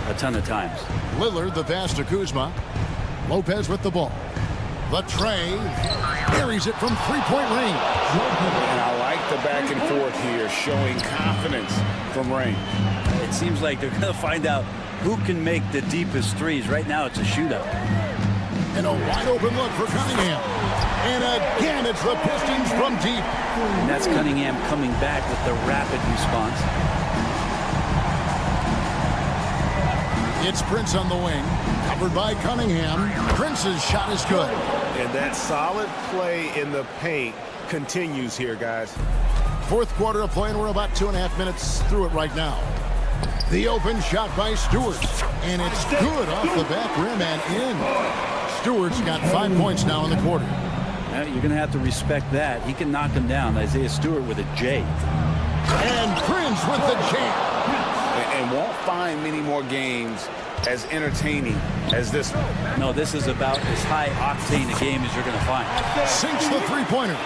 a ton of times. Lillard, the pass to Kuzma. Lopez with the ball. The tray. Buries it from three-point range. And I like the back and forth here, showing confidence from Rain. It seems like they're going to find out who can make the deepest threes. Right now, it's a shootout. And a wide-open look for Cunningham. And again, it's the Pistons from deep. And that's Cunningham coming back with the rapid response. It's Prince on the wing, covered by Cunningham. Prince's shot is good. And that solid play in the paint continues here, guys. Fourth quarter of play, and we're about 2.5 minutes through it right now. The open shot by Stewart, and it's good off the back rim and in. Stewart's got 5 points now in the quarter. You're going to have to respect that. He can knock him down. Isaiah Stewart with a J. And Prince with the jam. And won't find many more games as entertaining as this one. No, this is about as high octane a game as you're going to find. Sinks the three-pointer.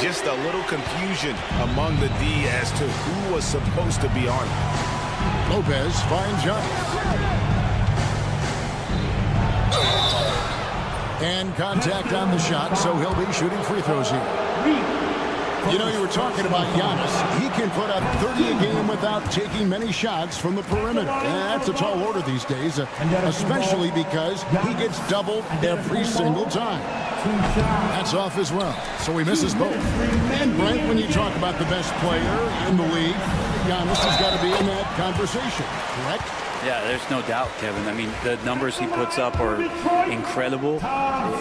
Just a little confusion among the D as to who was supposed to be on it. Lopez finds Giannis. And contact on the shot, so he'll be shooting free throws here. You know, you were talking about Giannis. He can put up 30 a game without taking many shots from the perimeter. And that's a tall order these days, especially because he gets doubled every single time. That's off as well, so he misses both. And Brent, when you talk about the best player in the league, Giannis has got to be in that conversation, correct? Yeah, there's no doubt, Kevin. I mean, the numbers he puts up are incredible.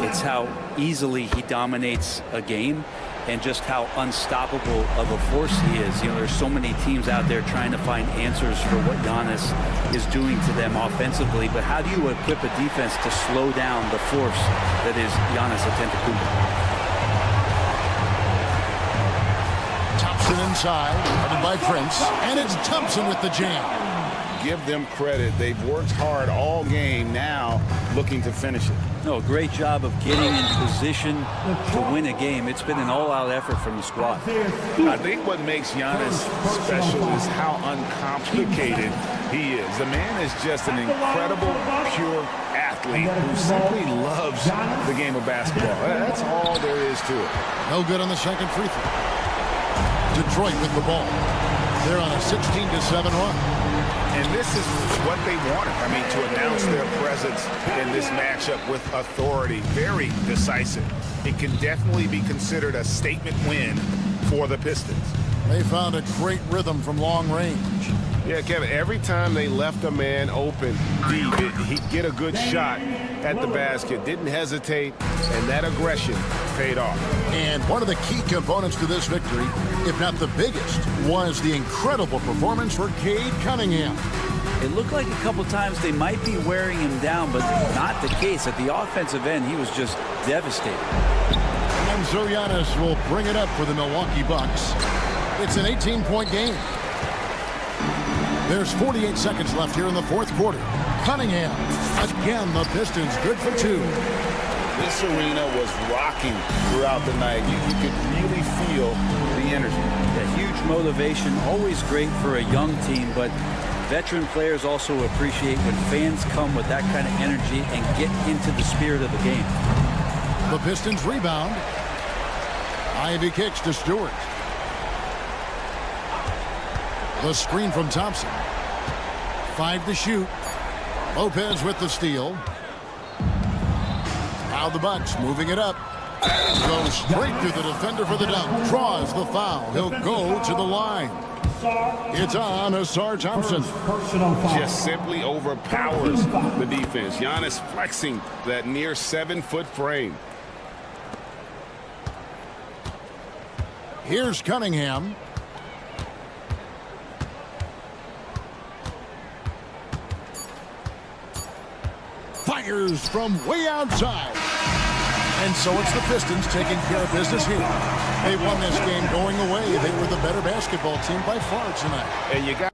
It's how easily he dominates a game and just how unstoppable of a force he is. You know, there's so many teams out there trying to find answers for what Giannis is doing to them offensively, but how do you equip a defense to slow down the force that is Giannis Antetokounmpo? Thompson inside, covered by Prince, and it's Thompson with the jam. Give them credit. They've worked hard all game, now looking to finish it. No, great job of getting in position to win a game. It's been an all-out effort from the squad. I think what makes Giannis special is how uncomplicated he is. The man is just an incredible, pure athlete who simply loves the game of basketball. That's all there is to it. No good on the second free throw. Detroit with the ball. They're on a 16-7 run. And this is what they wanted. I mean, to announce their presence in this matchup with authority. Very decisive. It can definitely be considered a statement win for the Pistons. They found a great rhythm from long range. Yeah, Kevin, every time they left a man open deep, he'd get a good shot at the basket. Didn't hesitate, and that aggression paid off. And one of the key components to this victory, if not the biggest, was the incredible performance for Cade Cunningham. It looked like a couple times they might be wearing him down, but not the case. At the offensive end, he was just devastating. And so Giannis will bring it up for the Milwaukee Bucks. It's an 18-point game. There's 48 seconds left here in the fourth quarter. Cunningham, again, the Pistons good for two. This arena was rocking throughout the night. You could really feel the energy. A huge motivation, always great for a young team, but veteran players also appreciate when fans come with that kind of energy and get into the spirit of the game. The Pistons rebound. Ivy kicks to Stewart. The screen from Thompson. 5 to shoot. Lopez with the steal. Now the Bucks moving it up. Goes straight through the defender for the dunk. Draws the foul. He'll go to the line. It's on Asar Thompson. Just simply overpowers the defense. Giannis flexing that near 7-foot frame. Here's Cunningham. Fires from way outside. And so it's the Pistons taking care of business here. They won this game going away. They were the better basketball team by far tonight. And you got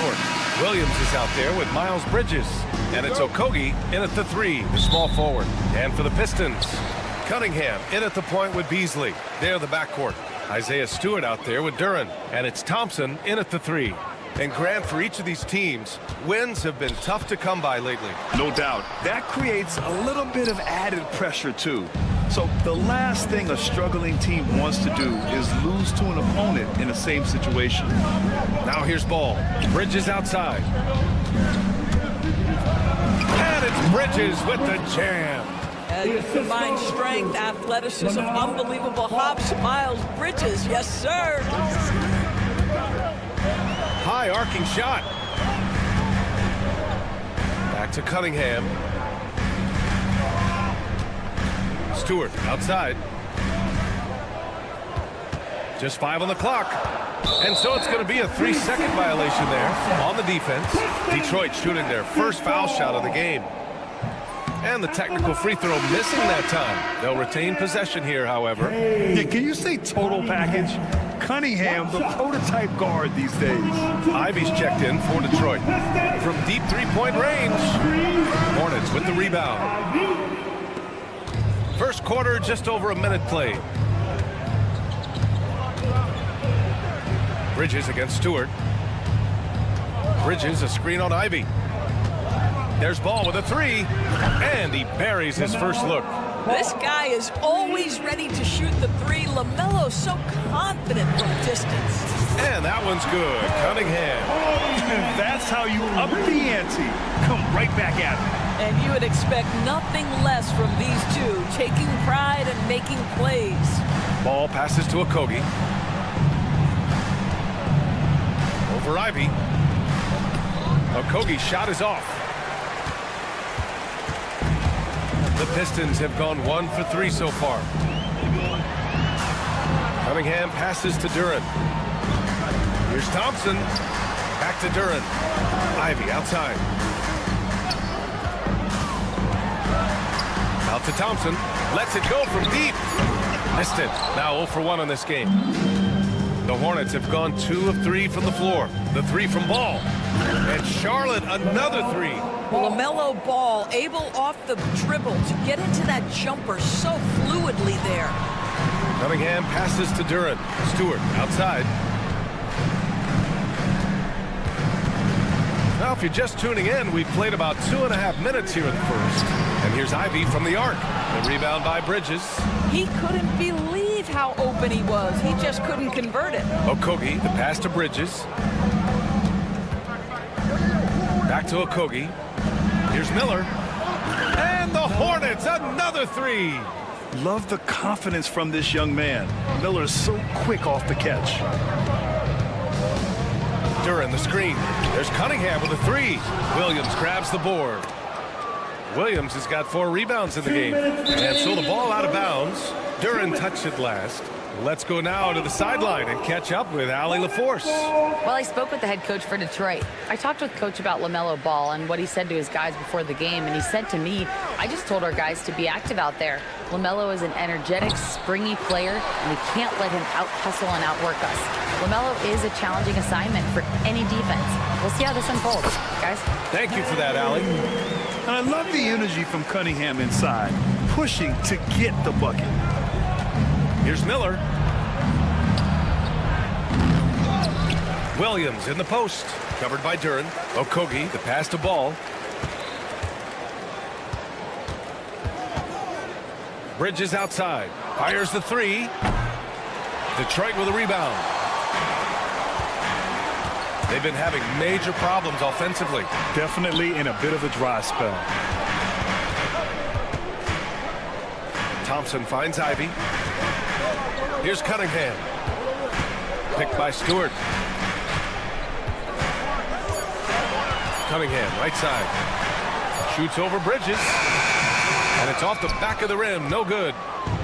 backcourt. Williams is out there with Miles Bridges. And it's Okogie in at the 3, the small forward. And for the Pistons, Cunningham in at the point with Beasley. They're the backcourt. Isaiah Stewart out there with Duren. And it's Thompson in at the 3. And Grant, for each of these teams, wins have been tough to come by lately. No doubt. That creates a little bit of added pressure, too. So the last thing a struggling team wants to do is lose to an opponent in the same situation. Now here's Ball. Bridges outside. And it's Bridges with the jam. Combined strength, athleticism, unbelievable hops. Miles Bridges, yes, sir. High arcing shot. Back to Cunningham. Stewart outside. Just 5 on the clock. And so it's going to be a 3-second violation there on the defense. Detroit shooting their first foul shot of the game. And the technical free throw missing that time. They'll retain possession here, however. Yeah, can you say total package? Cunningham, the prototype guard these days. Ivy's checked in for Detroit. From deep three-point range. Hornets with the rebound. First quarter, just over a minute played. Bridges against Stewart. Bridges, a screen on Ivy. There's Ball with a 3, and he buries his first look. This guy is always ready to shoot the 3. LaMelo so confident from distance. And that one's good. Cunningham. That's how you up the ante. Come right back at him. And you would expect nothing less from these two, taking pride and making plays. Ball passes to Okogie. Over Ivy. Okogie's shot is off. The Pistons have gone 1 for 3 so far. Cunningham passes to Duren. Here's Thompson. Back to Duren. Ivy outside. Out to Thompson. Lets it go from deep. Missed it. Now 0 for 1 on this game. The Hornets have gone 2 of 3 from the floor. The 3 from Ball. And Charlotte another 3. Well, LaMelo Ball able off the dribble to get into that jumper so fluidly there. Cunningham passes to Duren. Stewart outside. Now, if you're just tuning in, we've played about 2.5 minutes here in the first. And here's Ivy from the arc. The rebound by Bridges. He couldn't believe how open he was. He just couldn't convert it. Okogie, the pass to Bridges. Back to Okogie. Here's Miller. And the Hornets, another 3. Love the confidence from this young man. Miller's so quick off the catch. Duren the screen. There's Cunningham with a 3. Williams grabs the board. Williams has got 4 rebounds in the game. And so the ball out of bounds. Duren touched it last. Let's go now to the sideline and catch up with Allie LaForce. Well, I spoke with the head coach for Detroit. I talked with Coach about LaMelo Ball and what he said to his guys before the game, and he said to me, I just told our guys to be active out there. LaMelo is an energetic, springy player, and we can't let him out-hustle and outwork us. LaMelo is a challenging assignment for any defense. We'll see how this unfolds, guys. Thank you for that, Allie. And I love the energy from Cunningham inside, pushing to get the bucket. Here's Miller. Williams in the post. Covered by Duren. Okogie, the pass to Ball. Bridges outside. Fires the 3. Detroit with a rebound. They've been having major problems offensively. Definitely in a bit of a dry spell. Thompson finds Ivy. Here's Cunningham. Picked by Stewart. Cunningham, right side. Shoots over Bridges. And it's off the back of the rim. No good.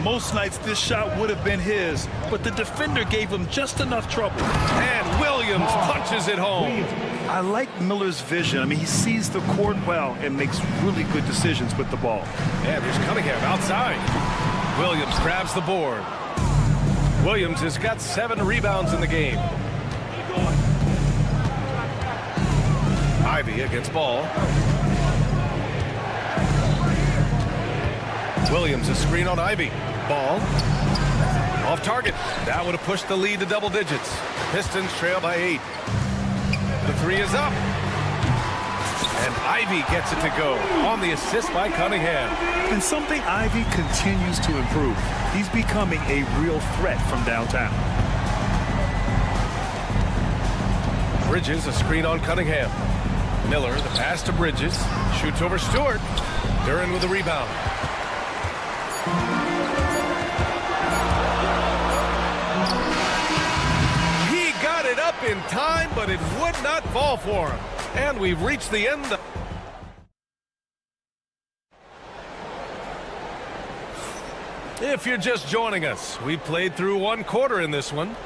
Most nights this shot would have been his, but the defender gave him just enough trouble. And Williams punches it home. I like Miller's vision. I mean, he sees the court well and makes really good decisions with the ball. And here's Cunningham outside. Williams grabs the board. Williams has got 7 rebounds in the game. Ivy against Ball. Williams, a screen on Ivy. Ball. Off target. That would have pushed the lead to double digits. Pistons trail by 8. The 3 is up. And Ivy gets it to go on the assist by Cunningham. And something Ivy continues to improve. He's becoming a real threat from downtown. Bridges, a screen on Cunningham. Miller, the pass to Bridges. Shoots over Stewart. Duren with the rebound. He got it up in time, but it would not fall for him. And we've reached the end. If you're just joining us, we played through 1 quarter in this one.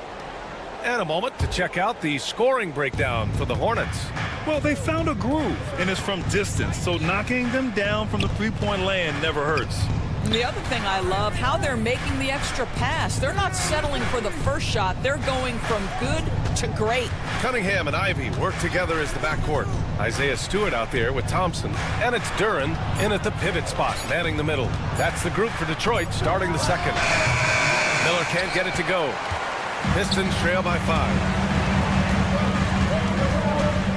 And a moment to check out the scoring breakdown for the Hornets. Well, they found a groove, and it's from distance, so knocking them down from the three-point land never hurts. And the other thing I love, how they're making the extra pass. They're not settling for the first shot. They're going from good to great. Cunningham and Ivy work together as the backcourt. Isaiah Stewart out there with Thompson. And it's Duren in at the pivot spot, manning the middle. That's the group for Detroit starting the second. Miller can't get it to go. Pistons trail by 5.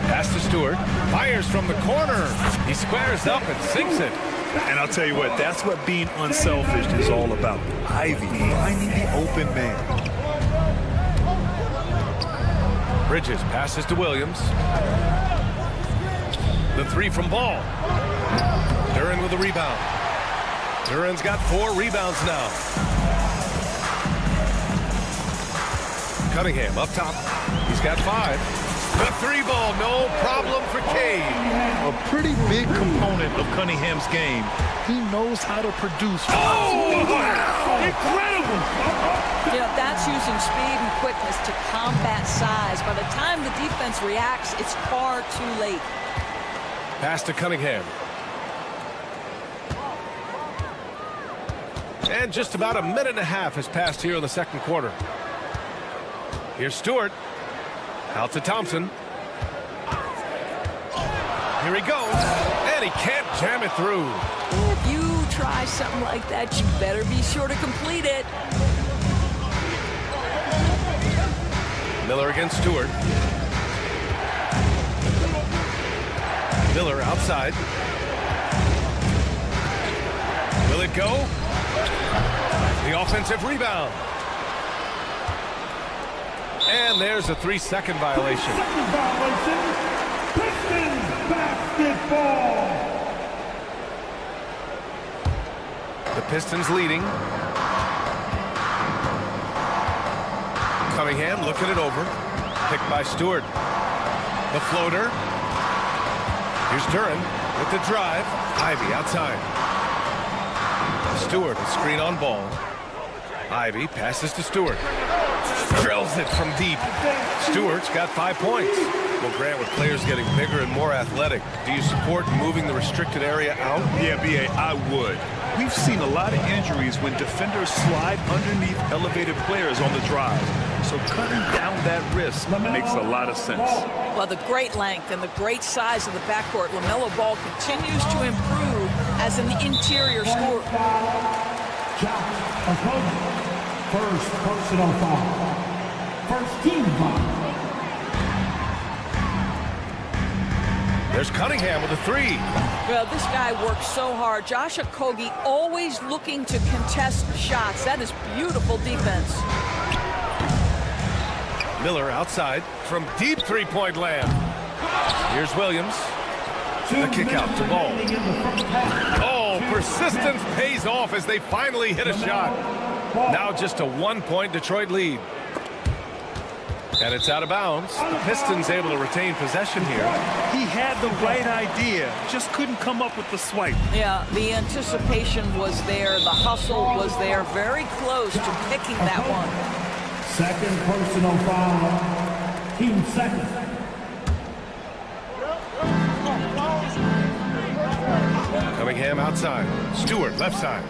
Pass to Stewart. Fires from the corner. He squares up and sinks it. And I'll tell you what, that's what being unselfish is all about. Ivy finding the open man. Bridges passes to Williams. The 3 from Ball. Duren with the rebound. Duren's got 4 rebounds now. Cunningham up top. He's got 5. The 3 ball, no problem for Cade. A pretty big component of Cunningham's game. He knows how to produce. Oh, wow. Incredible! That's using speed and quickness to combat size. By the time the defense reacts, it's far too late. Pass to Cunningham. And just about a minute and a half has passed here in the second quarter. Here's Stewart. Out to Thompson. Here he goes. And he can't jam it through. If you try something like that, you better be sure to complete it. Miller against Stewart. Miller outside. Will it go? The offensive rebound. And there's a 3-second violation. Pistons basketball. The Pistons leading. Cunningham looking it over. Picked by Stewart. The floater. Here's Duren with the drive. Ivy outside. Stewart, a screen on Ball. Ivy passes to Stewart. Drills it from deep. Stewart's got 5 points. Well, Grant, with players getting bigger and more athletic, do you support moving the restricted area out? Yeah, B.A., I would. We've seen a lot of injuries when defenders slide underneath elevated players on the drive. So cutting down that risk makes a lot of sense. Well, the great length and the great size of the backcourt, LaMelo Ball continues to improve as an interior scorer. First personal foul. First team foul. There's Cunningham with a 3. Well, this guy works so hard. Josh Okogie always looking to contest shots. That is beautiful defense. Miller outside from deep 3-point land. Here's Williams. The kick out to Ball. Oh, persistence pays off as they finally hit a shot. Now just a 1-point Detroit lead. And it's out of bounds. The Pistons able to retain possession here. He had the right idea, just couldn't come up with the swipe. Yeah, the anticipation was there. The hustle was there. Very close to picking that one. Second personal foul. Team second. Cunningham outside. Stewart left side.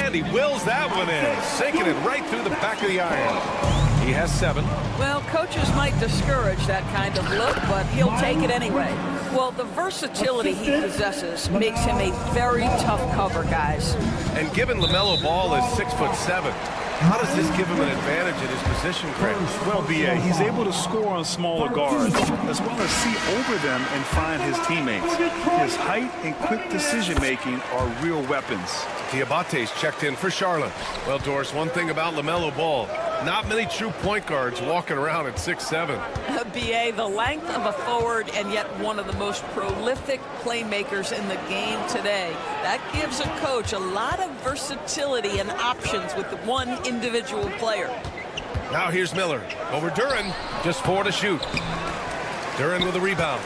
And he wills that one in, sinking it right through the back of the iron. He has 7. Well, coaches might discourage that kind of look, but he'll take it anyway. Well, the versatility he possesses makes him a very tough cover, guys. And given LaMelo Ball is 6'7", how does this give him an advantage at his position, Craig? Well, BA, he's able to score on smaller guards, as well as see over them and find his teammates. His height and quick decision-making are real weapons. Diabate's checked in for Charlotte. Well, Doris, one thing about LaMelo Ball, not many true point guards walking around at 6'7". BA, the length of a forward and yet one of the most prolific playmakers in the game today. That gives a coach a lot of versatility and options with one individual player. Now here's Miller over Duren. Just 4 to shoot. Duren with a rebound.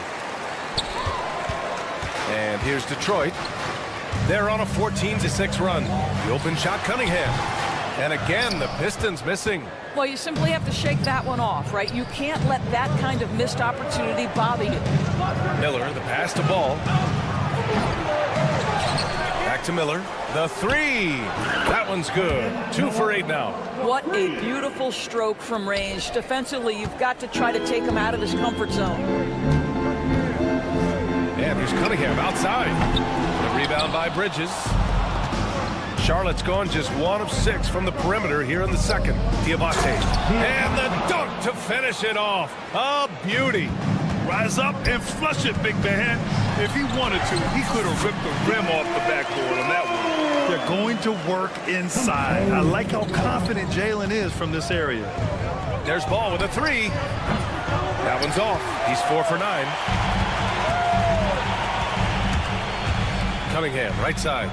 And here's Detroit. They're on a 14-6 run. The open shot, Cunningham. And again, the Pistons missing. Well, you simply have to shake that one off, right? You can't let that kind of missed opportunity bother you. Miller, the pass to Ball. Back to Miller. The 3. That one's good. 2 for 8 now. What a beautiful stroke from range. Defensively, you've got to try to take him out of his comfort zone. And here's Cunningham outside. The rebound by Bridges. Charlotte's gone just 1 of 6 from the perimeter here in the second. Diabate. And the dunk to finish it off. A beauty. Rise up and flush it, big man. If he wanted to, he could have ripped the rim off the backboard on that one. They're going to work inside. I like how confident Jalen is from this area. There's Ball with a 3. That one's off. He's 4 for 9. Cunningham, right side.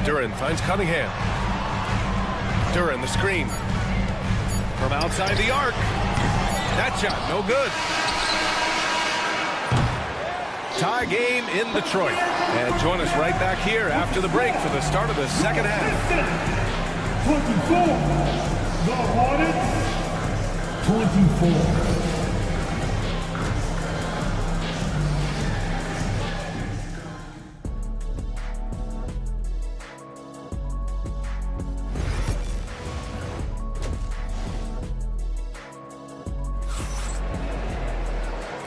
Duren finds Cunningham. Duren, the screen. From outside the arc. That shot, no good. Tie game in Detroit. And join us right back here after the break for the start of the second half. 24, the Hornets, 24.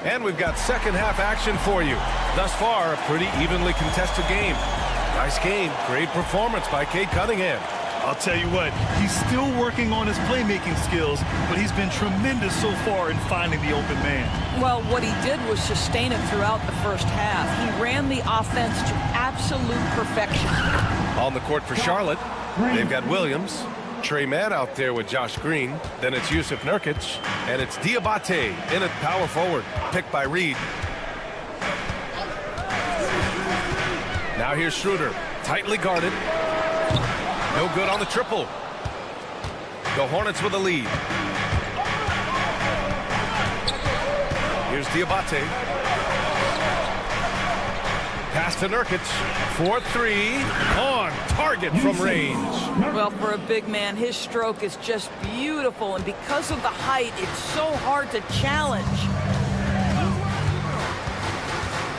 And we've got second half action for you. Thus far, a pretty evenly contested game. Nice game. Great performance by Cade Cunningham. I'll tell you what, he's still working on his playmaking skills, but he's been tremendous so far in finding the open man. Well, what he did was sustain it throughout the first half. He ran the offense to absolute perfection. On the court for Charlotte, they've got Williams. Trey Mann out there with Josh Green. Then it's Yusuf Nurkic. And it's Diabate in at power forward. Picked by Reed. Now here's Schroeder. Tightly guarded. No good on the triple. The Hornets with a lead. Here's Diabate. Pass to Nurkic. 4-3 on target from range. Well, for a big man, his stroke is just beautiful, and because of the height, it's so hard to challenge.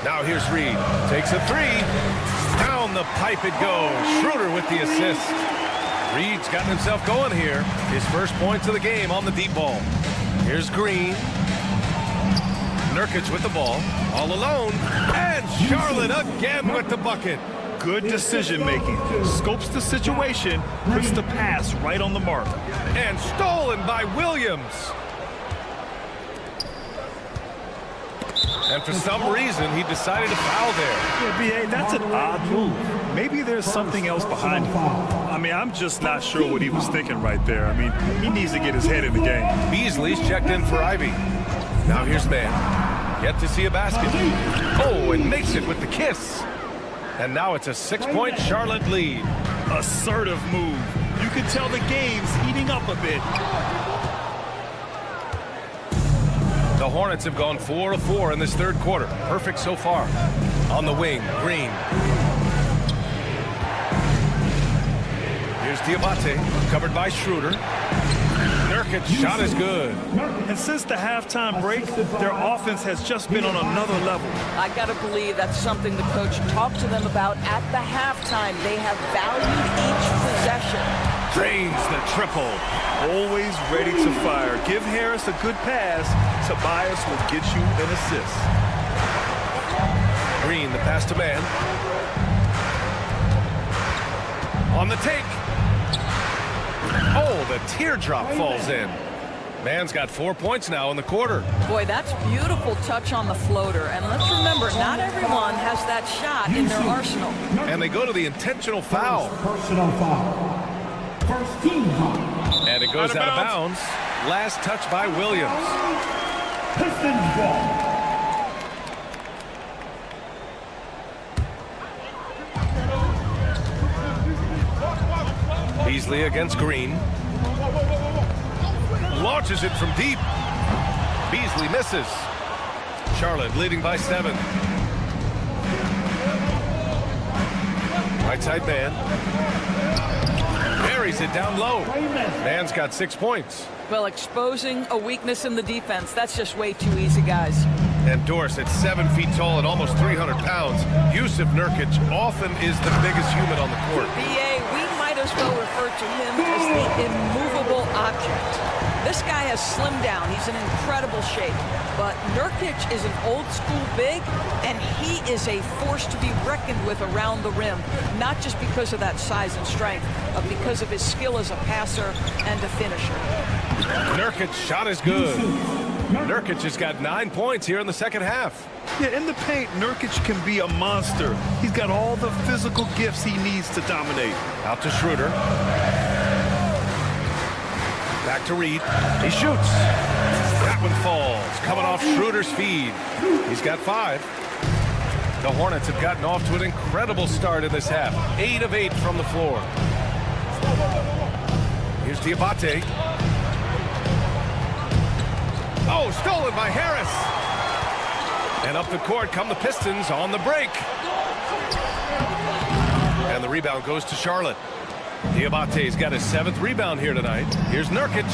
Now here's Reed. Takes a 3. Down the pipe it goes. Schroeder with the assist. Reed's gotten himself going here. His first points of the game on the deep ball. Here's Green. Nurkic with the ball. All alone. And Charlotte again with the bucket. Good decision-making. Scopes the situation, puts the pass right on the mark. And stolen by Williams. And for some reason, he decided to foul there. Yeah, BA, that's an odd move. Maybe there's something else behind it. I mean, I'm just not sure what he was thinking right there. I mean, he needs to get his head in the game. Beasley's checked in for Ivy. Now here's Mann. Yet to see a basket. Oh, and makes it with the kiss. And now it's a 6-point Charlotte lead. Assertive move. You can tell the game's heating up a bit. The Hornets have gone 4 of 4 in this third quarter. Perfect so far. On the wing, Green. Here's Diabate, covered by Schroeder. Nurkic shot is good. And since the halftime break, their offense has just been on another level. I got to believe that's something the coach talked to them about at the halftime. They have valued each possession. Drains the triple. Always ready to fire. Give Harris a good pass. Tobias will get you an assist. Green, the pass to man. On the take. Oh, the teardrop falls in. Man's got 4 points now in the quarter. Boy, that's beautiful touch on the floater. And let's remember, not everyone has that shot in their arsenal. And they go to the intentional foul. Personal foul. First team foul. And it goes out of bounds. Last touch by Williams. Pistons ball. Beasley against Green. Launches it from deep. Beasley misses. Charlotte leading by 7. Right side man. Buries it down low. Man's got 6 points. Well, exposing a weakness in the defense, that's just way too easy, guys. And Dorsett, 7 feet tall and almost 300 pounds. Yusuf Nurkic often is the biggest human on the court. BA, we might as well refer to him as the immovable object. This guy has slimmed down. He's in incredible shape. But Nurkic is an old-school big, and he is a force to be reckoned with around the rim, not just because of that size and strength, but because of his skill as a passer and a finisher. Nurkic's shot is good. Nurkic has got 9 points here in the second half. Yeah, in the paint, Nurkic can be a monster. He's got all the physical gifts he needs to dominate. Out to Schroeder. Back to Reed. He shoots. That one falls. Coming off Schroeder's feed. He's got 5. The Hornets have gotten off to an incredible start in this half. 8 of 8 from the floor. Here's Diabate. Oh, stolen by Harris. And up the court come the Pistons on the break. And the rebound goes to Charlotte. Diabate's got his 7th rebound here tonight. Here's Nurkic.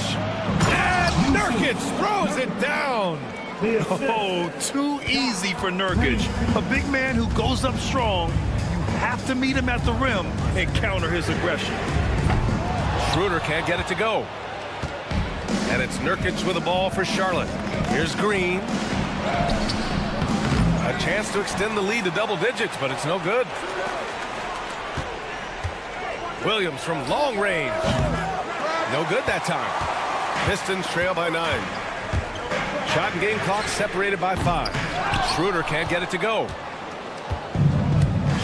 And Nurkic throws it down. Oh, too easy for Nurkic. A big man who goes up strong. You have to meet him at the rim and counter his aggression. Schroeder can't get it to go. And it's Nurkic with the ball for Charlotte. Here's Green. A chance to extend the lead to double digits, but it's no good. Williams from long range. No good that time. Pistons trail by 9. Shot and game clock separated by 5. Schroeder can't get it to go.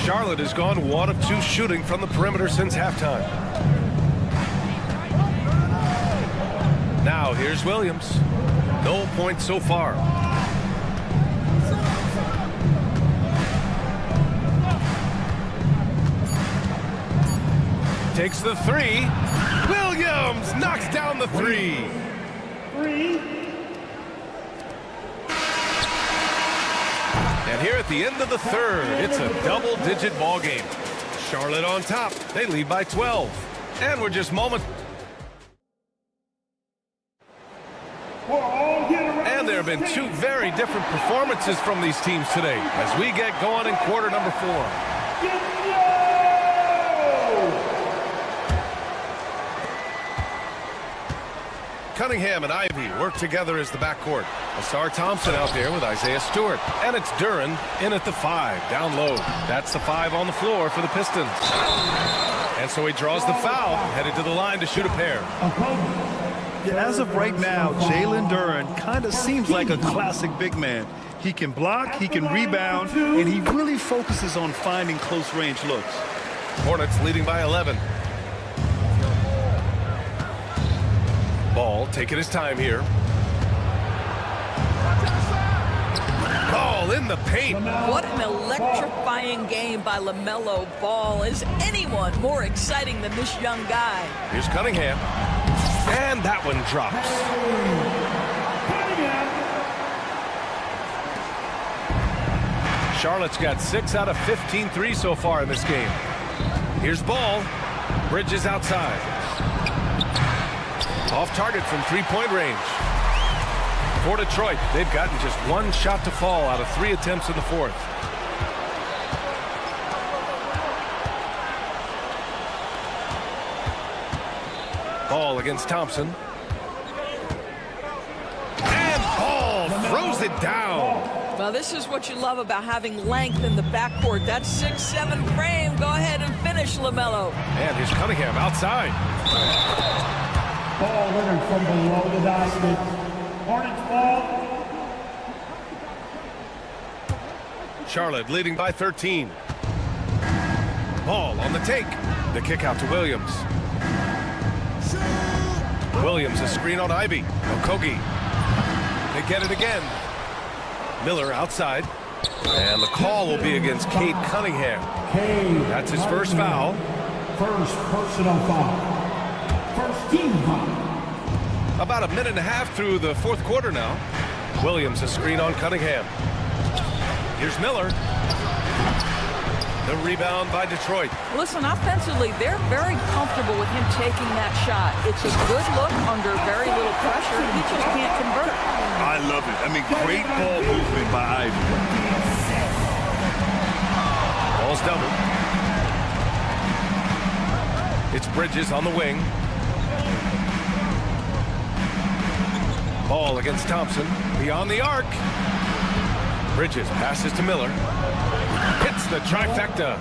Charlotte has gone 1 of 2 shooting from the perimeter since halftime. Now here's Williams. No points so far. Takes the 3. Williams knocks down the 3. And here at the end of the third, it's a double-digit ball game. Charlotte on top. They lead by 12. And we're just moments. And there have been 2 very different performances from these teams today as we get going in quarter number 4. Cunningham and Ivy work together as the backcourt. Asar Thompson out there with Isaiah Stewart. And it's Duren in at the 5, down low. That's the 5 on the floor for the Pistons. And so he draws the foul, headed to the line to shoot a pair. Yeah, as of right now, Jalen Duren kind of seems like a classic big man. He can block, he can rebound, and he really focuses on finding close-range looks. Hornets leading by 11. Ball taking his time here. Ball in the paint. What an electrifying game by LaMelo Ball. Is anyone more exciting than this young guy? Here's Cunningham. And that one drops. Charlotte's got 6 out of 15 threes so far in this game. Here's Ball. Bridges outside. Off target from 3-point range. For Detroit, they've gotten just 1 shot to fall out of 3 attempts in the 4th. Ball against Thompson. And Ball throws it down. Well, this is what you love about having length in the backcourt. That 6'7" frame. Go ahead and finish, LaMelo. And here's Cunningham outside. Ball entered from below the basket. Hornets ball. Charlotte leading by 13. Ball on the take. The kick out to Williams. Williams, a screen on Ivy. Okogie. They get it again. Miller outside. And the call will be against Cade Cunningham. That's his first foul. First personal foul. First team foul. About a minute and a half through the fourth quarter now. Williams, a screen on Cunningham. Here's Miller. The rebound by Detroit. Listen, offensively, they're very comfortable with him taking that shot. It's a good look under very little pressure. He just can't convert. I love it. I mean, great ball movement by Ivy. Ball's doubled. It's Bridges on the wing. Ball against Thompson. Beyond the arc. Bridges passes to Miller. Hits the trifecta.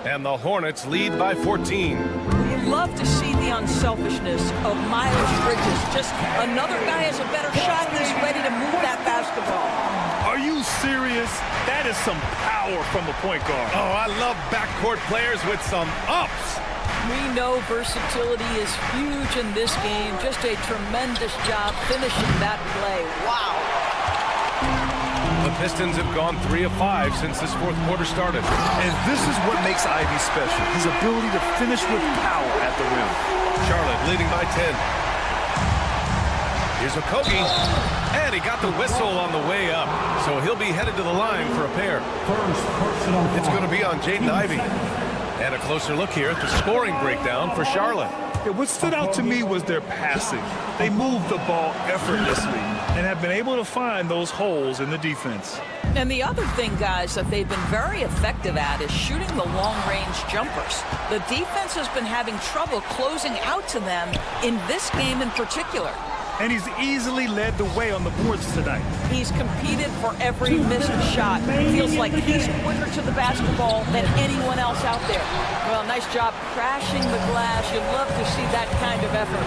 And the Hornets lead by 14. You love to see the unselfishness of Miles Bridges. Just another guy has a better shot and he's ready to move that basketball. Are you serious? That is some power from a point guard. Oh, I love backcourt players with some ups. We know versatility is huge in this game. Just a tremendous job finishing that play. Wow. The Pistons have gone 3 of 5 since this fourth quarter started. And this is what makes Ivy special. His ability to finish with power at the rim. Charlotte leading by 10. Here's Okogie. And he got the whistle on the way up. So he'll be headed to the line for a pair. First personal foul. It's going to be on Jaden Ivey. And a closer look here at the scoring breakdown for Charlotte. Yeah, what stood out to me was their passing. They moved the ball effortlessly and have been able to find those holes in the defense. And the other thing, guys, that they've been very effective at is shooting the long-range jumpers. The defense has been having trouble closing out to them in this game in particular. And he's easily led the way on the boards tonight. He's competed for every missed shot. Feels like he's quicker to the basketball than anyone else out there. Well, nice job crashing the glass. You'd love to see that kind of effort.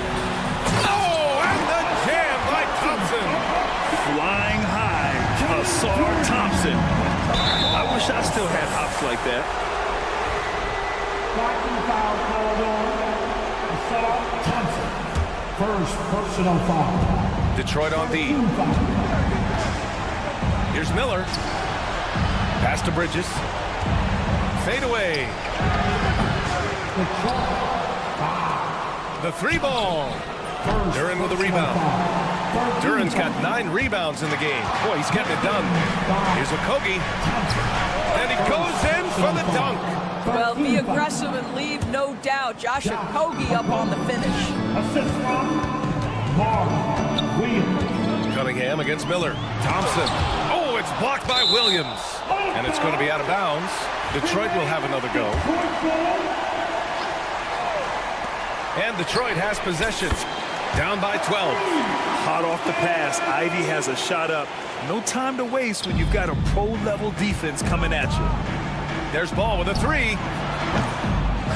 Oh, and the jam by Thompson. Flying high, Asar Thompson. I wish I still had hops like that. Blocking foul called on Asar Thompson. First personal foul. Detroit on D. Here's Miller. Pass to Bridges. Fade away. The 3-ball. Duran with the rebound. Duran's got 9 rebounds in the game. Boy, he's getting it done. Here's Okogie. And he goes in for the dunk. Well, be aggressive and leave no doubt. Josh Okogie up on the finish. Assist from Mark Williams. Cunningham against Miller. Thompson. Oh, it's blocked by Williams. And it's going to be out of bounds. Detroit will have another go. And Detroit has possession. Down by 12. Hot off the pass, Ivy has a shot up. No time to waste when you've got a pro-level defense coming at you. There's Ball with a 3.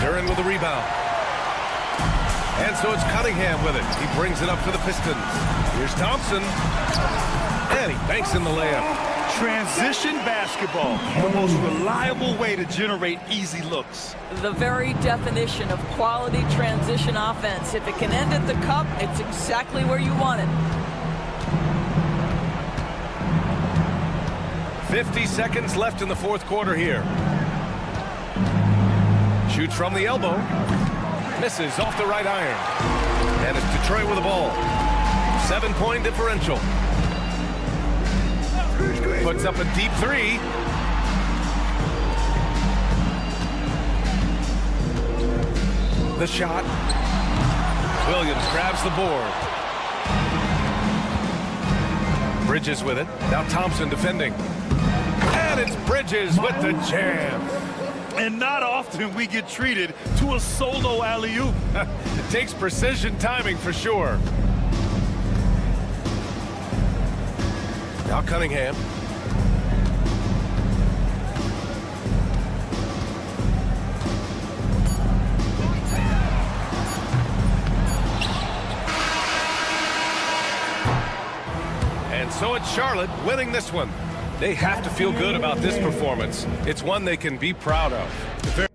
Duran with a rebound. And so it's Cunningham with it. He brings it up for the Pistons. Here's Thompson. And he banks in the layup. Transition basketball, the most reliable way to generate easy looks. The very definition of quality transition offense. If it can end at the cup, it's exactly where you want it. 50 seconds left in the fourth quarter here. Shoots from the elbow. Misses off the right iron. And it's Detroit with the ball. 7-point differential. Puts up a deep 3. The shot. Williams grabs the board. Bridges with it. Now Thompson defending. And it's Bridges with the jam. And not often we get treated to a solo alley-oop. It takes precision timing for sure. Now Cunningham. And so it's Charlotte winning this one. They have to feel good about this performance. It's one they can be proud of.